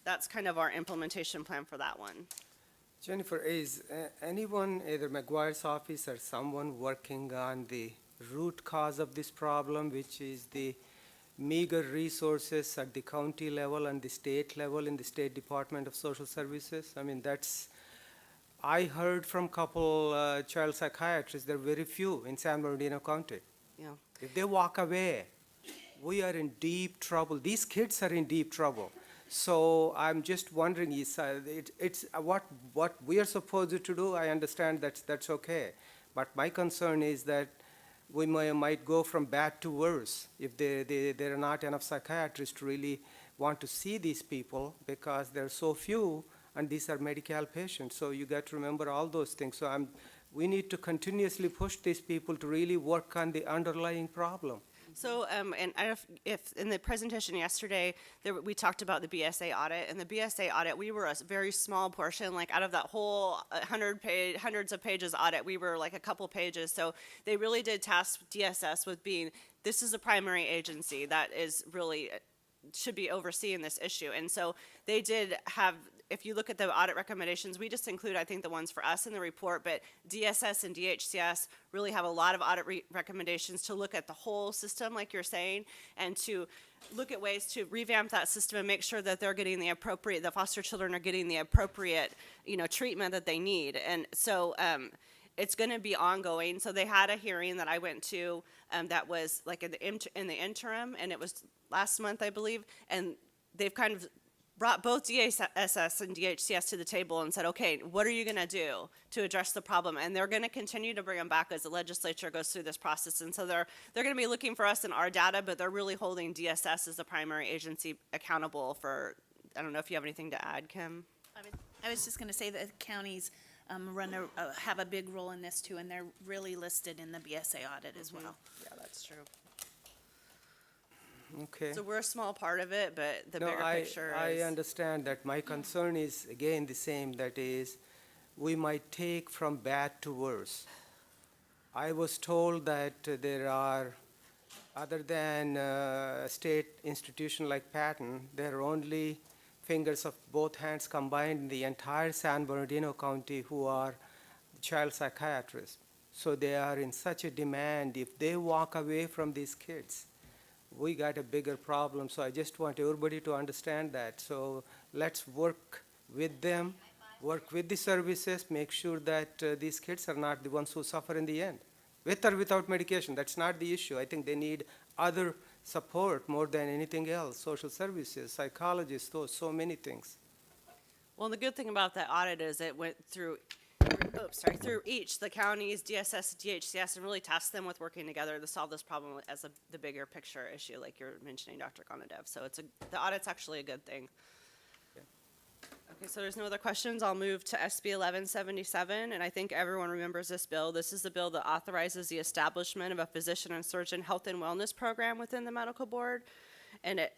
that's kind of our implementation plan for that one. Jennifer, is anyone, either McGuire's office or someone, working on the root cause of this problem, which is the meager resources at the county level and the state level in the State Department of Social Services? I mean, I heard from a couple child psychiatrists, there are very few in San Bernardino County. Yeah. If they walk away, we are in deep trouble. These kids are in deep trouble. So I'm just wondering, it's what we are supposed to do. I understand that's okay, but my concern is that we might go from bad to worse if there are not enough psychiatrists to really want to see these people, because there are so few, and these are medical patients. So you got to remember all those things. So we need to continuously push these people to really work on the underlying problem. So, and if in the presentation yesterday, we talked about the BSA audit, and the BSA audit, we were a very small portion, like out of that whole hundreds of pages audit, we were like a couple pages. So they really did task DSS with being, this is a primary agency that is really, should be overseeing this issue. And so they did have, if you look at the audit recommendations, we just include, I think, the ones for us in the report, but DSS and DHCS really have a lot of audit recommendations to look at the whole system, like you're saying, and to look at ways to revamp that system and make sure that they're getting the foster children are getting the appropriate, treatment that they need. And so it's going to be ongoing. So they had a hearing that I went to that was like in the interim, and it was last month, I believe, and they've kind of brought both DSS and DHCS to the table and said, okay, what are you going to do to address the problem? And they're going to continue to bring them back as the legislature goes through this process. And so they're going to be looking for us in our data, but they're really holding DSS as the primary agency accountable for, I don't know if you have anything to add, Kim? I was just going to say that counties have a big role in this too, and they're really listed in the BSA audit as well. Yeah, that's true. Okay. So we're a small part of it, but the No, bigger picture I is. understand that. My concern is, again, the same, that is, we might take from bad to worse. I was told that there are, other than a state institution like Patton, there are only fingers of both hands combined in the entire San Bernardino County who are child psychiatrists. So they are in such a demand. If they walk away from these kids, we got a bigger problem. So I just want everybody to understand that. So let's work with them, work with the services, make sure that these kids are not the ones who suffer in the end, with or without medication. That's not the issue. I think they need other support more than anything else, social services, psychologists, so many things. Well, the good thing about that audit is it went through, through each, the counties, DSS, DHCS, and really tasked them with working together to solve this problem as the bigger picture issue, like you're mentioning, Dr. Gonadev. So the audit's actually a good thing. Okay, so there's no other questions. I'll move to SB 1177, and I think everyone remembers this bill. This is the bill that authorizes the establishment of a physician and surgeon health and wellness program within the medical board. And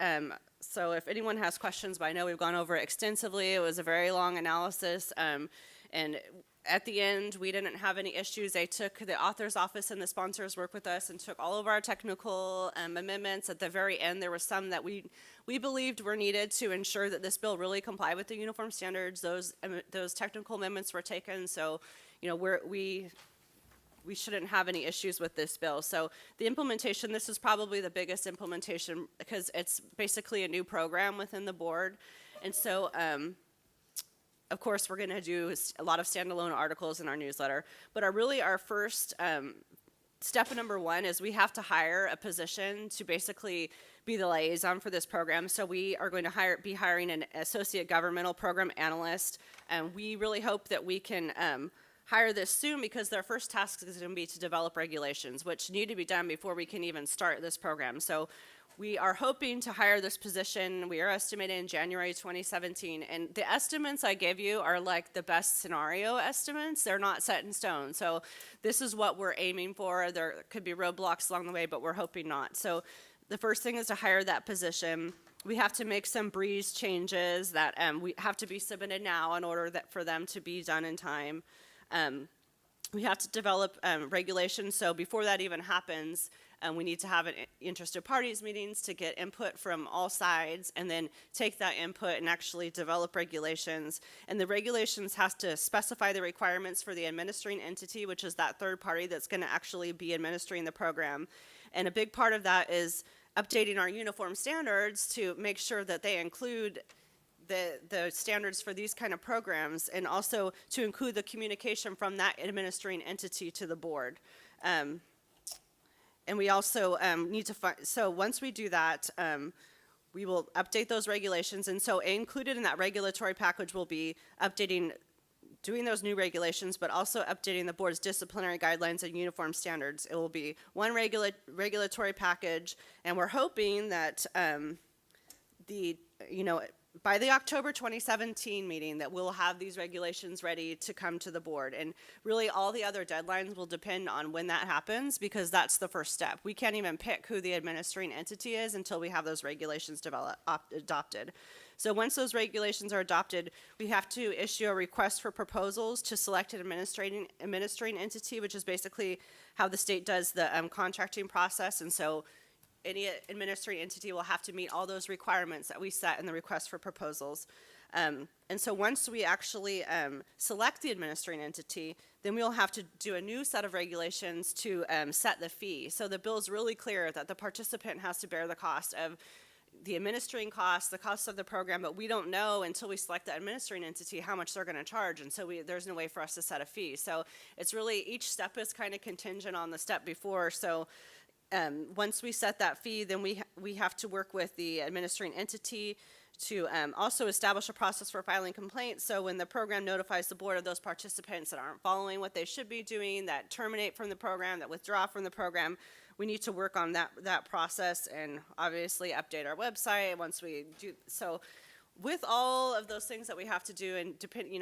so if anyone has questions, but I know we've gone over it extensively. It was a very long analysis, and at the end, we didn't have any issues. They took, the author's office and the sponsors worked with us and took all of our technical amendments. At the very end, there were some that we believed were needed to ensure that this bill really complied with the uniform standards. Those technical amendments were taken, so we shouldn't have any issues with this bill. So the implementation, this is probably the biggest implementation because it's basically a new program within the board. And so of course, we're going to do a lot of standalone articles in our newsletter. But our first step number one is we have to hire a position to basically be the liaison for this program. So we are going to be hiring an associate governmental program analyst. And we really hope that we can hire this soon because their first task is going to be to develop regulations, which need to be done before we can even start this program. So we are hoping to hire this position. We are estimating in January 2017. And the estimates I give you are like the best scenario estimates. They're not set in stone. So this is what we're aiming for. There could be roadblocks along the way, but we're hoping not. So the first thing is to hire that position. We have to make some breeze changes that we have to be submitted now in order for them to be done in time. We have to develop regulations. So before that even happens, we need to have interested parties meetings to get input from all sides and then take that input and actually develop regulations. And the regulations has to specify the requirements for the administering entity, which is that third party that's going to actually be administering the program. And a big part of that is updating our uniform standards to make sure that they include the standards for these kind of programs and also to include the communication from that administering entity to the board. And we also need to find, so once we do that, we will update those regulations. And so included in that regulatory package will be doing those new regulations, but also updating the board's disciplinary guidelines and uniform standards. It will be one regulatory package, and we're hoping that by the October 2017 meeting that we'll have these regulations ready to come to the board. And really all the other deadlines will depend on when that happens because that's the first step. We can't even pick who the administering entity is until we have those regulations adopted. So once those regulations are adopted, we have to issue a request for proposals to select an administering entity, which is basically how the state does the contracting process. And so any administrative entity will have to meet all those requirements that we set in the request for proposals. And so once we actually select the administering entity, then we'll have to do a new set of regulations to set the fee. So the bill is really clear that the participant has to bear the cost of the administering costs, the costs of the program, but we don't know until we select the administering entity how much they're going to charge, and so there's no way for us to set a fee. So it's really, each step is kind of contingent on the step before. So once we set that fee, then we have to work with the administering entity to also establish a process for filing complaints. So when the program notifies the board of those participants that aren't following what they should be doing, that terminate from the program, that withdraw from the program, we need to work on that process and obviously update our website once we do. So with all of those things that we have to do, and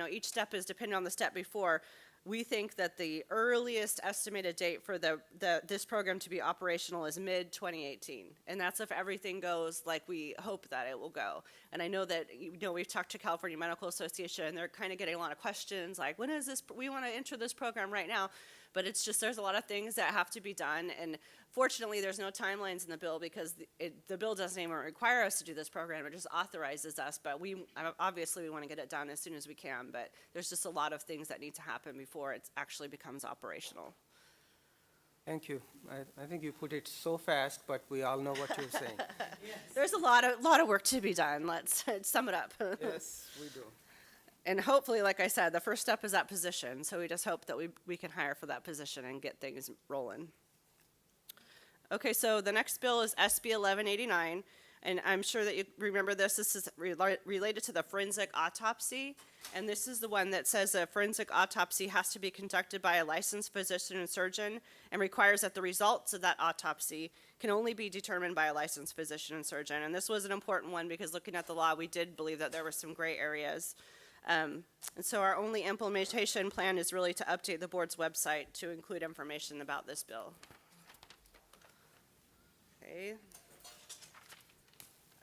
each step is dependent on the step before, we think that the earliest estimated date for this program to be operational is mid-2018. And that's if everything goes like we hope that it will go. And I know that, we've talked to California Medical Association, and they're kind of getting a lot of questions, like, when is this, we want to enter this program right now. But it's just, there's a lot of things that have to be done. And fortunately, there's no timelines in the bill because the bill doesn't even require us to do this program. It just authorizes us. But obviously, we want to get it done as soon as we can. But there's just a lot of things that need to happen before it actually becomes operational. Thank you. I think you put it so fast, but we all know what you're saying. There's a lot of work to be done. Let's sum it up. Yes, we do. And hopefully, like I said, the first step is that position. So we just hope that we can hire for that position and get things rolling. Okay, so the next bill is SB 1189. And I'm sure that you remember this. This is related to the forensic autopsy. And this is the one that says a forensic autopsy has to be conducted by a licensed physician and surgeon and requires that the results of that autopsy can only be determined by a licensed physician and surgeon. And this was an important one because looking at the law, we did believe that there were some gray areas. And so our only implementation plan is really to update the board's website to include information about this bill. Okay.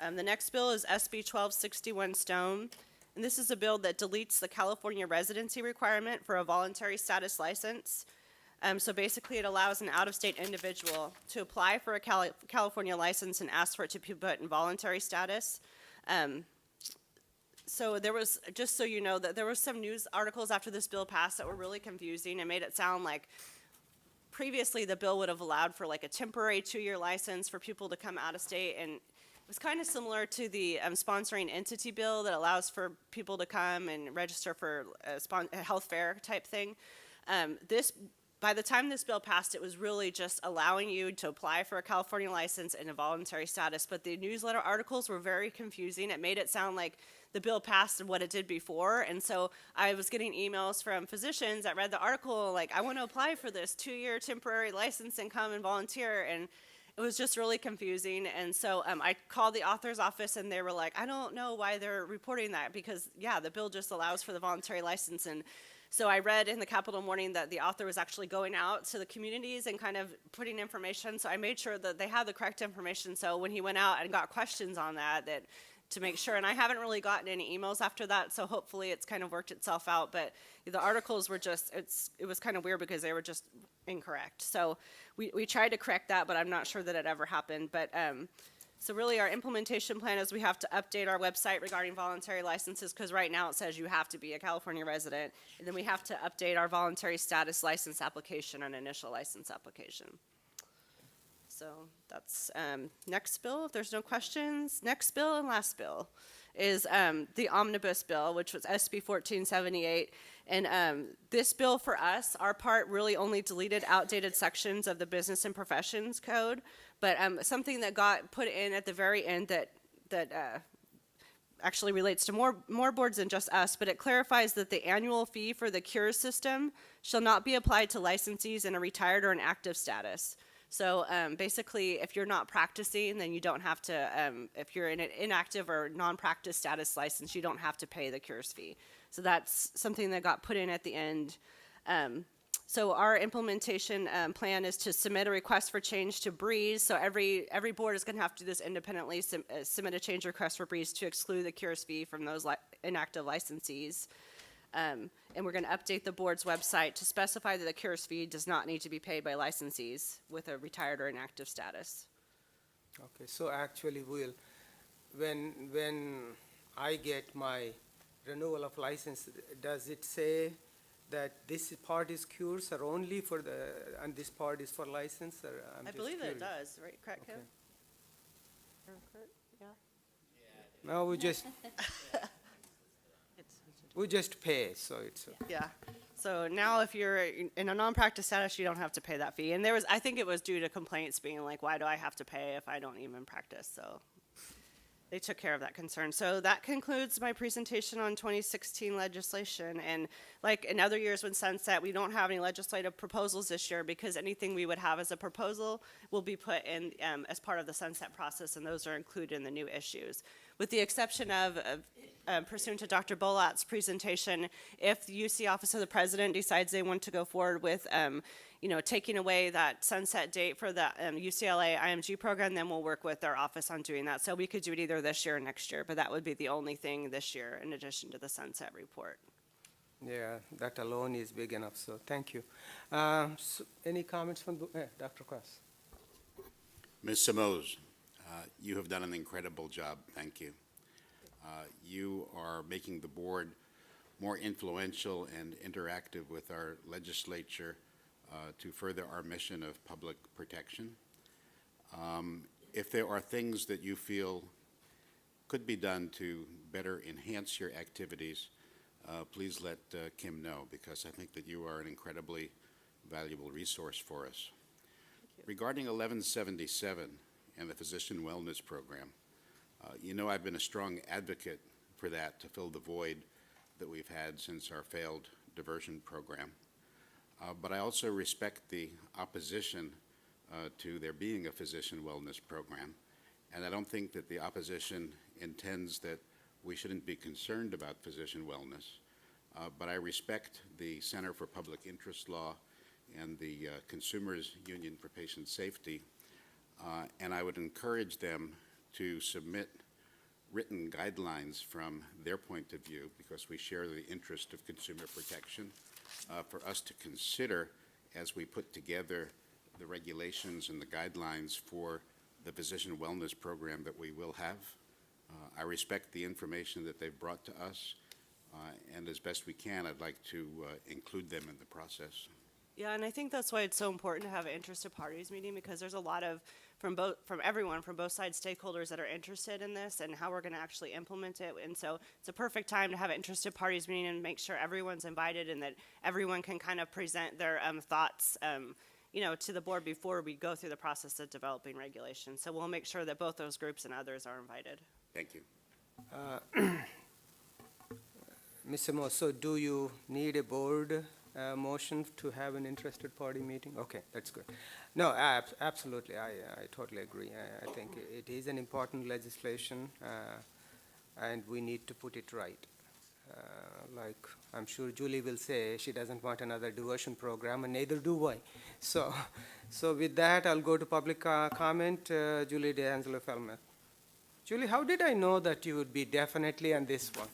The next bill is SB 1261 Stone, and this is a bill that deletes the California residency requirement for a voluntary status license. So basically, it allows an out-of-state individual to apply for a California license and ask for it to be put in voluntary status. So there was, just so you know, that there were some news articles after this bill passed that were really confusing and made it sound like previously the bill would have allowed for like a temporary 2-year license for people to come out of state, and it was kind of similar to the sponsoring entity bill that allows for people to come and register for a health fair type thing. By the time this bill passed, it was really just allowing you to apply for a California license in a voluntary status, but the newsletter articles were very confusing. It made it sound like the bill passed and what it did before, and so I was getting emails from physicians that read the article, like, I want to apply for this 2-year temporary license and come and volunteer, and it was just really confusing. And so I called the author's office, and they were like, I don't know why they're reporting that, because, yeah, the bill just allows for the voluntary license. And so I read in the Capital Morning that the author was actually going out to the communities and kind of putting information, so I made sure that they had the correct information, so when he went out and got questions on that to make sure, and I haven't really gotten any emails after that, so hopefully it's kind of worked itself out, but the articles were just, it was kind of weird because they were just incorrect. So we tried to correct that, but I'm not sure that it ever happened. But so really our implementation plan is we have to update our website regarding voluntary licenses, because right now it says you have to be a California resident, and then we have to update our voluntary status license application and initial license application. So that's next bill, if there's no questions. Next bill and last bill is the omnibus bill, which was SB 1478. And this bill for us, our part really only deleted outdated sections of the Business and Professions Code, but something that got put in at the very end that actually relates to more boards than just us, but it clarifies that the annual fee for the CURE system shall not be applied to licensees in a retired or an active status. So basically, if you're not practicing, then you don't have to, if you're in an inactive or non-practice status license, you don't have to pay the CURES fee. So that's something that got put in at the end. So our implementation plan is to submit a request for change to BREEZE. So every board is going to have to do this independently, submit a change request for BREEZE to exclude the CURES fee from those inactive licensees. And we're going to update the board's website to specify that the CURES fee does not need to be paid by licensees with a retired or inactive status. Okay, so actually when I get my renewal of license, does it say that this part is CURES or only for and this part is for license? Or I believe that it does, right, correct, Kim? Yeah. No, we just pay, so it's okay. Yeah. So now if you're in a non-practice status, you don't have to pay that fee. And I think it was due to complaints being like, why do I have to pay if I don't even practice? So they took care of that concern. So that concludes my presentation on 2016 legislation. And like in other years when sunset, we don't have any legislative proposals this year because anything we would have as a proposal will be put in as part of the sunset process, and those are included in the new issues. With the exception of pursuant to Dr. Bolat's presentation, if the UC Office of the President decides they want to go forward with taking away that sunset date for the UCLA IMG program, then we'll work with our office on doing that. So we could do it either this year or next year, but that would be the only thing this year in addition to the sunset report. Yeah, that alone is big enough, so thank you. Any comments from Dr. Cross? Ms. Simoes, you have done an incredible job. Thank you. You are making the board more influential and interactive with our legislature to further our mission of public protection. If there are things that you feel could be done to better enhance your activities, please let Kim know, because I think that you are an incredibly valuable resource for us. Regarding 1177 and the Physician Wellness Program, I've been a strong advocate for that to fill the void that we've had since our failed diversion program. But I also respect the opposition to there being a physician wellness program, and I don't think that the opposition intends that we shouldn't be concerned about physician wellness. But I respect the Center for Public Interest Law and the Consumers Union for Patient Safety, and I would encourage them to submit written guidelines from their point of view, because we share the interest of consumer protection, for us to consider as we put together the regulations and the guidelines for the physician wellness program that we will have. I respect the information that they've brought to us, and as best we can, I'd like to include them in the process. Yeah, and I think that's why it's so important to have an interested parties meeting, because there's a lot of, from everyone, from both sides, stakeholders that are interested in this and how we're going to actually implement it. And so it's a perfect time to have an interested parties meeting and make sure everyone's invited and that everyone can kind of present their thoughts, to the board before we go through the process of developing regulations. So we'll make sure that both those groups and others are invited. Thank you. Mr. Moore, so do you need a board motion to have an interested party meeting? Okay, that's good. No, absolutely, I totally agree. I think it is an important legislation, and we need to put it right. Like I'm sure Julie will say, she doesn't want another diversion program, and neither do I. So with that, I'll go to public comment. Julie D'Angelo Felmeth. Julie, how did I know that you would be definitely on this one?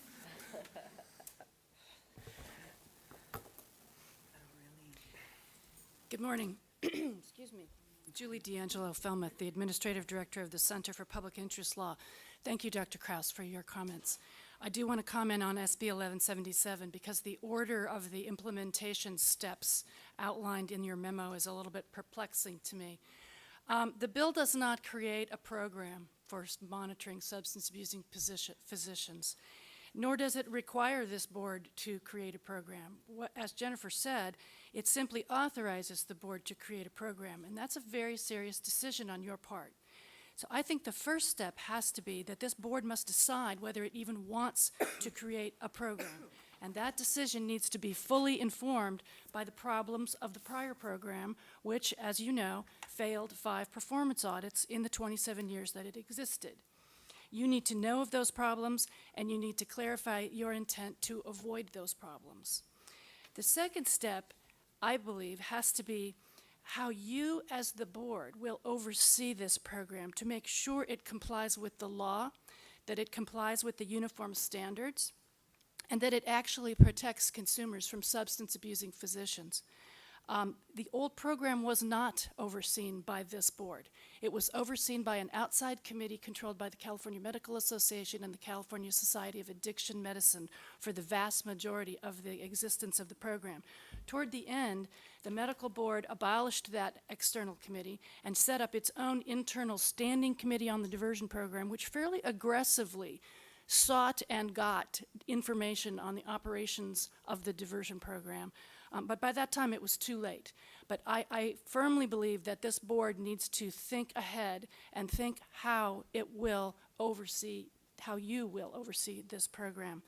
Good morning. Excuse me. Julie D'Angelo Felmeth, the Administrative Director of the Center for Public Interest Law. Thank you, Dr. Kraus, for your comments. I do want to comment on SB 1177 because the order of the implementation steps outlined in your memo is a little bit perplexing to me. The bill does not create a program for monitoring substance abusing physicians, nor does it require this board to create a program. As Jennifer said, it simply authorizes the board to create a program, and that's a very serious decision on your part. So I think the first step has to be that this board must decide whether it even wants to create a program. And that decision needs to be fully informed by the problems of the prior program, which, as you know, failed 5 performance audits in the 27 years that it existed. You need to know of those problems, and you need to clarify your intent to avoid those problems. The second step, I believe, has to be how you as the board will oversee this program to make sure it complies with the law, that it complies with the uniform standards, and that it actually protects consumers from substance abusing physicians. The old program was not overseen by this board. It was overseen by an outside committee controlled by the California Medical Association and the California Society of Addiction Medicine for the vast majority of the existence of the program. Toward the end, the medical board abolished that external committee and set up its own internal standing committee on the diversion program, which fairly aggressively sought and got information on the operations of the diversion program. But by that time, it was too late. But I firmly believe that this board needs to think ahead and think how it will oversee, how you will oversee this program.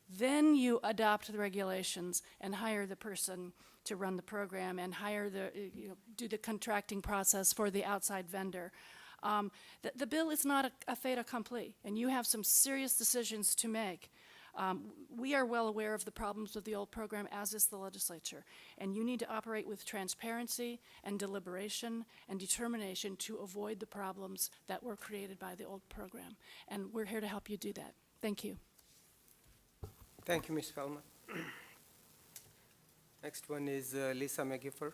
Then you adopt the regulations and hire the person to run the program and hire do the contracting process for the outside vendor. The bill is not a fait accompli, and you have some serious decisions to make. We are well aware of the problems with the old program, as is the legislature, and you need to operate with transparency and deliberation and determination to avoid the problems that were created by the old program. And we're here to help you do that. Thank you. Thank you, Ms. Feldman. Next one is Lisa McGiffer.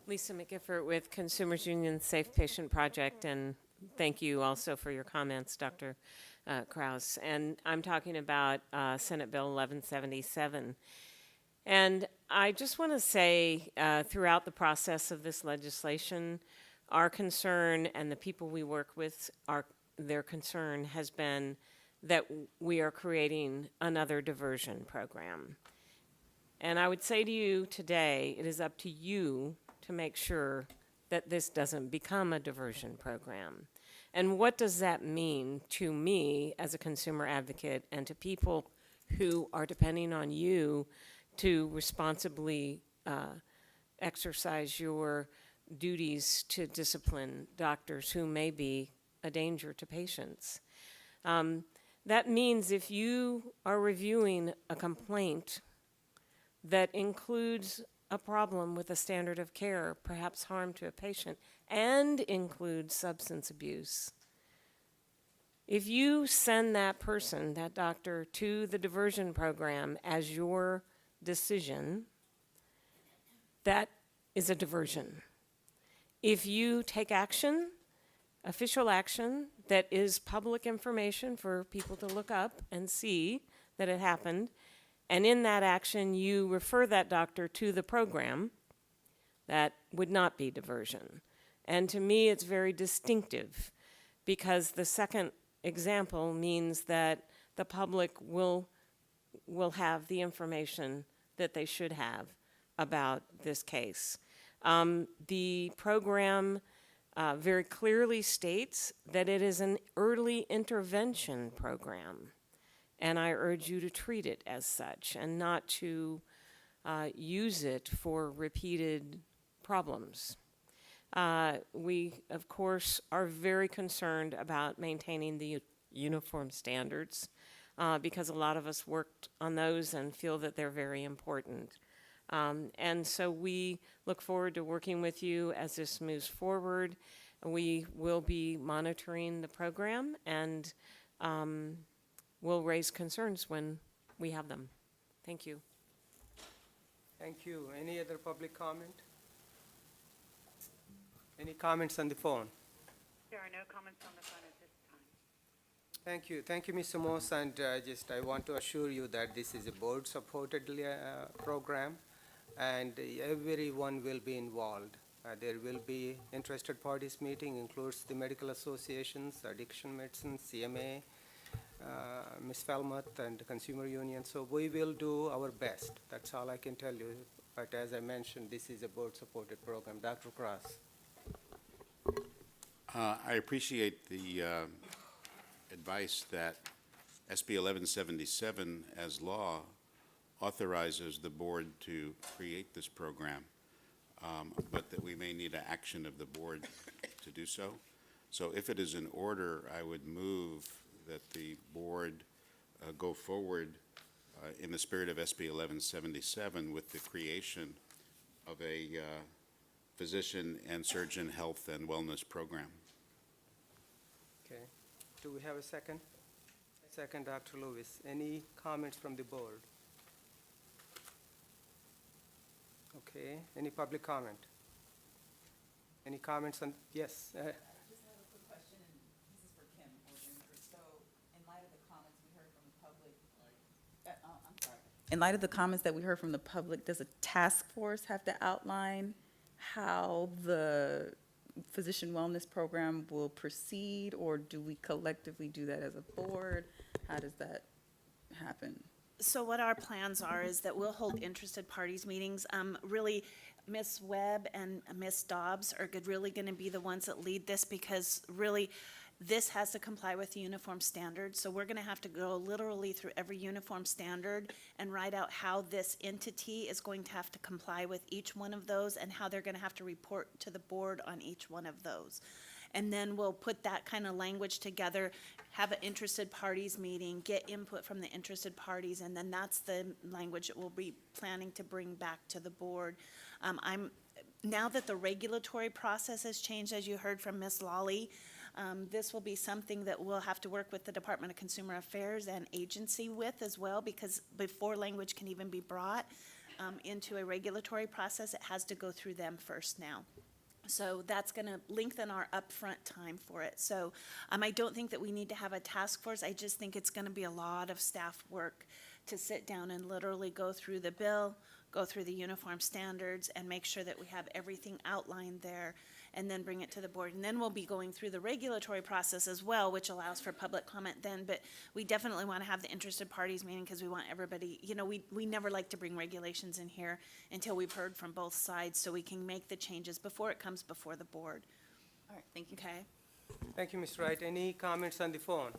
Lisa McGiffert with Consumers Union Safe Patient Project, and thank you also for your comments, Dr. Kraus. And I'm talking about Senate Bill 1177. And I just want to say, throughout the process of this legislation, our concern and the people we work with, their concern has been that we are creating another diversion program. And I would say to you today, it is up to you to make sure that this doesn't become a diversion program. And what does that mean to me as a consumer advocate and to people who are depending on you to responsibly exercise your duties to discipline doctors who may be a danger to patients? That means if you are reviewing a complaint that includes a problem with a standard of care, perhaps harm to a patient, and includes substance abuse, if you send that person, that doctor, to the diversion program as your decision, that is a diversion. If you take action, official action, that is public information for people to look up and see that it happened, and in that action you refer that doctor to the program, that would not be diversion. And to me it's very distinctive, because the second example means that the public will have the information that they should have about this case. The program very clearly states that it is an early intervention program, and I urge you to treat it as such and not to use it for repeated problems. We, of course, are very concerned about maintaining the uniform standards because a lot of us worked on those and feel that they're very important. And so we look forward to working with you as this moves forward. We will be monitoring the program, and we'll raise concerns when we have them. Thank you. Thank you. Any other public comment? Any comments on the phone? There are no comments on the phone at this time. Thank you. Thank you, Mr. Moss, and I want to assure you that this is a board-supported program, and everyone will be involved. There will be interested parties meeting, includes the medical associations, addiction medicine, CMA, Ms. Falmouth, and the Consumer Union. So we will do our best. That's all I can tell you. But as I mentioned, this is a board-supported program. Dr. Cross. I appreciate the advice that SB 1177 as law authorizes the board to create this program, but that we may need an action of the board to do so. So if it is in order, I would move that the board go forward in the spirit of SB 1177 with the creation of a physician and surgeon health and wellness program. Okay. Do we have a second? Second, Dr. Lewis. Any comments from the board? Okay. Any public comment? Any comments on, yes? I just have a quick question, and this is for Kim or Jennifer. So, in light of the comments we heard from the public, in light of the comments that we heard from the public, does a task force have to outline how the physician wellness program will proceed, or do we collectively do that as a board? How does that happen? So what our plans are is that we'll hold interested parties meetings. Really, Ms. Webb and Ms. Dobbs are really going to be the ones that lead this, because really, this has to comply with the uniform standard. So we're going to have to go literally through every uniform standard and write out how this entity is going to have to comply with each one of those, and how they're going to have to report to the board on each one of those. And then we'll put that kind of language together, have an interested parties meeting, get input from the interested parties, and then that's the language that we'll be planning to bring back to the board. Now that the regulatory process has changed, as you heard from Ms. Lawley, this will be something that we'll have to work with the Department of Consumer Affairs and agency with as well, because before language can even be brought into a regulatory process, it has to go through them first now. So that's going to lengthen our upfront time for it. So I don't think that we need to have a task force. I just think it's going to be a lot of staff work to sit down and literally go through the bill, go through the uniform standards, and make sure that we have everything outlined there, and then bring it to the board. And then we'll be going through the regulatory process as well, which allows for public comment then. But we definitely want to have the interested parties meeting, because we want everybody, we never like to bring regulations in here until we've heard from both sides, so we can make the changes before it comes before the board. All right, thank you. Okay? Thank you, Ms. Wright. Any comments on the phone?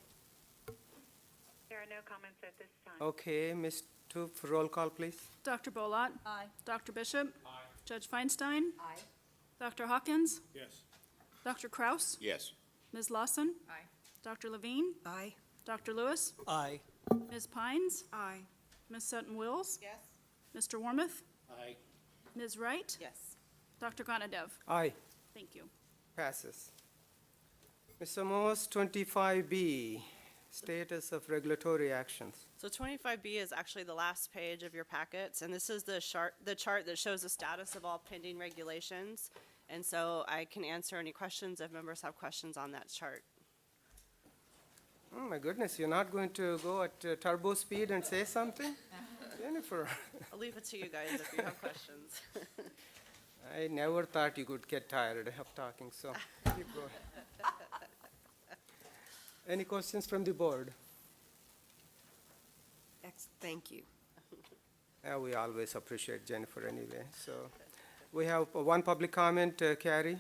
There are no comments at this time. Okay, Ms. Toop, roll call, please. Dr. Bolat? Aye. Dr. Bishop? Aye. Judge Feinstein? Aye. Dr. Hawkins? Yes. Dr. Kraus? Yes. Ms. Lawson? Aye. Dr. Levine? Aye. Dr. Lewis? Aye. Ms. Pines? Aye. Ms. Sutton Wills? Yes. Mr. Warmoth? Aye. Ms. Wright? Yes. Dr. Gonadev? Aye. Thank you. Passes. Mr. Morse, 25B, status of regulatory actions. So 25B is actually the last page of your packets, and this is the chart that shows the status of all pending regulations. And so I can answer any questions if members have questions on that chart. Oh, my goodness, you're not going to go at turbo speed and say something? Jennifer, I'll leave it to you guys if you have questions. I never thought you could get tired of talking, so keep going. Any questions from the board? Thank you. We always appreciate Jennifer anyway, so. We have one public comment, Carrie.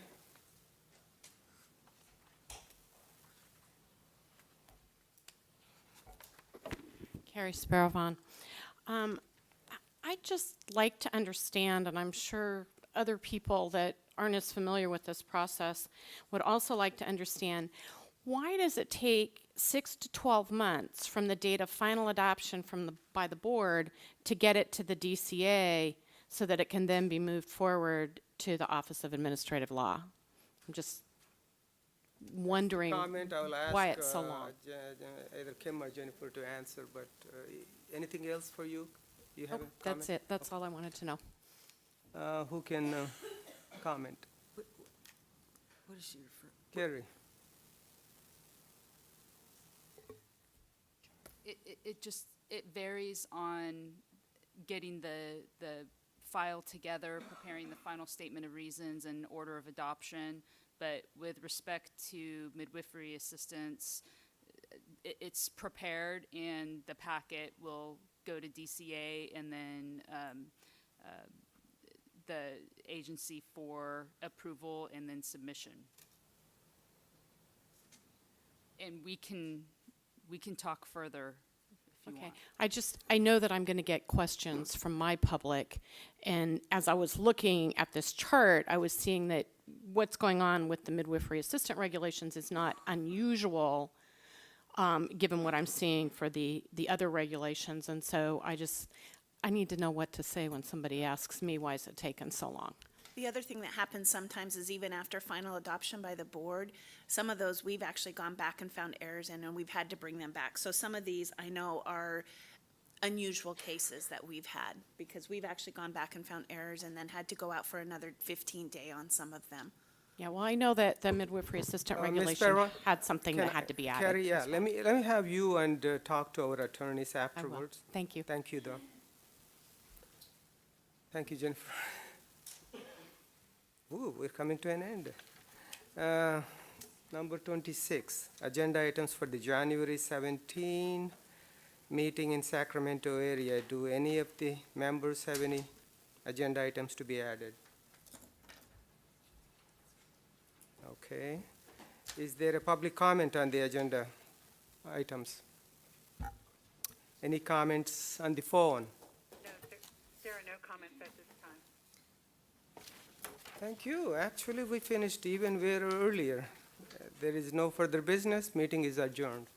Carrie Sparrowvon. I'd just like to understand, and I'm sure other people that aren't as familiar with this process would also like to understand, why does it take 6 to 12 months from the date of final adoption by the board to get it to the DCA so that it can then be moved forward to the Office of Administrative Law? I'm just wondering Comment, I will ask. why it's so long. Either Kim or Jennifer to answer, but anything else for you? You have a comment? That's it. That's all I wanted to know. Who can comment? What is your first? Carrie? It varies on getting the file together, preparing the final statement of reasons and order of adoption. But with respect to midwifery assistance, it's prepared and the packet will go to DCA and then the agency for approval and then submission. And we can talk further if you want. I know that I'm going to get questions from my public, and as I was looking at this chart, I was seeing that what's going on with the midwifery assistant regulations is not unusual, given what I'm seeing for the other regulations, and so I need to know what to say when somebody asks me, why is it taking so long? The other thing that happens sometimes is even after final adoption by the board, some of those we've actually gone back and found errors in, and we've had to bring them back. So some of these I know are unusual cases that we've had, because we've actually gone back and found errors and then had to go out for another 15-day on some of them. Yeah, well, I know that the midwifery assistant Ms. regulation Perron, had something that had to be added. Carrie, yeah, as well. let me have you and talk to our attorneys afterwards. Thank you. Thank you, though. Thank you, Jennifer. Ooh, we're coming to an end. Number 26, agenda items for the January 17 meeting in Sacramento area. Do any of the members have any agenda items to be added? Okay. Is there a public comment on the agenda items? Any comments on the phone? No, there are no comments at this time. Thank you. Actually, we finished even very earlier. There is no further business. Meeting is adjourned.